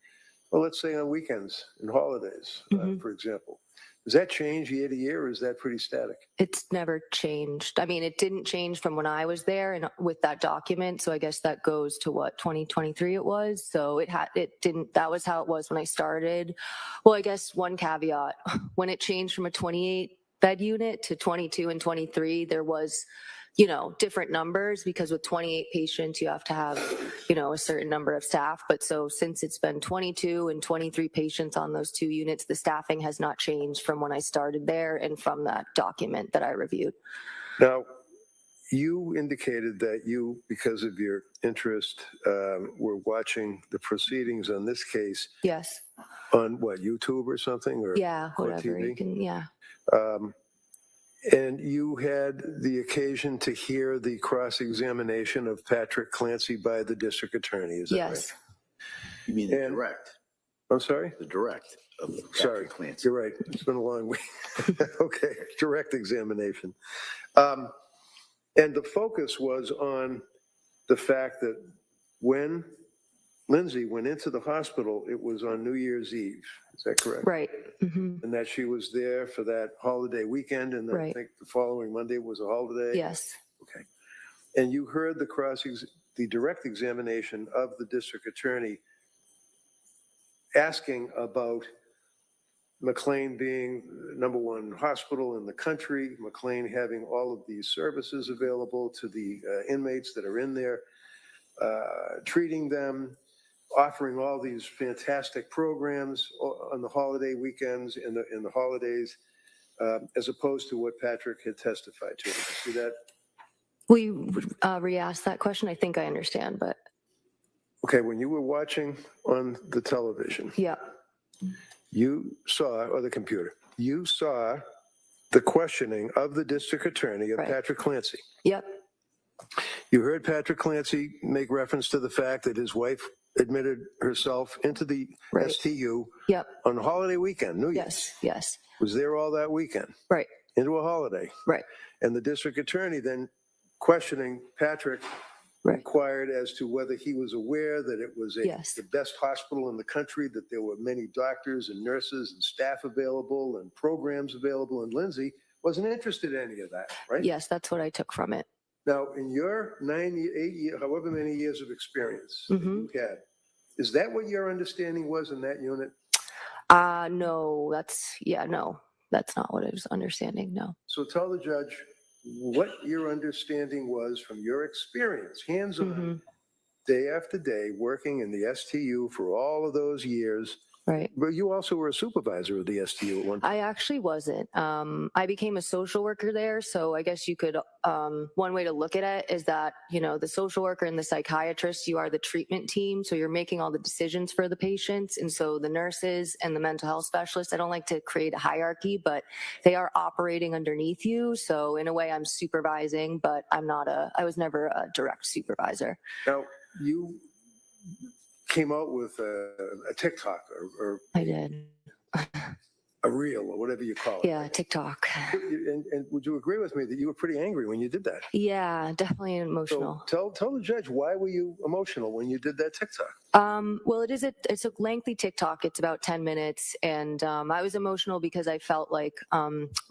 well, let's say on weekends and holidays, for example, does that change year to year, or is that pretty static? It's never changed. I mean, it didn't change from when I was there and with that document. So I guess that goes to what, 2023 it was. So it didn't, that was how it was when I started. Well, I guess one caveat, when it changed from a 28 bed unit to 22 and 23, there was, different numbers, because with 28 patients, you have to have, a certain number of staff. But so since it's been 22 and 23 patients on those two units, the staffing has not changed from when I started there and from that document that I reviewed. Now, you indicated that you, because of your interest, were watching the proceedings on this case. Yes. On what, YouTube or something? Or yeah, whatever. TV? You can, yeah. And you had the occasion to hear the cross-examination of Patrick Clancy by the district attorney, is that yes. right? You mean the direct? I'm sorry? The direct of Patrick Sorry, Clancy. You're right. It's been a long week. Okay, direct examination. And the focus was on the fact that when Lindsay went into the hospital, it was on New Year's Eve. Is that correct? Right. Mm-hmm. And that she was there for that holiday weekend, and then I think the following Monday was a holiday? Yes. Okay. And you heard the direct examination of the district attorney asking about McLean being number one hospital in the country, McLean having all of these services available to the inmates that are in there, treating them, offering all these fantastic programs on the holiday weekends and the holidays, as opposed to what Patrick had testified to. Did you see that? Will you re-ask that question? I think I understand, but. Okay, when you were watching on the television, yeah, you saw, or the computer, you saw the questioning of the district attorney of Patrick Clancy. Yep. You heard Patrick Clancy make reference to the fact that his wife admitted herself into the STU on a holiday weekend, New Year's. Yes. Was there all that weekend. Right. Into a holiday. Right. And the district attorney then questioning Patrick inquired as to whether he was aware that it was the best hospital in the country, that there were many doctors and nurses and staff available and programs available, and Lindsay wasn't interested in any of that, right? Yes, that's what I took from it. Now, in your 8 years, however many years of experience that you had, is that what your understanding was in that unit? No, that's not what I was understanding, no. So tell the judge what your understanding was from your experience, hands-on, day after day, working in the STU for all of those years. Right. But you also were a supervisor of the STU at one time. I actually wasn't. I became a social worker there. So I guess you could, one way to look at it is that, the social worker and the psychiatrist, you are the treatment team. So you're making all the decisions for the patients. And so the nurses and the mental health specialists, I don't like to create a hierarchy, but they are operating underneath you. So in a way I'm supervising, but I was never a direct supervisor. Now, you came out with a TikTok or I did. A reel or whatever you call it. Yeah, TikTok. And would you agree with me that you were pretty angry when you did that? Yeah, definitely emotional. So tell the judge, why were you emotional when you did that TikTok? Well, it's a lengthy TikTok. It's about 10 minutes. And I was emotional because I felt like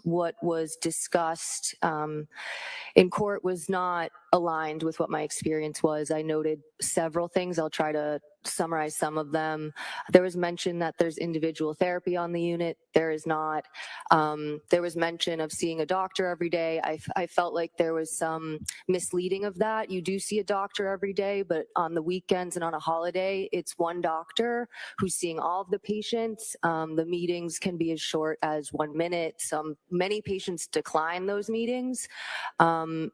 what was discussed in court was not aligned with what my experience was. I noted several things. I'll try to summarize some of them. There was mention that there's individual therapy on the unit. There is not. There was mention of seeing a doctor every day. I felt like there was some misleading of that. You do see a doctor every day, but on the weekends and on a holiday, it's one doctor who's seeing all of the patients. The meetings can be as short as 1 minute. Many patients decline those meetings, and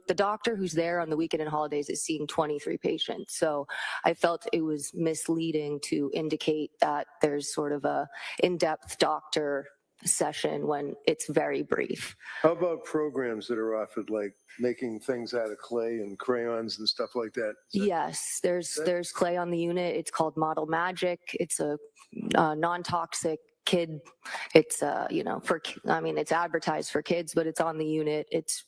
the doctor who's there on the weekend and holidays is seeing 23 patients. So I felt it was misleading to indicate that there's sort of a in-depth doctor session when it's very brief. How about programs that are offered, like making things out of clay and crayons and stuff like that? Yes, there's clay on the unit. It's called Model Magic. It's a non-toxic kid. It's it's advertised for kids, but it's on the unit. It's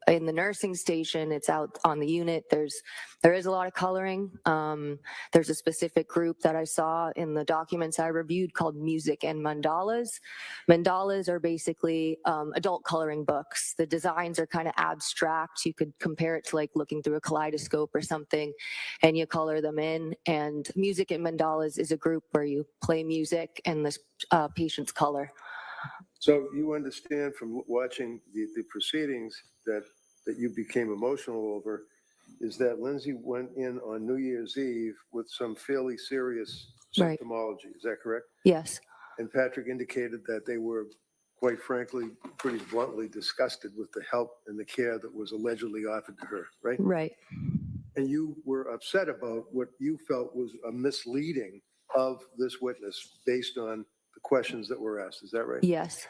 in the nursing station. It's out on the unit. There is a lot of coloring. There's a specific group that I saw in the documents I reviewed called Music and Mandalas. Mandalas are basically adult coloring books. The designs are kind of abstract. You could compare it to like looking through a kaleidoscope or something, and you color them in. And Music and Mandalas is a group where you play music and the patients color. So you understand from watching the proceedings that you became emotional over is that Lindsay went in on New Year's Eve with some fairly serious Right. symptomology. Is that correct? Yes. And Patrick indicated that they were, quite frankly, pretty bluntly disgusted with the help and the care that was allegedly offered to her, right? Right. And you were upset about what you felt was a misleading of this witness based on the questions that were asked. Is that right? Yes.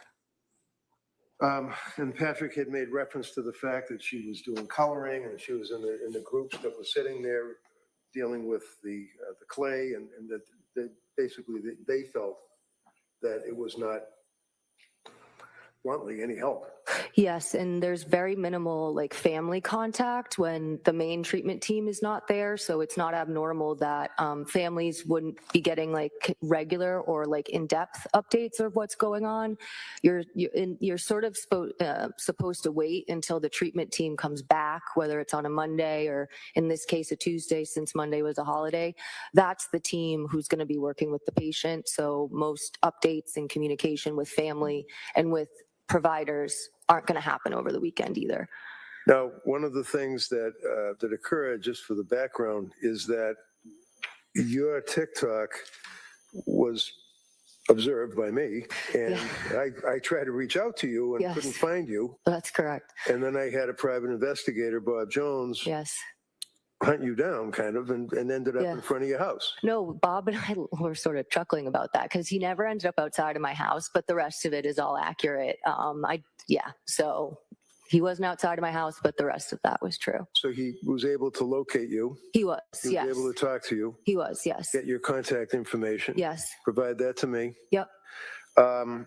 And Patrick had made reference to the fact that she was doing coloring and she was in the groups that were sitting there dealing with the clay, and that they felt that it was not bluntly any help. Yes, and there's very minimal like family contact when the main treatment team is not there, so it's not abnormal that families wouldn't be getting like regular or like in-depth updates of what's going on. You're sort of supposed to wait until the treatment team comes back, whether it's on a Monday or in this case a Tuesday, since Monday was a holiday. That's the team who's going to be working with the patient, so most updates and communication with family and with providers aren't going to happen over the weekend either. Now, one of the things that occurred, just for the background, is that your TikTok was observed by me, and I tried to reach out to you and Yes. couldn't find you. That's correct. And then I had a private investigator, Bob Jones, Yes. hunt you down, kind of, and ended up Yeah. in front of your house. No, Bob and I were sort of chuckling about that because he never ended up outside of my house, but the rest of it is all accurate. So he wasn't outside of my house, but the rest of that was true. So he was able to locate you. He was, He was yes. able to talk to you. He was, yes. Get your contact information. Yes. Provide that to me. Yep. And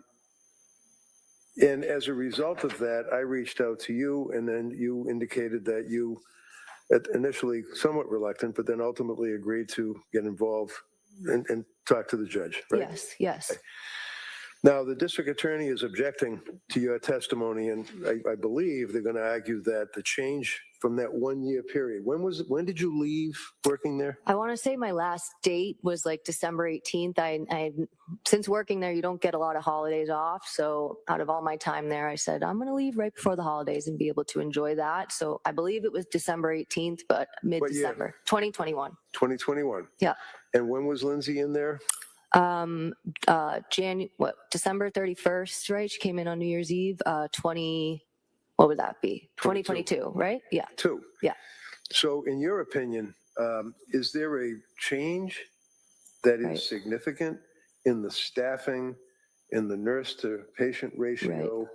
as a result of that, I reached out to you, and then you indicated that you, initially somewhat reluctant, but then ultimately agreed to get involved and talk to the judge, right? Yes, yes. Okay. Now, the district attorney is objecting to your testimony, and I believe they're going to argue that the change from that 1 year period, when did you leave working there? I want to say my last date was like December 18th. I since working there, you don't get a lot of holidays off. So out of all my time there, I said, I'm going to leave right before the holidays and be able to enjoy that. So I believe it was December 18th, but mid-December, 2021. 2021. Yeah. And when was Lindsay in there? December 31st, right? She came in on New Year's Eve, what would that be? 2022, right? Yeah. Yeah. So in your opinion, is there a change that is Right. significant in the staffing, in the nurse to patient ratio,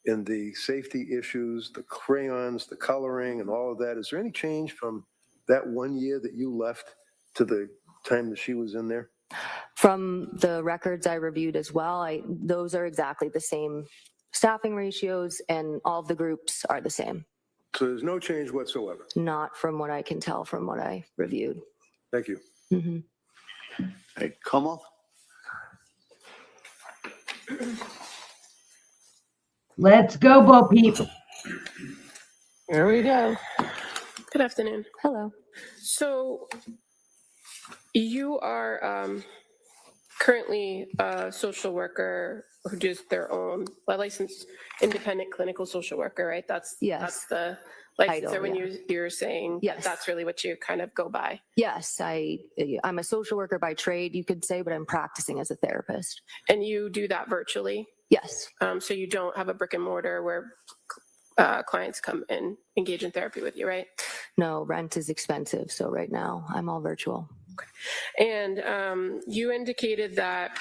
in the safety issues, the crayons, the coloring, and all of that? Is there any change from that 1 year that you left to the time that she was in there? From the records I reviewed as well, those are exactly the same staffing ratios, and all of the groups are the same. So there's no change whatsoever? Not from what I can tell from what I reviewed. Thank you. Mm-hmm. Hey, Kamal? Let's go, Bo Peep. Here we go. Good afternoon. Hello. So you are currently a social worker who does their own, a licensed independent clinical social worker, right? That's the license. Title, So when yeah. you're saying that's really what you kind of go by. Yes, I'm a social worker by trade, you could say, but I'm practicing as a therapist. And you do that virtually? Yes. So you don't have a brick and mortar where clients come and engage in therapy with you, right? No, rent is expensive. So right now I'm all virtual. And you indicated that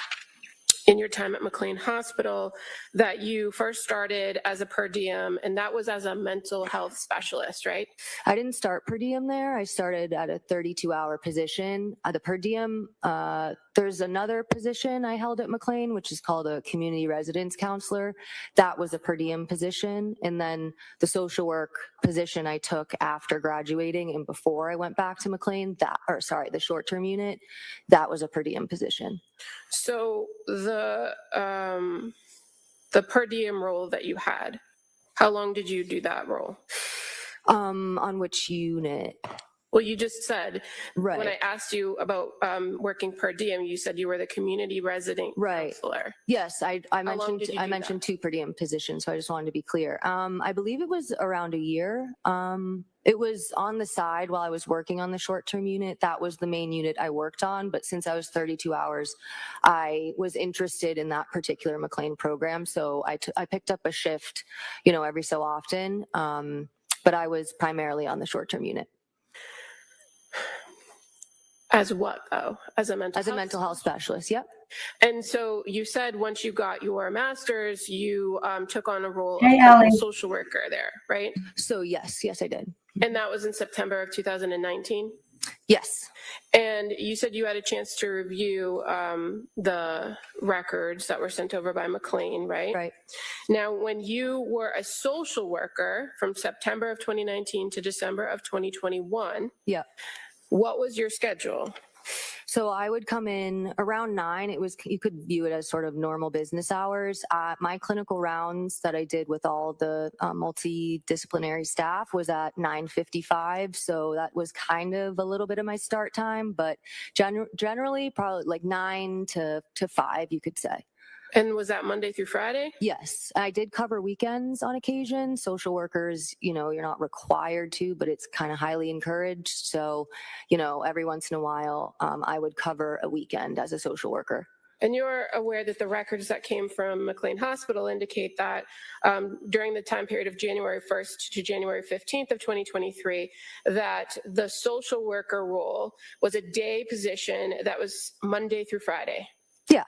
in your time at McLean Hospital that you first started as a per diem, and that was as a mental health specialist, right? I didn't start per diem there. I started at a 32-hour position. The per diem, there's another position I held at McLean, which is called a community residence counselor. That was a per diem position. And then the social work position I took after graduating and before I went back to McLean, the short-term unit, that was a per diem position. So the per diem role that you had, how long did you do that role? On which unit? Well, you just said, right. When I asked you about working per diem, you said you were the community resident counselor. Yes, I mentioned 2 per diem positions, so I just wanted to be clear. I believe it was around a year. It was on the side while I was working on the short-term unit. That was the main unit I worked on, but since I was 32 hours, I was interested in that particular McLean program, so I picked up a shift, every so often, but I was primarily on the short-term unit. As what, though? As a mental health specialist, yep. And so you said once you got your master's, you took on a role Hey, of Allie. social worker there, right? So yes, I did. And that was in September of 2019? Yes. And you said you had a chance to review the records that were sent over by McLean, right? Right. Now, when you were a social worker from September of 2019 to December of 2021, yeah. What was your schedule? So I would come in around 9. You could view it as sort of normal business hours. My clinical rounds that I did with all the multidisciplinary staff was at 9:55. So that was kind of a little bit of my start time, but generally probably like 9 to 5, you could say. And was that Monday through Friday? Yes, I did cover weekends on occasion. Social workers, you're not required to, but it's kind of highly encouraged. So, every once in a while, I would cover a weekend as a social worker. And you're aware that the records that came from McLean Hospital indicate that during the time period of January 1st to January 15th of 2023, that the social worker role was a day position that was Monday through Friday. Yeah.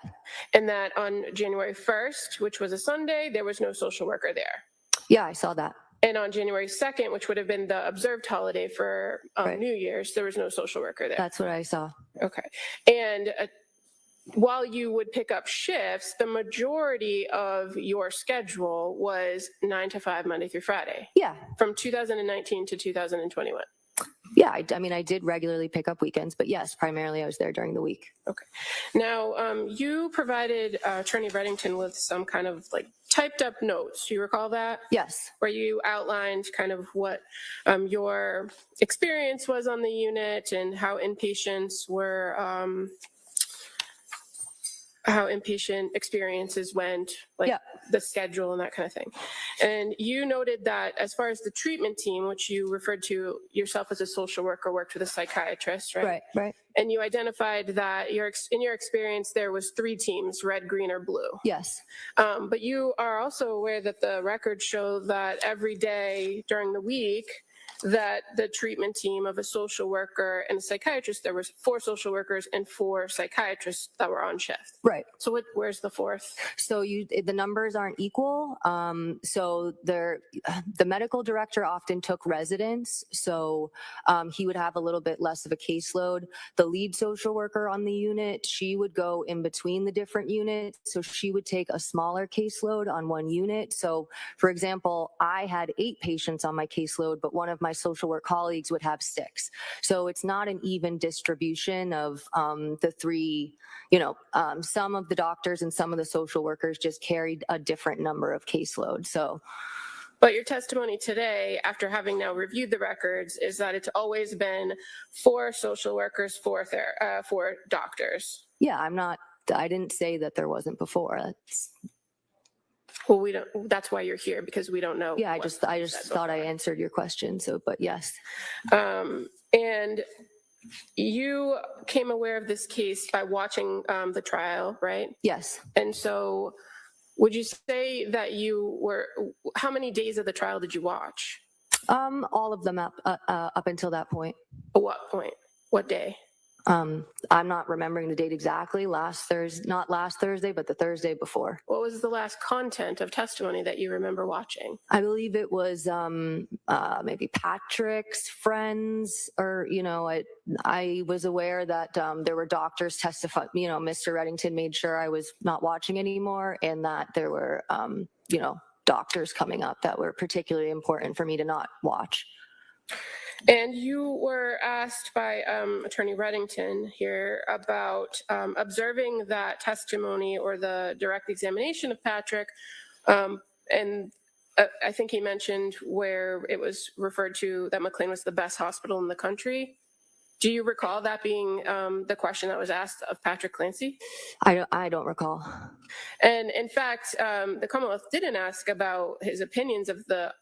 And that on January 1st, which was a Sunday, there was no social worker there. Yeah, I saw that. And on January 2nd, which would have been the observed holiday for right. New Year's, there was no social worker there. That's what I saw. Okay. And while you would pick up shifts, the majority of your schedule was 9 to 5, Monday through Friday. Yeah. From 2019 to 2021. Yeah, I did regularly pick up weekends, but yes, primarily I was there during the week. Okay. Now, you provided Attorney Reddington with some kind of like typed up notes. Do you recall that? Yes. Where you outlined kind of what your experience was on the unit and how inpatients were, how inpatient experiences went, like the schedule and that kind of thing. And you noted that as far as the treatment team, which you referred to yourself as a social worker, worked with a psychiatrist, right? Right. And you identified that in your experience, there was 3 teams, red, green, or blue. Yes. But you are also aware that the records show that every day during the week, that the treatment team of a social worker and a psychiatrist, there was 4 social workers and 4 psychiatrists that were on shift. Right. So where's the 4th? So the numbers aren't equal. So the medical director often took residents. So he would have a little bit less of a caseload. The lead social worker on the unit, she would go in between the different units. So she would take a smaller caseload on one unit. So for example, I had 8 patients on my caseload, but one of my social work colleagues would have 6. So it's not an even distribution of the 3, some of the doctors and some of the social workers just carried a different number of caseloads. So, but your testimony today, after having now reviewed the records, is that it's always been 4 social workers, 4 doctors. Yeah, I didn't say that there wasn't before. Well, we don't. That's why you're here, because we don't know. Yeah, I just thought I answered your question. So, but yes. And you came aware of this case by watching the trial, right? Yes. And so Would you say that how many days of the trial did you watch? All of them up until that point. At what point? What day? I'm not remembering the date exactly. Not last Thursday, but the Thursday before. What was the last content of testimony that you remember watching? I believe it was maybe Patrick's friends, or I was aware that there were doctors testifying. Mr. Reddington made sure I was not watching anymore, and that there were doctors coming up that were particularly important for me to not watch. And you were asked by Attorney Reddington here about observing that testimony or the direct examination of Patrick. And I think he mentioned where it was referred to that McLean was the best hospital in the country. Do you recall that being the question that was asked of Patrick Clancy? I don't recall. And in fact, the Commonwealth didn't ask about his opinions of the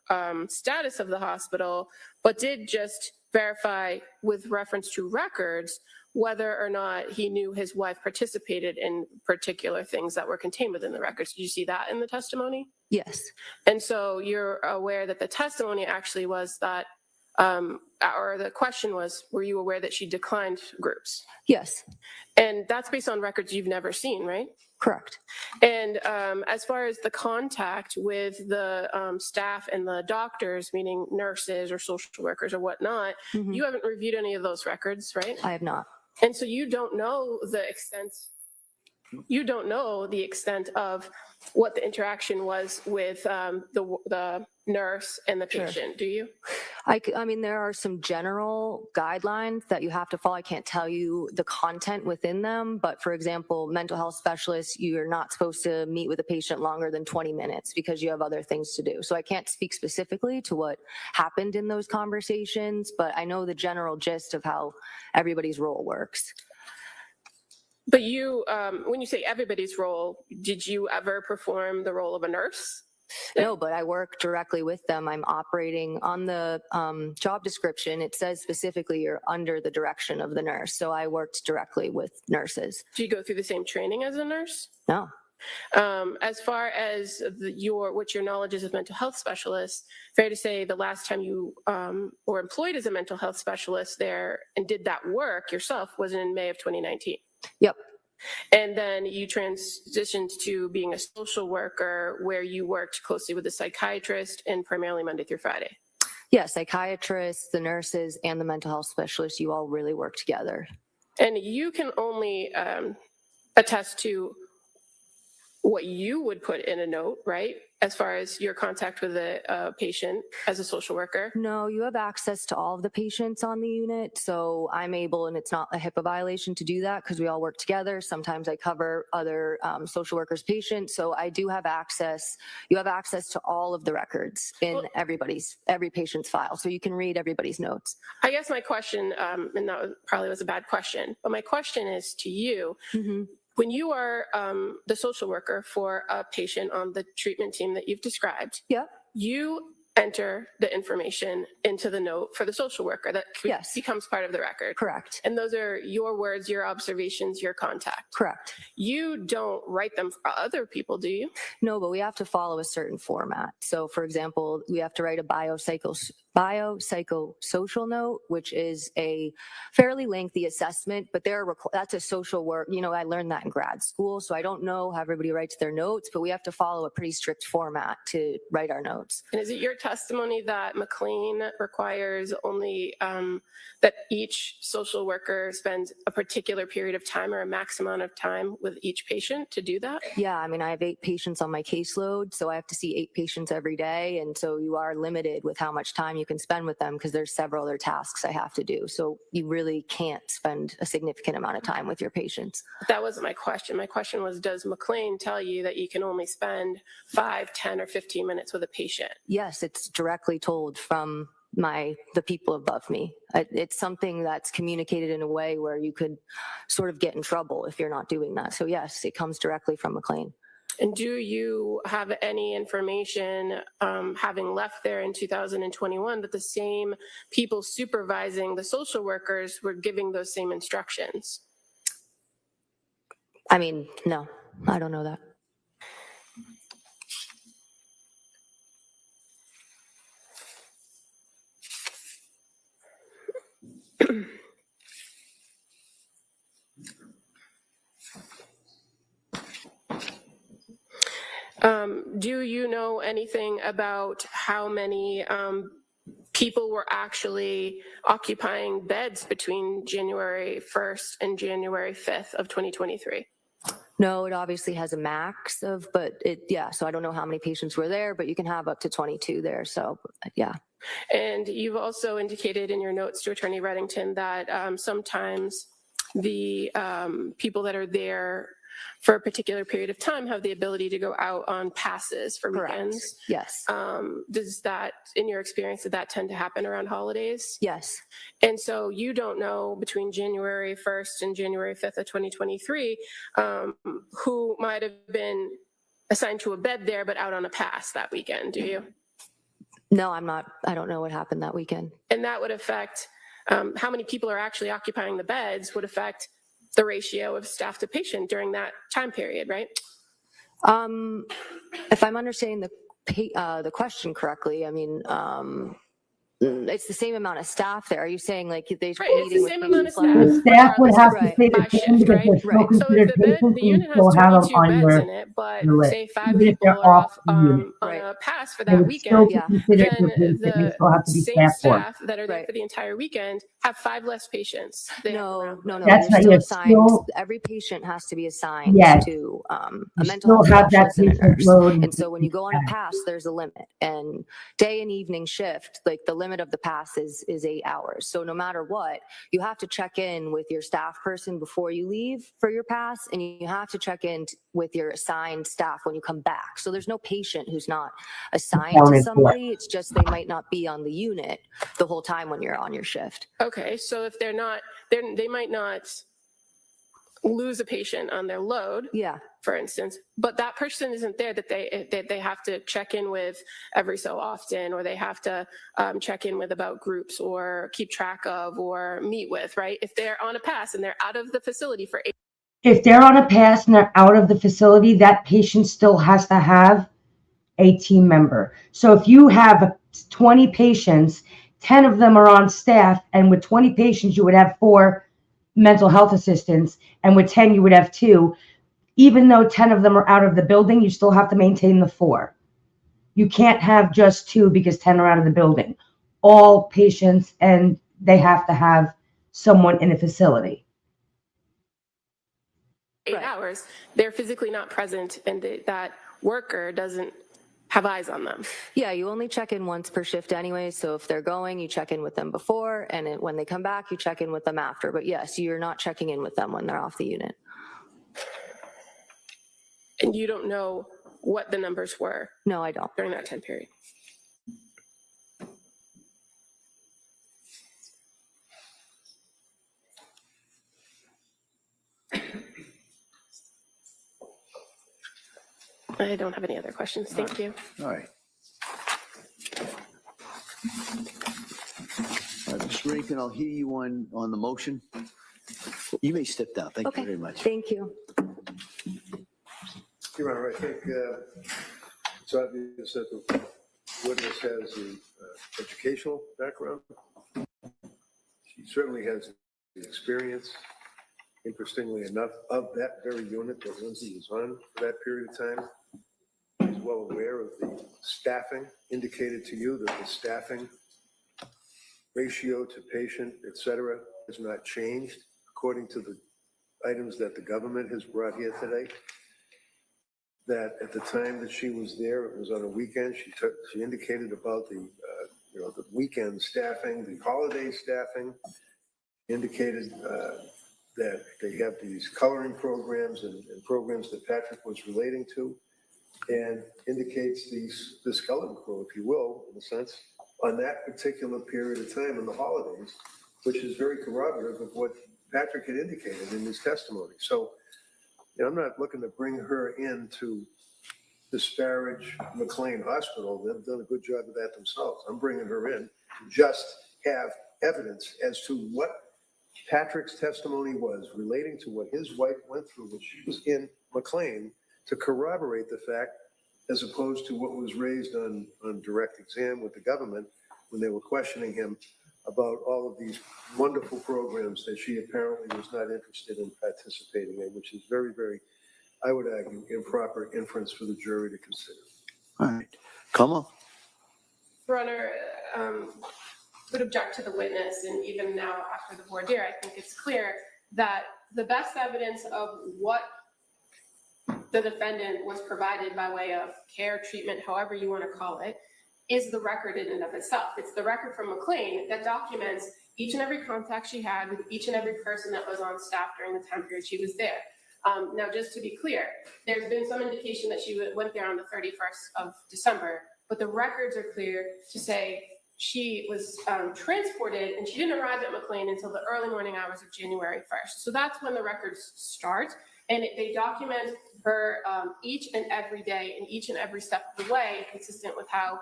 status of the hospital, but did just verify with reference to records whether or not he knew his wife participated in particular things that were contained within the records. Did you see that in the testimony? Yes. And so you're aware that the testimony actually was that, or the question was, were you aware that she declined groups? Yes. And that's based on records you've never seen, right? Correct. And as far as the contact with the staff and the doctors, meaning nurses or social workers or whatnot, you haven't reviewed any of those records, right? I have not. And so you don't know the extent of what the interaction was with the nurse and the patient, do you? I mean, there are some general guidelines that you have to follow. I can't tell you the content within them, but for example, mental health specialists, you're not supposed to meet with a patient longer than 20 minutes because you have other things to do. So I can't speak specifically to what happened in those conversations, but I know the general gist of how everybody's role works. But you, when you say everybody's role, did you ever perform the role of a nurse? No, but I work directly with them. I'm operating on the job description. It says specifically you're under the direction of the nurse. So I worked directly with nurses. Do you go through the same training as a nurse? No. As far as what your knowledge is of mental health specialists, fair to say the last time you were employed as a mental health specialist there and did that work yourself was in May of 2019. Yep. And then you transitioned to being a social worker where you worked closely with the psychiatrist and primarily Monday through Friday. Yeah, psychiatrists, the nurses, and the mental health specialists, you all really work together. And you can only attest to what you would put in a note, right? As far as your contact with a patient as a social worker? No, you have access to all of the patients on the unit. So I'm able, and it's not a HIPAA violation to do that because we all work together. Sometimes I cover other social workers' patients. So I do have access. You have access to all of the records in every patient's file. So you can read everybody's notes. I guess my question, and that probably was a bad question, but my question is to you. When you are the social worker for a patient on the treatment team that you've described, you enter the information into the note for the social worker that becomes part of the record. Correct. And those are your words, your observations, your contact. Correct. You don't write them for other people, do you? No, but we have to follow a certain format. So for example, we have to write a biopsychosocial note, which is a fairly lengthy assessment, but that's a social work. I learned that in grad school, so I don't know how everybody writes their notes, but we have to follow a pretty strict format to write our notes. And is it your testimony that McLean requires only that each social worker spends a particular period of time or a max amount of time with each patient to do that? Yeah, I mean, I have 8 patients on my caseload, so I have to see 8 patients every day. And so you are limited with how much time you can spend with them because there's several other tasks I have to do. So you really can't spend a significant amount of time with your patients. That wasn't my question. My question was, does McLean tell you that you can only spend 5, 10, or 15 minutes with a patient? Yes, it's directly told from the people above me. It's something that's communicated in a way where you could sort of get in trouble if you're not doing that. So yes, it comes directly from McLean. And do you have any information, having left there in 2021, that the same people supervising the social workers were giving those same instructions? I mean, no, I don't know that. Do you know anything about how many people were actually occupying beds between January 1st and January 5th of 2023? No, it obviously has a max of, but so I don't know how many patients were there, but you can have up to 22 there. So yeah. And you've also indicated in your notes to Attorney Reddington that sometimes the people that are there for a particular period of time have the ability to go out on passes for weekends. Yes. Does that, in your experience, did that tend to happen around holidays? Yes. And so you don't know between January 1st and January 5th of 2023 who might have been assigned to a bed there but out on a pass that weekend, do you? No, I don't know what happened that weekend. And that would affect how many people are actually occupying the beds would affect the ratio of staff to patient during that time period, right? If I'm understanding the question correctly, I mean, it's the same amount of staff there. Are you saying like they Right, it's the same amount of staff. The staff would have to Right. stay the By same shift, because right? they're still So if considered the patients and you unit has still have them 22 on beds your in it, but list. say 5 Even if people they're are off off the unit. on a pass for They that would still weekend, be considered then your patient. They the still have to be same staffed for. staff that are there for the entire weekend have 5 less patients. No. That's You're not, still you're assigned. still, Every patient has to be assigned yes, to a you mental still health have that specialist and a patient nurse. load. And so when you go on a pass, there's a limit. And day and evening shift, like the limit of the pass is 8 hours. So no matter what, you have to check in with your staff person before you leave for your pass, and you have to check in with your assigned staff when you come back. So there's no patient who's not assigned to Accounted for. somebody. It's just they might not be on the unit the whole time when you're on your shift. Okay, so if they're not, they might not lose a patient on their load, for instance, but that person isn't there that they have to check in with every so often, or they have to check in with about groups or keep track of or meet with, right? If they're on a pass and they're out of the facility for 8. If they're on a pass and they're out of the facility, that patient still has to have a team member. So if you have 20 patients, 10 of them are on staff, and with 20 patients, you would have 4 mental health assistants, and with 10, you would have 2. Even though 10 of them are out of the building, you still have to maintain the 4. You can't have just 2 because 10 are out of the building. All patients, and they have to have someone in a facility. 8 hours, they're physically not present, and that worker doesn't have eyes on them. Yeah, you only check in once per shift anyway. So if they're going, you check in with them before, and when they come back, you check in with them after. But yes, you're not checking in with them when they're off the unit. And you don't know what the numbers were? No, I don't. During that time period. I don't have any other questions. Thank you. All right. Mr. Rankin, I'll hear you on the motion. You may step down. Thank you very much. Thank you. Your Honor, I think it's obvious that the witness has an educational background. She certainly has the experience, interestingly enough, of that very unit that Lindsay was on for that period of time. She's well aware of the staffing, indicated to you that the staffing ratio to patient, et cetera, has not changed according to the items that the government has brought here today. That at the time that she was there, it was on a weekend. She indicated about the the weekend staffing, the holiday staffing. Indicated that they have these coloring programs and programs that Patrick was relating to, and indicates this coloring crew, if you will, in a sense, on that particular period of time in the holidays, which is very corroborative of what Patrick had indicated in his testimony. So, I'm not looking to bring her in to disparage McLean Hospital. They've done a good job of that themselves. I'm bringing her in to just have evidence as to what Patrick's testimony was relating to what his wife went through when she was in McLean, to corroborate the fact, as opposed to what was raised on direct exam with the government when they were questioning him about all of these wonderful programs that she apparently was not interested in participating in, which is very, very, I would argue, improper inference for the jury to consider. All right. Come on. Your Honor, would object to the witness, and even now after the voir dire, I think it's clear that the best evidence of what the defendant was provided by way of care, treatment, however you want to call it, is the record in and of itself. It's the record from McLean that documents each and every contact she had with each and every person that was on staff during the time period she was there. Now, just to be clear, there's been some indication that she went there on the 31st of December, but the records are clear to say she was transported and she didn't arrive at McLean until the early morning hours of January 1st. So that's when the records start. And they document her each and every day and each and every step of the way, consistent with how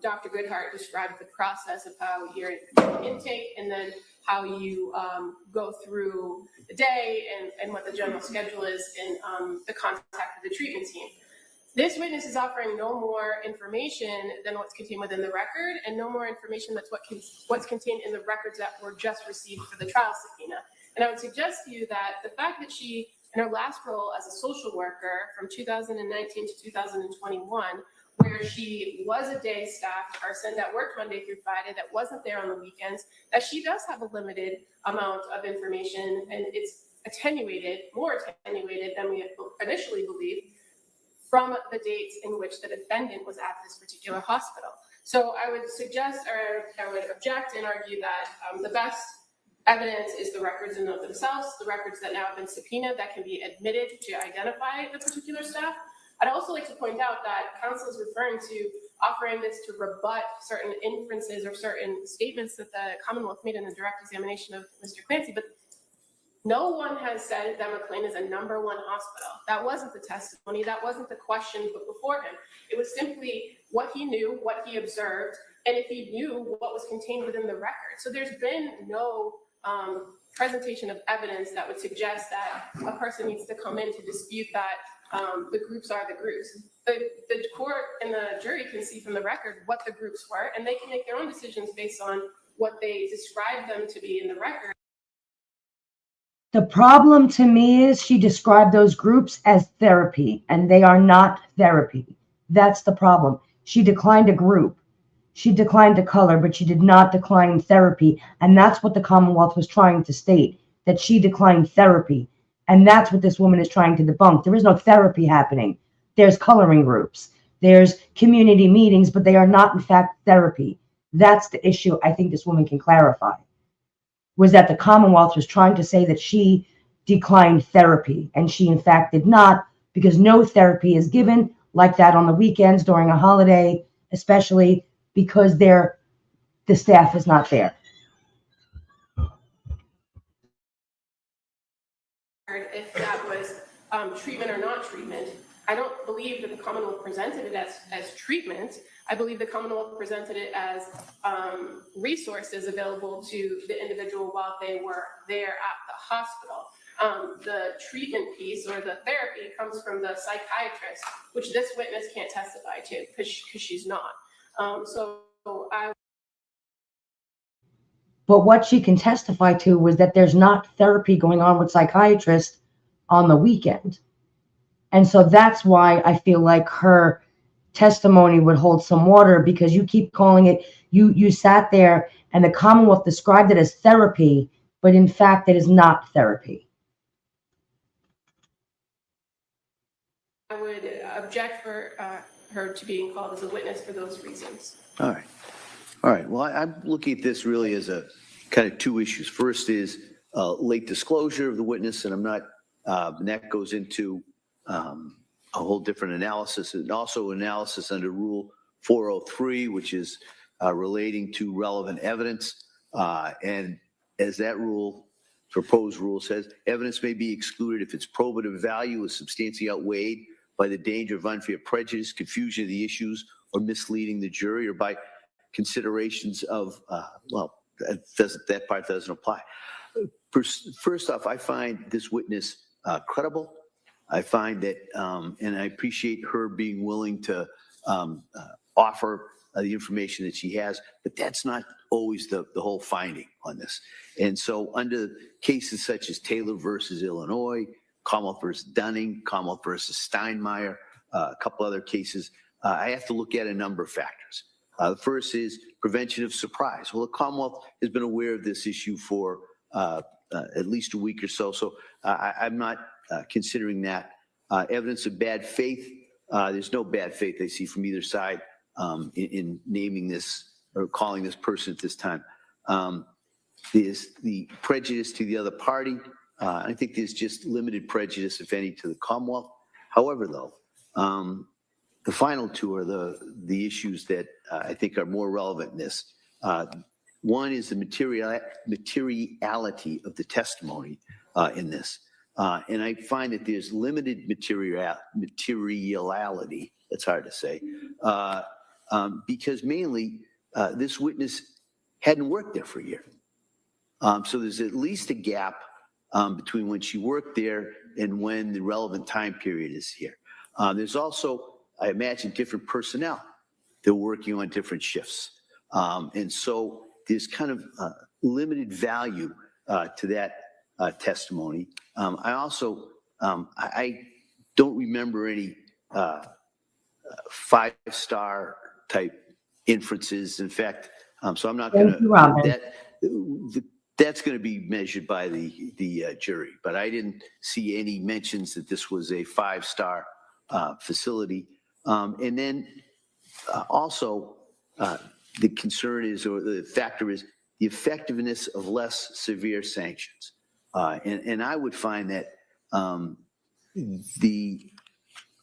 Dr. Goodhart described the process of how your intake and then how you go through the day and what the general schedule is in the contact with the treatment team. This witness is offering no more information than what's contained within the record and no more information that's what's contained in the records that were just received for the trial subpoena. And I would suggest to you that the fact that she, in her last role as a social worker from 2019 to 2021, where she was a day staff person that worked Monday through Friday, that wasn't there on the weekends, that she does have a limited amount of information, and it's attenuated, more attenuated than we initially believed, from the dates in which the defendant was at this particular hospital. So I would suggest, or I would object and argue that the best evidence is the records in and of themselves, the records that now have been subpoenaed that can be admitted to identify the particular staff. I'd also like to point out that counsel is referring to offering this to rebut certain inferences or certain statements that the Commonwealth made in the direct examination of Mr. Clancy, but no one has said that McLean is a #1 hospital. That wasn't the testimony. That wasn't the question put before him. It was simply what he knew, what he observed, and if he knew what was contained within the record. So there's been no presentation of evidence that would suggest that a person needs to come in to dispute that the groups are the groups. The court and the jury can see from the record what the groups were, and they can make their own decisions based on what they describe them to be in the record. The problem to me is she described those groups as therapy, and they are not therapy. That's the problem. She declined a group. She declined a color, but she did not decline therapy. And that's what the Commonwealth was trying to state, that she declined therapy. And that's what this woman is trying to debunk. There is no therapy happening. There's coloring groups. There's community meetings, but they are not, in fact, therapy. That's the issue I think this woman can clarify, was that the Commonwealth was trying to say that she declined therapy. And she, in fact, did not, because no therapy is given like that on the weekends during a holiday, especially because the staff is not there. If that was treatment or not treatment, I don't believe that the Commonwealth presented it as treatment. I believe the Commonwealth presented it as resources available to the individual while they were there at the hospital. The treatment piece or the therapy comes from the psychiatrist, which this witness can't testify to because she's not. But what she can testify to was that there's not therapy going on with psychiatrists on the weekend. And so that's why I feel like her testimony would hold some water, because you keep calling it, you sat there and the Commonwealth described it as therapy, but in fact it is not therapy. I would object for her to being called as a witness for those reasons. All right. All right. Well, I'm looking at this really as a kind of two issues. First is late disclosure of the witness, and I'm not, and that goes into a whole different analysis, and also analysis under Rule 403, which is relating to relevant evidence. And as that rule, proposed rule says, evidence may be excluded if its probative value is substantially outweighed by the danger of unfair prejudice, confusion of the issues, or misleading the jury, or by considerations of, that part doesn't apply. First off, I find this witness credible. I find that, and I appreciate her being willing to offer the information that she has, but that's not always the whole finding on this. And so under cases such as Taylor versus Illinois, Commonwealth versus Dunning, Commonwealth versus Steinmeier, a couple other cases, I have to look at a number of factors. The first is prevention of surprise. Well, the Commonwealth has been aware of this issue for at least a week or so, so I'm not considering that. Evidence of bad faith, there's no bad faith I see from either side in naming this or calling this person at this time. There's the prejudice to the other party. I think there's just limited prejudice, if any, to the Commonwealth. However, though, the final two are the issues that I think are more relevant in this. One is the materiality of the testimony in this. And I find that there's limited materiality, that's hard to say, because mainly this witness hadn't worked there for a year. So there's at least a gap between when she worked there and when the relevant time period is here. There's also, I imagine, different personnel. They're working on different shifts. And so there's kind of limited value to that testimony. I also, I don't remember any five-star type inferences. In fact, so I'm not going to, that's going to be measured by the jury, but I didn't see any mentions that this was a five-star facility. And then also the concern is, or the factor is, the effectiveness of less severe sanctions. And I would find that the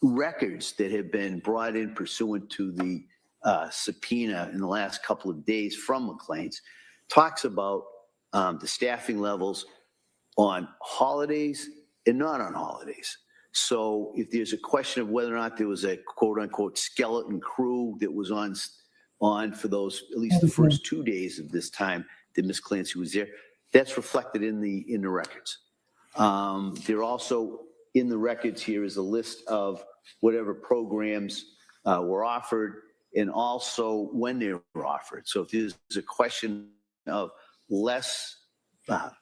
records that have been brought in pursuant to the subpoena in the last couple of days from McLean's talks about the staffing levels on holidays and not on holidays. So if there's a question of whether or not there was a quote unquote skeleton crew that was on for those, at least the first 2 days of this time that Ms. Clancy was there, that's reflected in the records. There also in the records here is a list of whatever programs were offered and also when they were offered. So if there's a question of less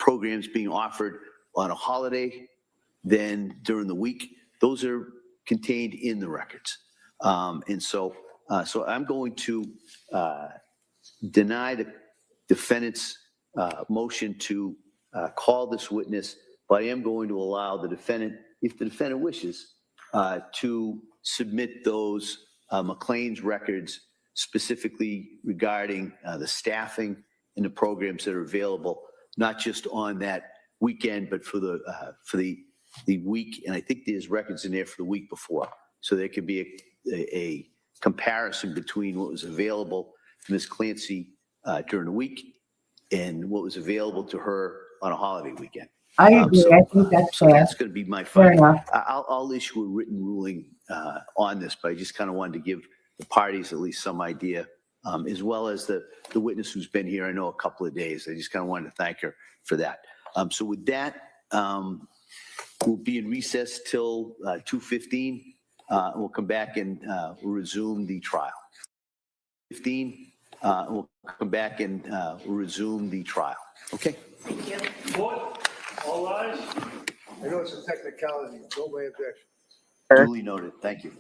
programs being offered on a holiday than during the week, those are contained in the records. And so I'm going to deny the defendant's motion to call this witness, but I am going to allow the defendant, if the defendant wishes, to submit those McLean's records specifically regarding the staffing and the programs that are available, not just on that weekend, but for the week. And I think there's records in there for the week before. So there could be a comparison between what was available to Ms. Clancy during the week and what was available to her on a holiday weekend. I agree. I think that's so fair. that's going to be my finding. Fair enough. I'll issue a written ruling on this, but I just kind of wanted to give the parties at least some idea, as well as the witness who's been here, I know, a couple of days. I just kind of wanted to thank her for that. So with that, we'll be in recess till 2:15. We'll come back and resume the trial. 15. We'll come back and resume the trial. Okay. Thank you. Board, all rise. I know it's a technicality, no way objection. Duly noted. Thank you.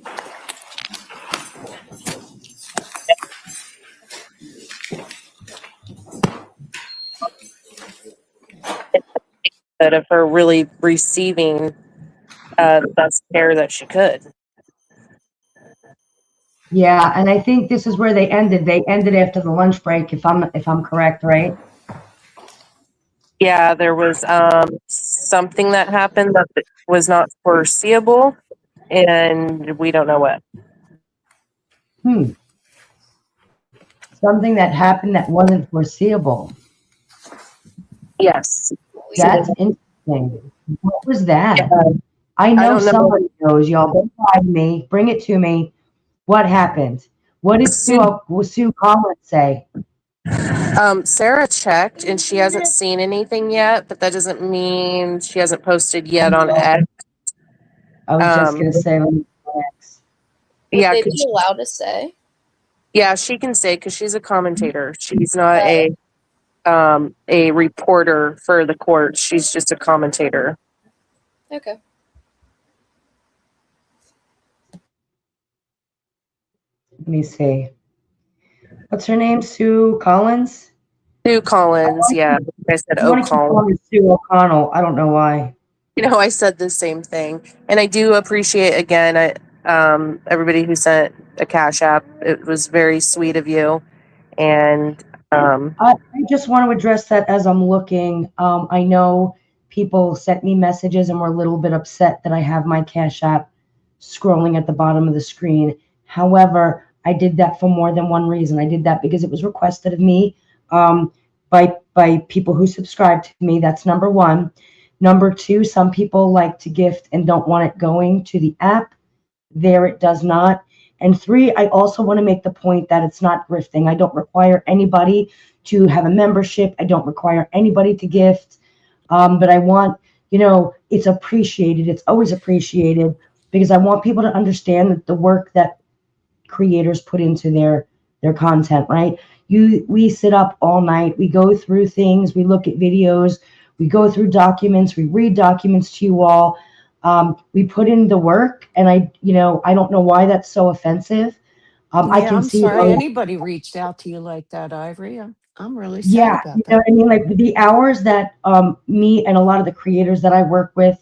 Of her really receiving the best care that she could. Yeah, and I think this is where they ended. They ended after the lunch break, if I'm correct, right? Yeah, there was something that happened that was not foreseeable, and we don't know what. Something that happened that wasn't foreseeable. Yes. That's interesting. What was that? I know somebody knows, y'all. Don't lie to me. Bring it to me. What happened? What did Sue Collins say? Sarah checked and she hasn't seen anything yet, but that doesn't mean she hasn't posted yet on X. I was just going to say, Would they be allowed to say? Yeah, she can stay because she's a commentator. She's not a reporter for the court. She's just a commentator. Okay. Let me see. What's her name? Sue Collins? Sue Collins, yeah. I said I want to keep O'Connell. calling her Sue O'Connell. I don't know why. You know, I said the same thing. And I do appreciate, again, everybody who sent a Cash App. It was very sweet of you. And I just want to address that as I'm looking. I know people sent me messages and were a little bit upset that I have my Cash App scrolling at the bottom of the screen. However, I did that for more than one reason. I did that because it was requested of me by people who subscribe to me. That's number one. Number two, some people like to gift and don't want it going to the app. There it does not. And three, I also want to make the point that it's not grifting. I don't require anybody to have a membership. I don't require anybody to gift. But I want, it's appreciated. It's always appreciated because I want people to understand that the work that creators put into their content, right? We sit up all night. We go through things. We look at videos. We go through documents. We read documents to you all. We put in the work, and I don't know why that's so offensive. I can I'm see. sorry anybody reached out to you like that, Ivory. I'm really sad Yeah, about you that. know what I mean? Like the hours that me and a lot of the creators that I work with,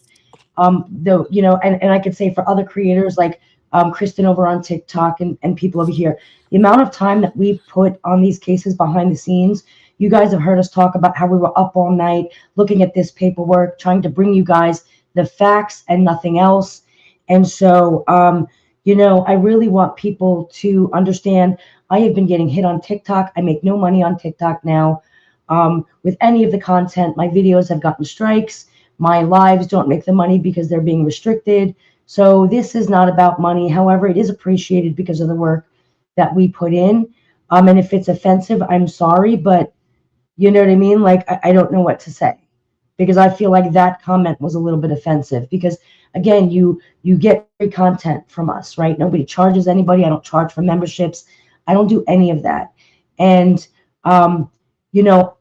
and I could say for other creators like Kristen over on TikTok and people over here, the amount of time that we put on these cases behind the scenes. You guys have heard us talk about how we were up all night looking at this paperwork, trying to bring you guys the facts and nothing else. And so, I really want people to understand. I have been getting hit on TikTok. I make no money on TikTok now. With any of the content, my videos have gotten strikes. My lives don't make the money because they're being restricted. So this is not about money. However, it is appreciated because of the work that we put in. And if it's offensive, I'm sorry, but you know what I mean? Like, I don't know what to say because I feel like that comment was a little bit offensive because again, you get free content from us, right? Nobody charges anybody. I don't charge for memberships. I don't do any of that. And,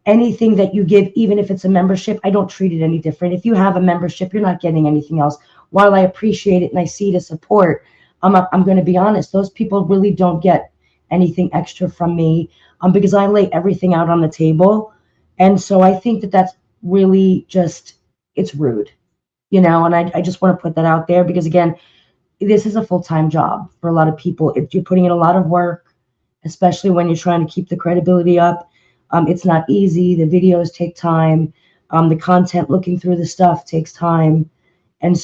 anything that you give, even if it's a membership, I don't treat it any different. If you have a membership, you're not getting anything else. While I appreciate it and I see it as support, I'm going to be honest, those people really don't get anything extra from me because I lay everything out on the table. And so I think that that's really just, it's rude, and I just want to put that out there because again, this is a full-time job for a lot of people. If you're putting in a lot of work, especially when you're trying to keep the credibility up, it's not easy. The videos take time. The content, looking through the stuff takes time. And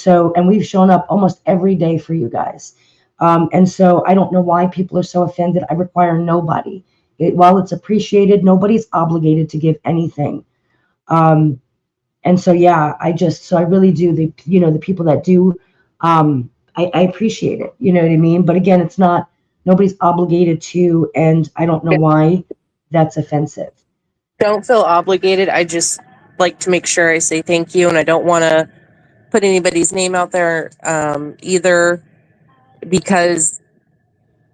we've shown up almost every day for you guys. And so I don't know why people are so offended. I require nobody. While it's appreciated, nobody's obligated to give anything. And so, yeah, I really do. The people that do, I appreciate it. You know what I mean? But again, it's not, nobody's obligated to, and I don't know why that's offensive. don't feel obligated. I just like to make sure I say thank you, and I don't want to put anybody's name out there either because,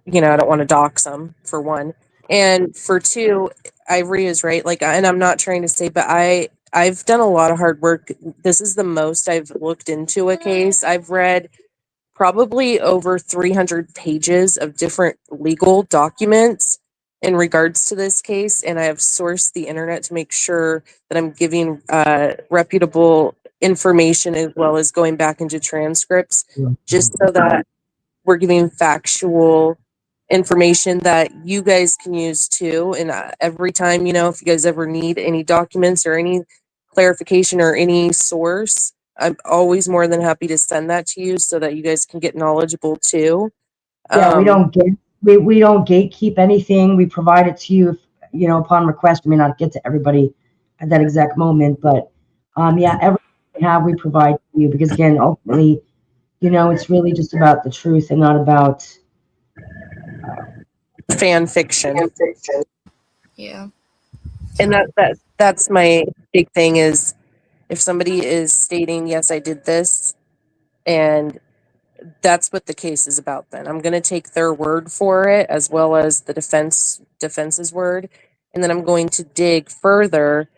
I don't want to dox them, for one. And for two, Ivory is right. Like, and I'm not trying to say, but I've done a lot of hard work. This is the most I've looked into a case. I've read probably over 300 pages of different legal documents in regards to this case, and I have sourced the internet to make sure that I'm giving reputable information as well as going back into transcripts, just so that we're giving factual information that you guys can use too. And every time, if you guys ever need any documents or any clarification or any source, I'm always more than happy to send that to you so that you guys can get knowledgeable too. Yeah, we don't gatekeep anything. We provide it to you, upon request. We may not get to everybody at that exact moment, but yeah, everything we have, we provide to you because again, ultimately, it's really just about the truth and not about fan fiction. Yeah. And that's my big thing is if somebody is stating, yes, I did this, and that's what the case is about then. I'm going to take their word for it as well as the defense's word. And then I'm going to dig further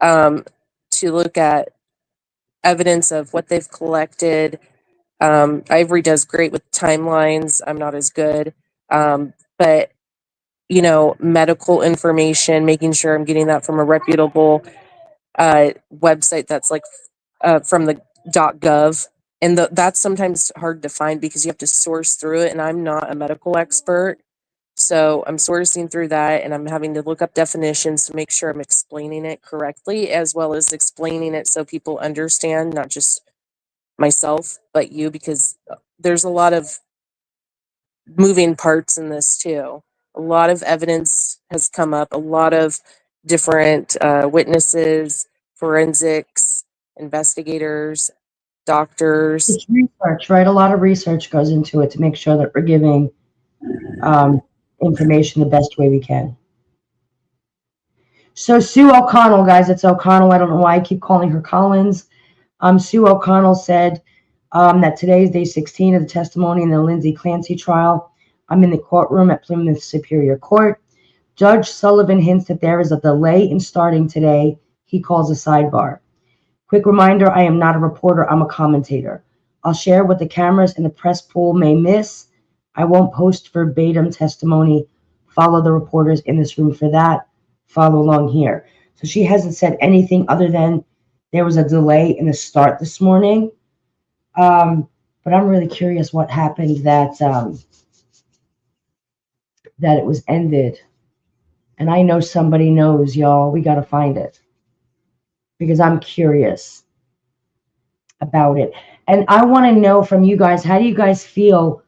to look at evidence of what they've collected. Ivory does great with timelines. I'm not as good. But, you know, medical information, making sure I'm getting that from a reputable website that's like from the .gov. And that's sometimes hard to find because you have to source through it. And I'm not a medical expert. So I'm sourcing through that and I'm having to look up definitions to make sure I'm explaining it correctly, as well as explaining it so people understand, not just myself, but you, because there's a lot of moving parts in this too. A lot of evidence has come up, a lot of different witnesses, forensics, investigators, doctors. It's research, right? A lot of research goes into it to make sure that we're giving information the best way we can. So Sue O'Connell, guys, it's O'Connell. I don't know why I keep calling her Collins. Sue O'Connell said that today is day 16 of the testimony in the Lindsay Clancy trial. I'm in the courtroom at Plymouth Superior Court. Judge Sullivan hints that there is a delay in starting today. He calls a sidebar. Quick reminder, I am not a reporter, I'm a commentator. I'll share what the cameras and the press pool may miss. I won't post verbatim testimony. Follow the reporters in this room for that. Follow along here. So she hasn't said anything other than there was a delay in the start this morning. But I'm really curious what happened that it was ended. And I know somebody knows, y'all. We got to find it. Because I'm curious about it. And I want to know from you guys, how do you guys feel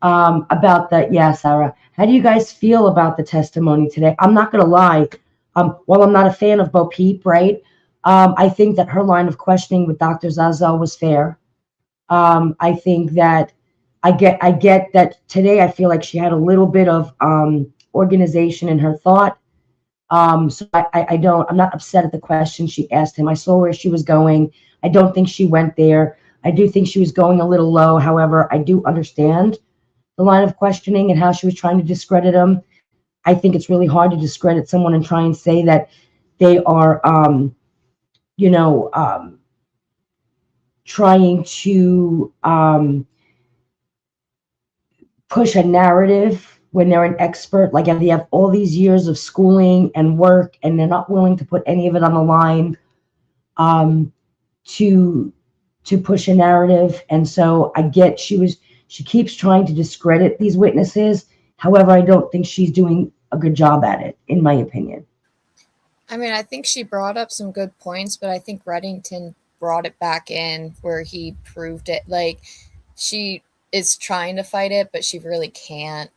about that? Yeah, Sarah. How do you guys feel about the testimony today? I'm not going to lie. While I'm not a fan of Bo Peep, right? I think that her line of questioning with Dr. Zazel was fair. I think that I get that today I feel like she had a little bit of organization in her thought. So I'm not upset at the question she asked him. I saw where she was going. I don't think she went there. I do think she was going a little low. However, I do understand the line of questioning and how she was trying to discredit him. I think it's really hard to discredit someone and try and say that they are, trying to push a narrative when they're an expert. Like if they have all these years of schooling and work and they're not willing to put any of it on the line to push a narrative. And so I get she keeps trying to discredit these witnesses. However, I don't think she's doing a good job at it, in my opinion. I mean, I think she brought up some good points, but I think Reddington brought it back in where he proved it. Like, she is trying to fight it, but she really can't.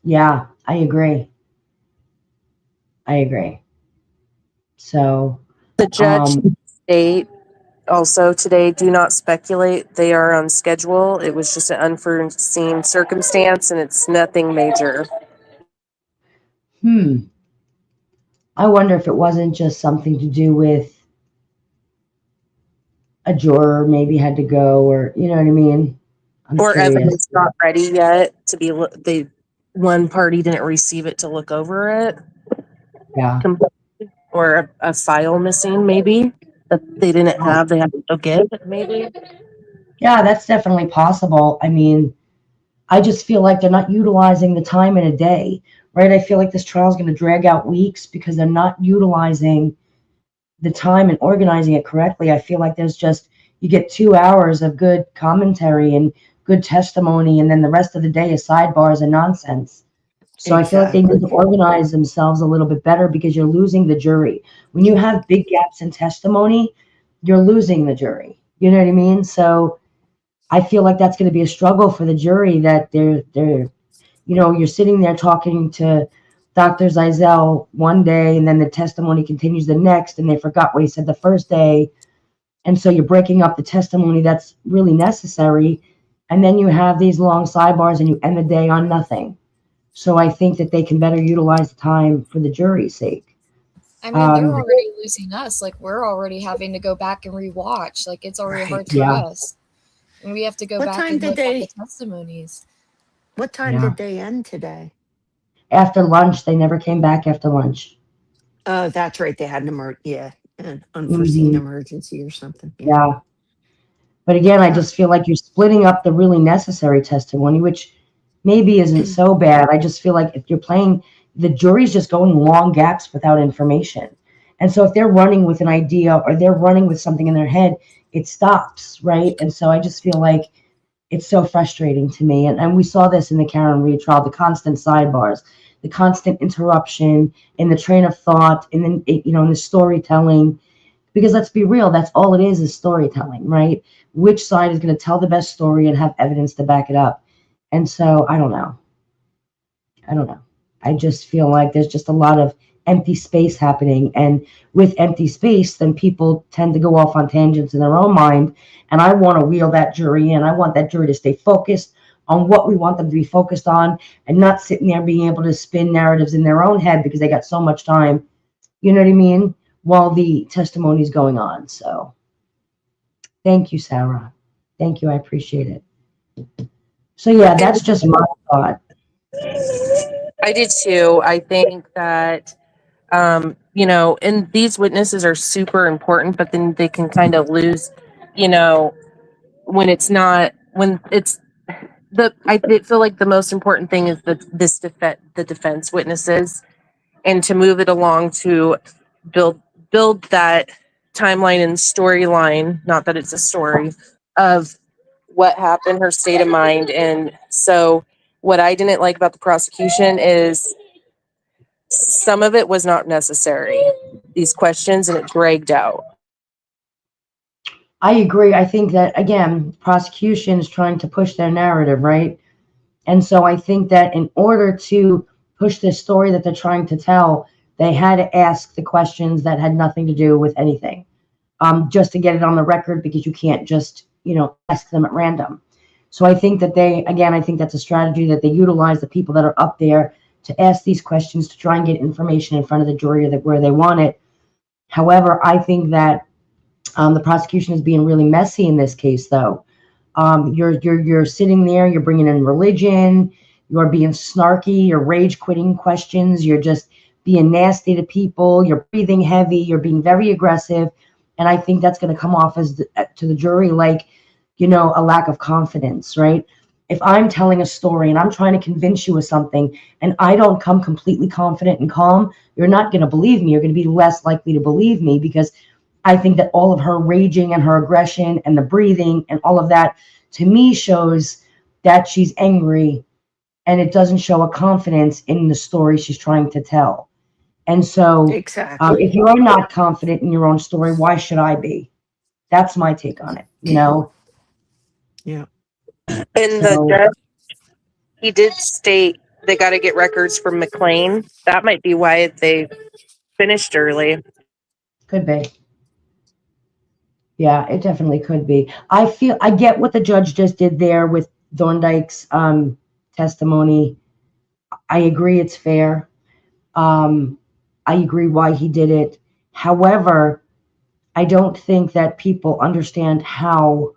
Yeah, I agree. So the judge state also today, do not speculate. They are on schedule. It was just an unforeseen circumstance and it's nothing major. I wonder if it wasn't just something to do with a juror maybe had to go, or you know what I mean? Or evidence not ready yet to be, one party didn't receive it to look over it. Yeah. Or a file missing, maybe, that they didn't have, they had to go get, maybe. Yeah, that's definitely possible. I mean, I just feel like they're not utilizing the time in a day, right? I feel like this trial is going to drag out weeks because they're not utilizing the time and organizing it correctly. I feel like you get 2 hours of good commentary and good testimony, and then the rest of the day is sidebars and nonsense. So I feel like they need to organize themselves a little bit better because you're losing the jury. When you have big gaps in testimony, you're losing the jury. You know what I mean? So I feel like that's going to be a struggle for the jury, that they're you're sitting there talking to Dr. Zazel one day and then the testimony continues the next and they forgot what he said the first day. And so you're breaking up the testimony that's really necessary. And then you have these long sidebars and you end the day on nothing. So I think that they can better utilize the time for the jury's sake. I mean, they're already losing us. Like, we're already having to go back and rewatch. Like, it's already hard for us. And we have to go back and look at the testimonies. What time did they end today? After lunch. They never came back after lunch. Oh, that's right. They had an unforeseen emergency or something. Yeah. But again, I just feel like you're splitting up the really necessary testimony, which maybe isn't so bad. I just feel like if you're playing, the jury's just going long gaps without information. And so if they're running with an idea or they're running with something in their head, it stops, right? And so I just feel like it's so frustrating to me. And we saw this in the Karen Reed trial, the constant sidebars, the constant interruption in the train of thought, and then, in the storytelling. Because let's be real, that's all it is storytelling, right? Which side is going to tell the best story and have evidence to back it up? And so I don't know. I just feel like there's just a lot of empty space happening. And with empty space, then people tend to go off on tangents in their own mind. And I want to wheel that jury in. I want that jury to stay focused on what we want them to be focused on and not sitting there being able to spin narratives in their own head because they got so much time. You know what I mean? While the testimony is going on. So thank you, Sarah. Thank you. I appreciate it. So yeah, that's just my thought. I did too. I think that, and these witnesses are super important, but then they can kind of lose, when it's I feel like the most important thing is the defense witnesses, and to move it along to build that timeline and storyline, not that it's a story, of what happened, her state of mind. And so what I didn't like about the prosecution is some of it was not necessary, these questions, and it dragged out. I agree. I think that, again, prosecution is trying to push their narrative, right? And so I think that in order to push this story that they're trying to tell, they had to ask the questions that had nothing to do with anything, just to get it on the record, because you can't just, ask them at random. So I think that I think that's a strategy that they utilize, the people that are up there, to ask these questions to try and get information in front of the jury where they want it. However, I think that the prosecution is being really messy in this case, though. You're sitting there, you're bringing in religion, you're being snarky, you're rage quitting questions, you're just being nasty to people, you're breathing heavy, you're being very aggressive. And I think that's going to come off to the jury like, a lack of confidence, right? If I'm telling a story and I'm trying to convince you of something and I don't come completely confident and calm, you're not going to believe me. You're going to be less likely to believe me, because I think that all of her raging and her aggression and the breathing and all of that, to me, shows that she's angry, and it doesn't show a confidence in the story she's trying to tell. And so if you are not confident in your own story, why should I be? That's my take on it, Yeah. And the judge, he did state they got to get records from McLean. That might be why they finished early. Could be. Yeah, it definitely could be. I get what the judge just did there with Thorndike's testimony. I agree it's fair. I agree why he did it. However, I don't think that people understand how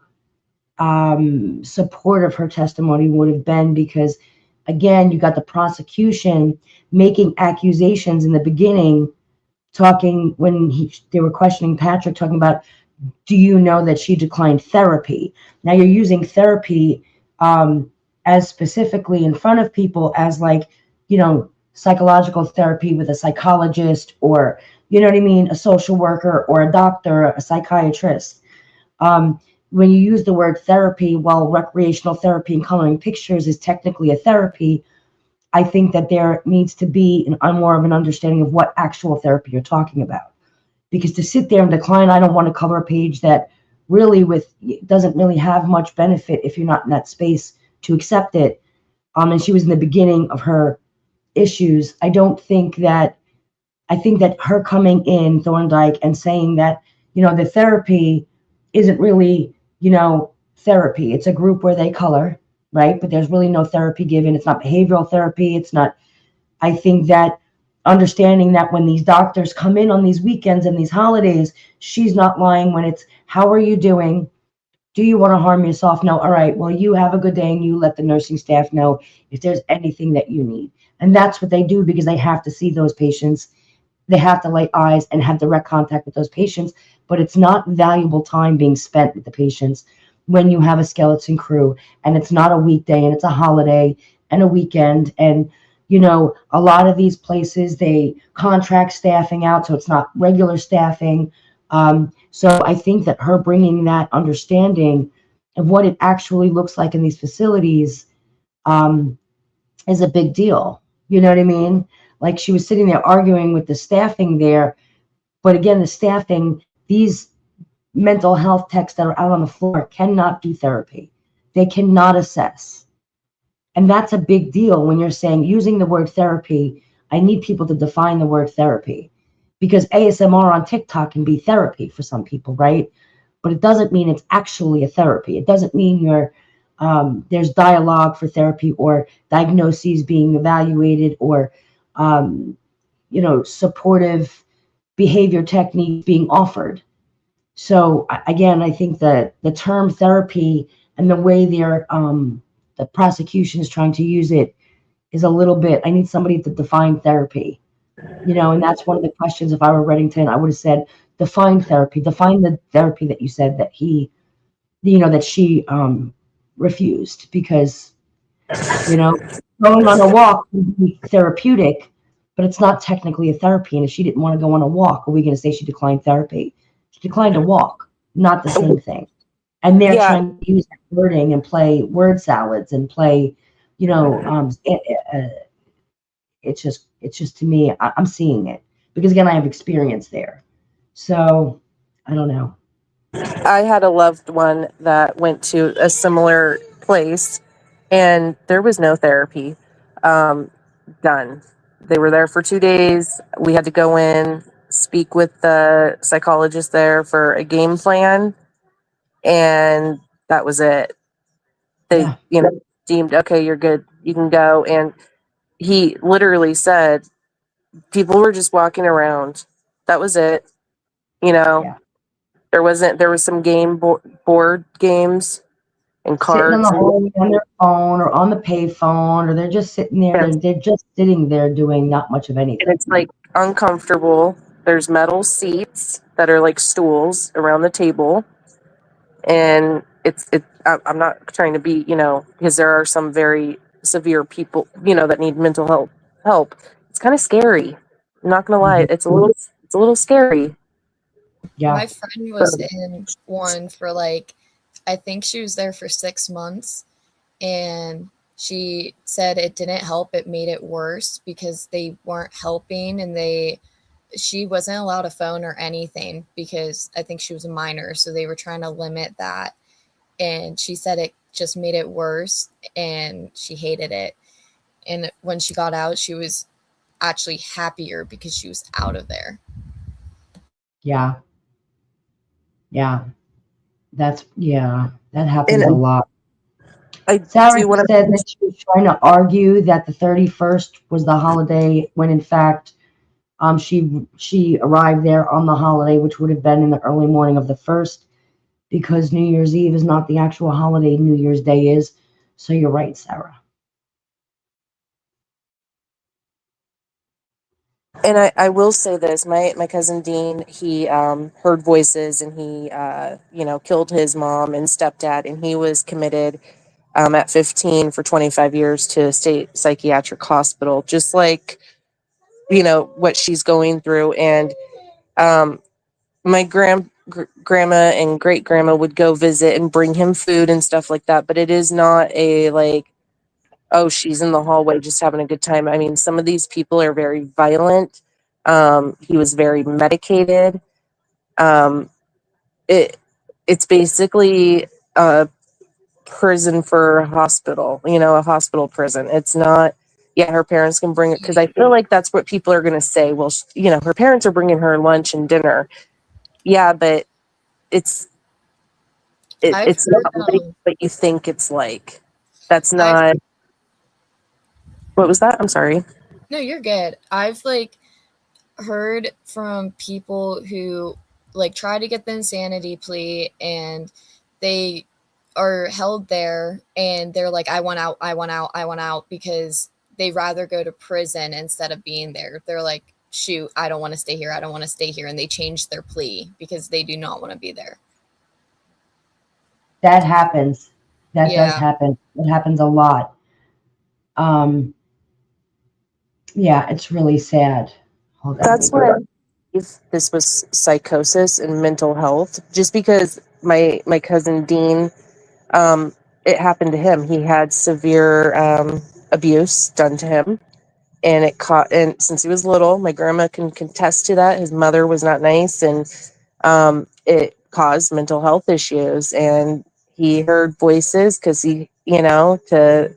supportive her testimony would have been, because, again, you got the prosecution making accusations in the beginning, talking when they were questioning Patrick, talking about, do you know that she declined therapy? Now you're using therapy as specifically in front of people as like, psychological therapy with a psychologist, or, a social worker or a doctor, a psychiatrist. When you use the word therapy, while recreational therapy and coloring pictures is technically a therapy, I think that there needs to be more of an understanding of what actual therapy you're talking about. Because to sit there and decline, I don't want to cover a page that really doesn't really have much benefit if you're not in that space to accept it. And she was in the beginning of her issues. I think that her coming in, Thorndike, and saying that, the therapy isn't really, therapy. It's a group where they color, right? But there's really no therapy given. It's not behavioral therapy. It's not, I think that understanding that when these doctors come in on these weekends and these holidays, she's not lying when it's, how are you doing? Do you want to harm yourself? No. All right. Well, you have a good day and you let the nursing staff know if there's anything that you need. And that's what they do because they have to see those patients. They have to lay eyes and have direct contact with those patients. But it's not valuable time being spent with the patients when you have a skeleton crew and it's not a weekday and it's a holiday and a weekend. And, a lot of these places, they contract staffing out, so it's not regular staffing. So I think that her bringing that understanding of what it actually looks like in these facilities is a big deal. You know what I mean? Like she was sitting there arguing with the staffing there. But again, the staffing, these mental health techs that are out on the floor cannot do therapy. They cannot assess. And that's a big deal when you're saying using the word therapy. I need people to define the word therapy because ASMR on TikTok can be therapy for some people, right? But it doesn't mean it's actually a therapy. It doesn't mean there's dialogue for therapy or diagnoses being evaluated or, supportive behavior techniques being offered. So again, I think that the term therapy and the way the prosecution is trying to use it is a little bit, I need somebody to define therapy, and that's one of the questions. If I were Reddington, I would have said, define therapy, define the therapy that you said that that she refused because, going on a walk would be therapeutic, but it's not technically a therapy. And if she didn't want to go on a walk, are we going to say she declined therapy? She declined a walk, not the same thing. And they're Yeah. trying to use that wording and play word salads and play, it's just to me, I'm seeing it because again, I have experience there. So I don't know. I had a loved one that went to a similar place and there was no therapy done. They were there for 2 days. We had to go in, speak with the psychologist there for a game plan, and that was it. They, Yeah. deemed, okay, you're good, you can go. And he literally said, people were just walking around. That was it. Yeah. There was some board games and Sitting in the cards. hallway on their phone or on the payphone, or they're just sitting there. Yes. They're just sitting there doing not much of anything. And it's like uncomfortable. There's metal seats that are like stools around the table. And I'm not trying to be, because there are some very severe people, that need mental help. It's kind of scary. I'm not gonna lie. Mhm. It's a little scary. Yeah. My friend was in one for I think she was there for 6 months, and she said it didn't help. It made it worse because they weren't helping, and she wasn't allowed a phone or anything because I think she was a minor. So they were trying to limit that. And she said it just made it worse and she hated it. And when she got out, she was actually happier because she was out of there. Yeah. Yeah. That happens a lot. Sarah said that she was trying to argue that the 31st was the holiday when in fact she arrived there on the holiday, which would have been in the early morning of the 1st, because New Year's Eve is not the actual holiday, New Year's Day is. So you're right, Sarah. And I will say this, my cousin Dean, he heard voices and he killed his mom and stepdad, and he was committed at 15 for 25 years to state psychiatric hospital, just like what she's going through. And my grandma and great grandma would go visit and bring him food and stuff like that, but it is not a oh, she's in the hallway just having a good time. I mean, some of these people are very violent. He was very medicated. It's basically a prison for a hospital, a hospital prison. It's not, yeah, her parents can bring it, because I feel like that's what people are going to say. Well, her parents are bringing her lunch and dinner. Yeah, but it's not like what you think it's like. That's not. What was that? I'm sorry. No, you're good. I've like heard from people who like try to get the insanity plea and they are held there and they're like, I want out, I want out, I want out, because they rather go to prison instead of being there. They're like, shoot, I don't want to stay here. I don't want to stay here. And they change their plea because they do not want to be there. That happens. That does Yeah. happen. It happens a lot. Yeah, it's really sad. Hold on. That's what I believe this was psychosis and mental health. Just because my cousin Dean, it happened to him. He had severe abuse done to him, and and since he was little, my grandma can contest to that. His mother was not nice, and it caused mental health issues. And he heard voices because he, to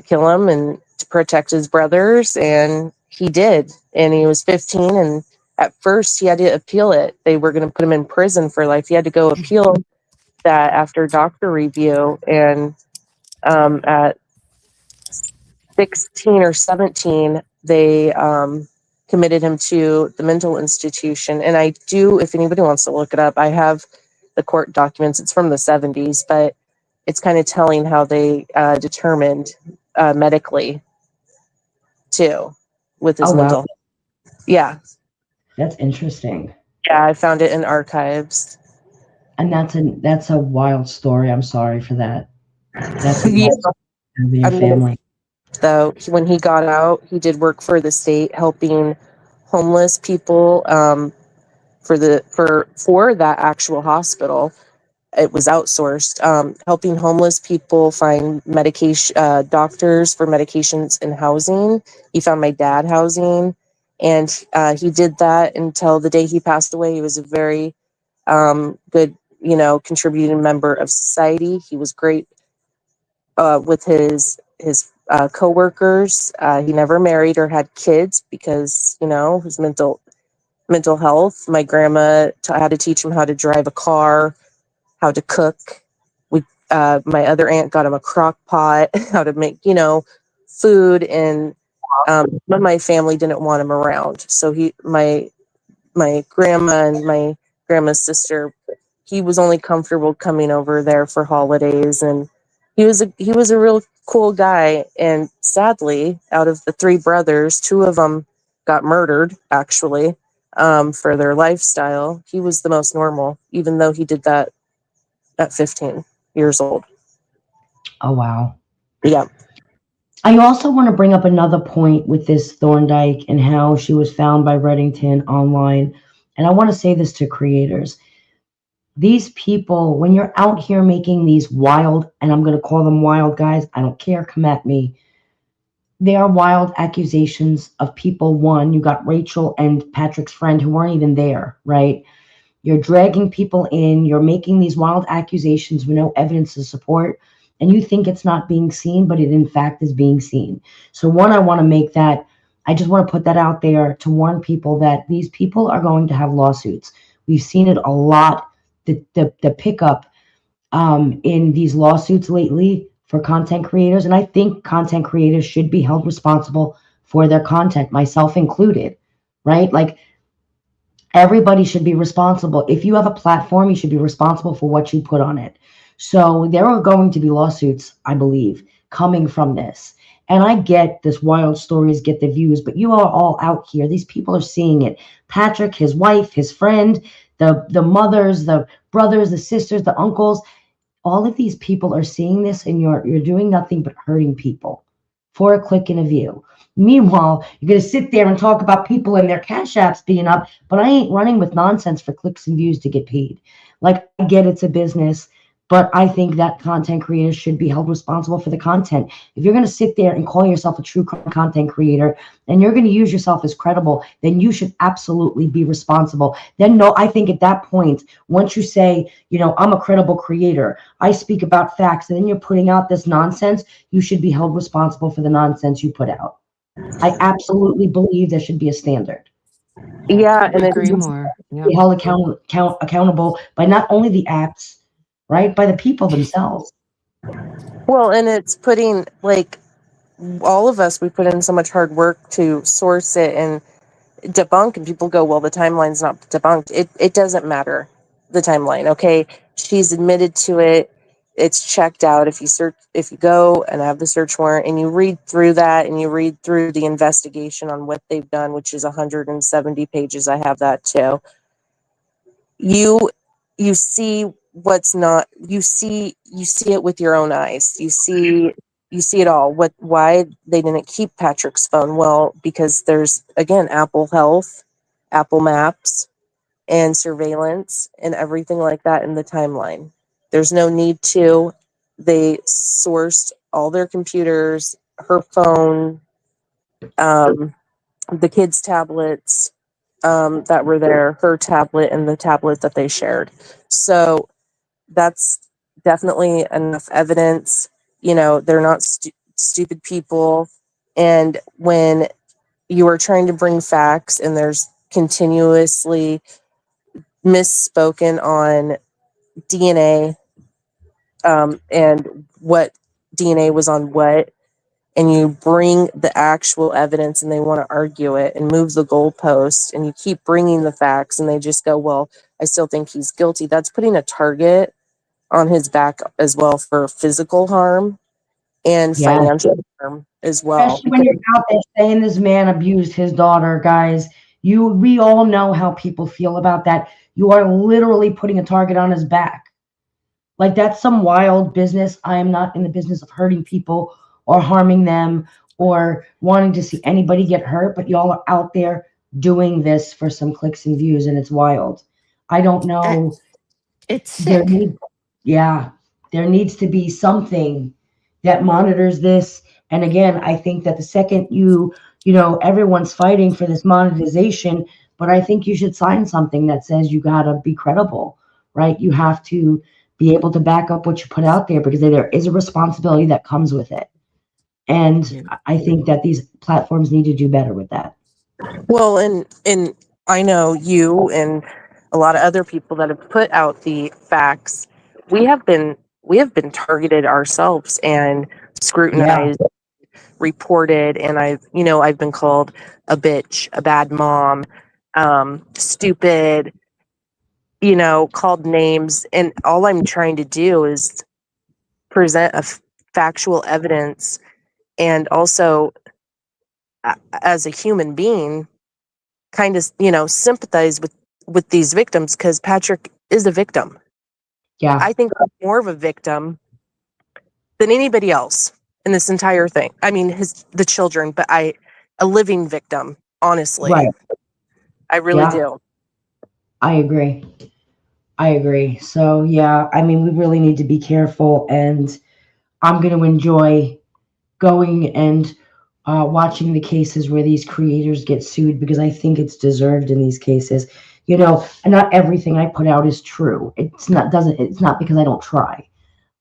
kill him and to protect his brothers, and he did. And he was 15, and at first he had to appeal it. They were going to put him in prison for life. He had to go appeal that after doctor review, and at 16 or 17 they committed him to the mental institution. And I do, if anybody wants to look it up, I have the court documents. It's from the 70s, but it's kind of telling how they determined medically too with his mental. Yeah, that's interesting. Yeah, I found it in archives. And that's a wild story. I'm sorry for that. That's a Yeah. your family. Though when he got out, he did work for the state, helping homeless people for that actual hospital. It was outsourced, helping homeless people find medication, doctors for medications and housing. He found my dad housing, and he did that until the day he passed away. He was a very good, contributing member of society. He was great with his coworkers. He never married or had kids because his mental health. My grandma had to teach him how to drive a car, how to cook. My other aunt got him a crock pot, how to make, food. And my family didn't want him around. So my grandma and my grandma's sister, he was only comfortable coming over there for holidays. And he was a real cool guy. And sadly, out of the 3 brothers, 2 of them got murdered, actually, for their lifestyle. He was the most normal, even though he did that at 15 years old. Oh, wow. Yeah. I also want to bring up another point with this Thorndike and how she was found by Reddington online. And I want to say this to creators. These people, when you're out here making these wild, and I'm going to call them wild guys, I don't care, come at me. They are wild accusations of people. One, you got Rachel and Patrick's friend who weren't even there, right? You're dragging people in. You're making these wild accusations with no evidence to support. And you think it's not being seen, but it in fact is being seen. So one, I want to make that, I just want to put that out there to warn people that these people are going to have lawsuits. We've seen it a lot, the pickup in these lawsuits lately for content creators. And I think content creators should be held responsible for their content, myself included, right? Like, everybody should be responsible. If you have a platform, you should be responsible for what you put on it. So there are going to be lawsuits, I believe, coming from this. And I get this wild stories, get the views, but you are all out here. These people are seeing it. Patrick, his wife, his friend, the mothers, the brothers, the sisters, the uncles, all of these people are seeing this, and you're doing nothing but hurting people for a click and a view. Meanwhile, you're going to sit there and talk about people and their cash apps being up, but I ain't running with nonsense for clicks and views to get paid. Like, I get it's a business, but I think that content creators should be held responsible for the content. If you're going to sit there and call yourself a true content creator and you're going to use yourself as credible, then you should absolutely be responsible. Then no, I think at that point, once you say, I'm a credible creator, I speak about facts, and then you're putting out this nonsense, you should be held responsible for the nonsense you put out. I absolutely believe there should be a standard. Yeah, and agree more. Yeah. Be held accountable by not only the apps, right, by the people themselves. Well, and it's putting, like, all of us, we put in so much hard work to source it and debunk, and people go, well, the timeline's not debunked. It doesn't matter, the timeline. Okay, she's admitted to it. It's checked out. If you go and have the search warrant and you read through that and you read through the investigation on what they've done, which is 170 pages, I have that too. You see what's not, you see it with your own eyes. You see it all. Why they didn't keep Patrick's phone? Well, because there's, again, Apple Health, Apple Maps, and surveillance and everything like that in the timeline. There's no need to. They sourced all their computers, her phone, the kids' tablets that were there, her tablet, and the tablet that they shared. So that's definitely enough evidence. They're not stupid people. And when you are trying to bring facts and there's continuously misspoken on DNA, and what DNA was on what, and you bring the actual evidence and they want to argue it and move the goalpost, and you keep bringing the facts and they just go, well, I still think he's guilty. That's putting a target on his back as well for physical harm and financial harm as well. Especially when you're out there saying this man abused his daughter, guys. We all know how people feel about that. You are literally putting a target on his back. Like, that's some wild business. I am not in the business of hurting people or harming them or wanting to see anybody get hurt, but y'all are out there doing this for some clicks and views, and it's wild. I don't know. It's sick. There needs to be something that monitors this. And again, I think that the second everyone's fighting for this monetization, but I think you should sign something that says you got to be credible, right? You have to be able to back up what you put out there, because there is a responsibility that comes with it. And I think that these platforms need to do better with that. Well, and I know you and a lot of other people that have put out the facts. We have been targeted ourselves and scrutinized, reported, and I've been called a bitch, a bad mom, stupid, called names, and all I'm trying to do is present factual evidence, and also as a human being, kind of sympathize with these victims, because Patrick is a victim. Yeah, I think I'm more of a victim than anybody else in this entire thing. I mean, the children, but a living victim, honestly. Right. I really do. I agree. So, I mean, we really need to be careful, and I'm going to enjoy going and watching the cases where these creators get sued, because I think it's deserved in these cases. And not everything I put out is true. It's not because I don't try.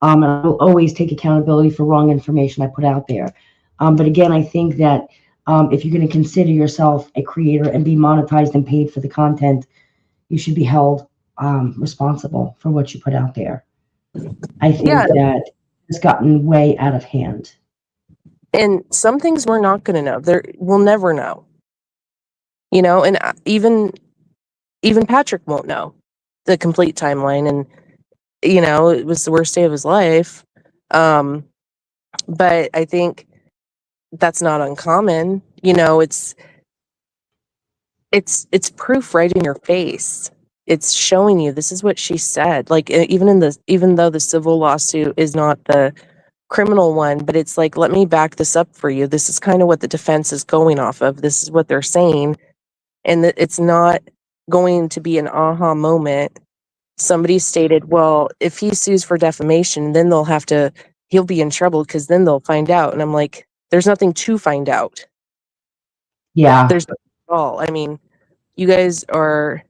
And I will always take accountability for wrong information I put out there. But again, I think that if you're going to consider yourself a creator and be monetized and paid for the content, you should be held responsible for what you put out there. I think that it's gotten way out of hand. And some things we're not going to know. We'll never know. And even Patrick won't know the complete timeline. And, it was the worst day of his life. But I think that's not uncommon. It's proof right in your face. It's showing you this is what she said. Like, even though the civil lawsuit is not the criminal one, but it's like, let me back this up for you. This is kind of what the defense is going off of. This is what they're saying. And it's not going to be an aha moment. Somebody stated, well, if he sues for defamation, then he'll be in trouble, because then they'll find out. And I'm like, there's nothing to find out. Yeah. There's nothing at all. I mean, you guys are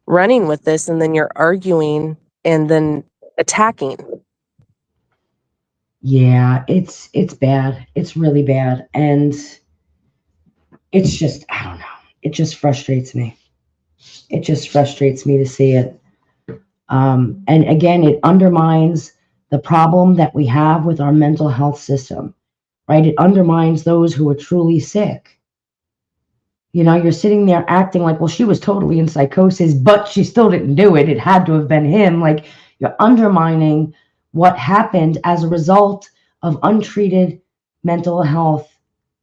running with this, and then you're arguing and then attacking. Yeah, it's bad. It's really bad. And it's just, I don't know. It just frustrates me. It just frustrates me to see it. And again, it undermines the problem that we have with our mental health system. right? It undermines those who are truly sick. You know, you're sitting there acting like, well, she was totally in psychosis, but she still didn't do it. It had to have been him. Like, you're undermining what happened as a result of untreated mental health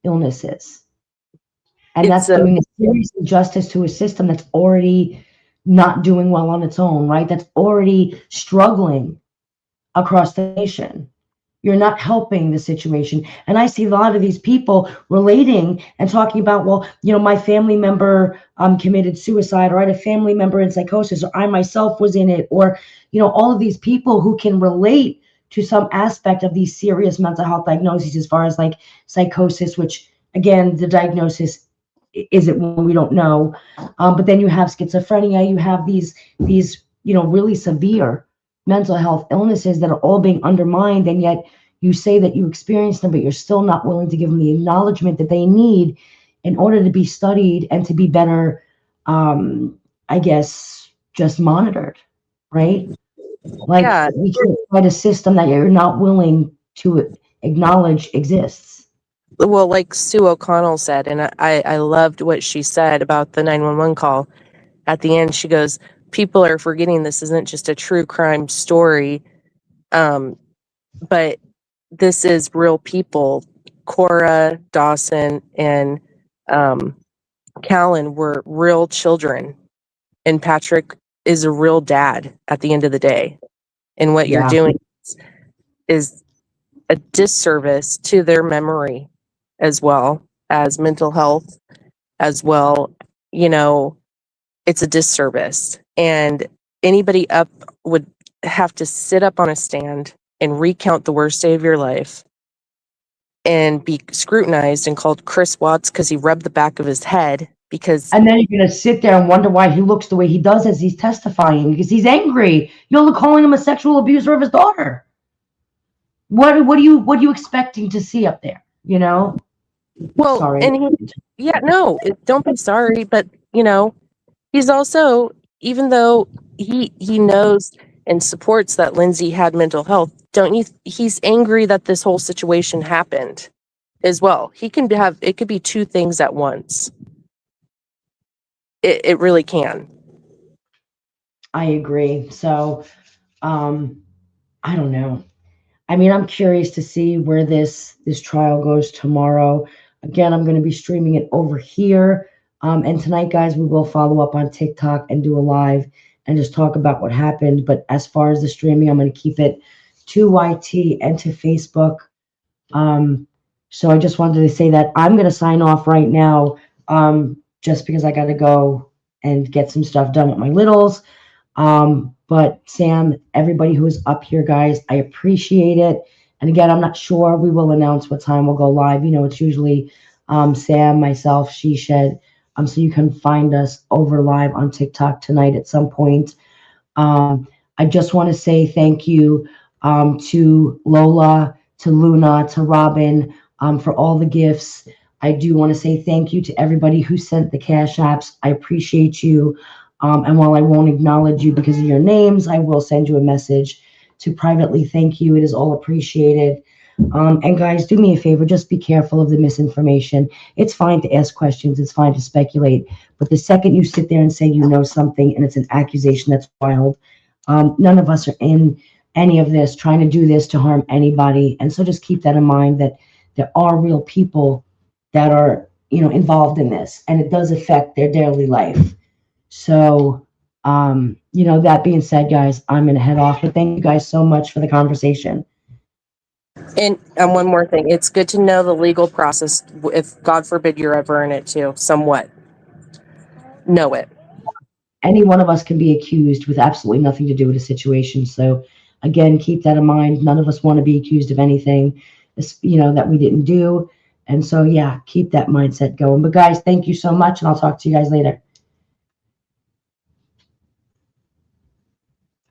illnesses. And that's doing a serious injustice to a system that's already not doing well on its own, right? That's already struggling across the nation. You're not helping the situation. And I see a lot of these people relating and talking about, well, you know, my family member committed suicide, or I had a family member in psychosis, or I myself was in it, or, you know, all of these people who can relate to some aspect of these serious mental health diagnoses, as far as like psychosis, which again, the diagnosis is it one we don't know. But then you have schizophrenia, you have these, you know, really severe mental health illnesses that are all being undermined, and yet you say that you experience them, but you're still not willing to give them the acknowledgement that they need in order to be studied and to be better, I guess, just monitored, right? Like, Yeah. we can't fight a system that you're not willing to acknowledge exists. Well, like Sue O'Connell said, and I loved what she said about the 911 call. At the end, she goes, people are forgetting this isn't just a true crime story, but this is real people. Cora, Dawson, and Callan were real children, and Patrick is a real dad at the end of the day. And what you're doing is a disservice to their memory, as well as mental health, as well. You know, it's a disservice. And anybody up would have to sit up on a stand and recount the worst day of your life and be scrutinized and called Chris Watts because he rubbed the back of his head. And then you're going to sit there and wonder why he looks the way he does as he's testifying, because he's angry. You're calling him a sexual abuser of his daughter. What are you expecting to see up there? You know? Well, sorry. And don't be sorry, but you know, he's also, even though he knows and supports that Lindsay had mental health, he's angry that this whole situation happened as well. He can have, it could be two things at once. It really can. I agree. So, I don't know. I mean, I'm curious to see where this trial goes tomorrow. Again, I'm going to be streaming it over here. And tonight, guys, we will follow up on TikTok and do a live and just talk about what happened. But as far as the streaming, I'm going to keep it to YT and to Facebook. So I just wanted to say that I'm going to sign off right now, just because I got to go and get some stuff done with my littles. But Sam, everybody who is up here, guys, I appreciate it. And again, I'm not sure. We will announce what time we'll go live. You know, it's usually Sam, myself, She Shed. So you can find us over live on TikTok tonight at some point. I just want to say thank you to Lola, to Luna, to Robin, for all the gifts. I do want to say thank you to everybody who sent the cash apps. I appreciate you. And while I won't acknowledge you because of your names, I will send you a message to privately thank you. It is all appreciated. And guys, do me a favor, just be careful of the misinformation. It's fine to ask questions. It's fine to speculate. But the second you sit there and say you know something and it's an accusation that's wild, none of us are in any of this trying to do this to harm anybody. And so just keep that in mind, that there are real people that are, you know, involved in this, and it does affect their daily life. So, you know, that being said, guys, I'm going to head off, but thank you guys so much for the conversation. And one more thing, it's good to know the legal process. If God forbid you're ever in it too, somewhat know it. Any one of us can be accused with absolutely nothing to do with a situation. So again, keep that in mind. None of us want to be accused of anything, you know, that we didn't do. And so, yeah, keep that mindset going. But guys, thank you so much. And I'll talk to you guys later.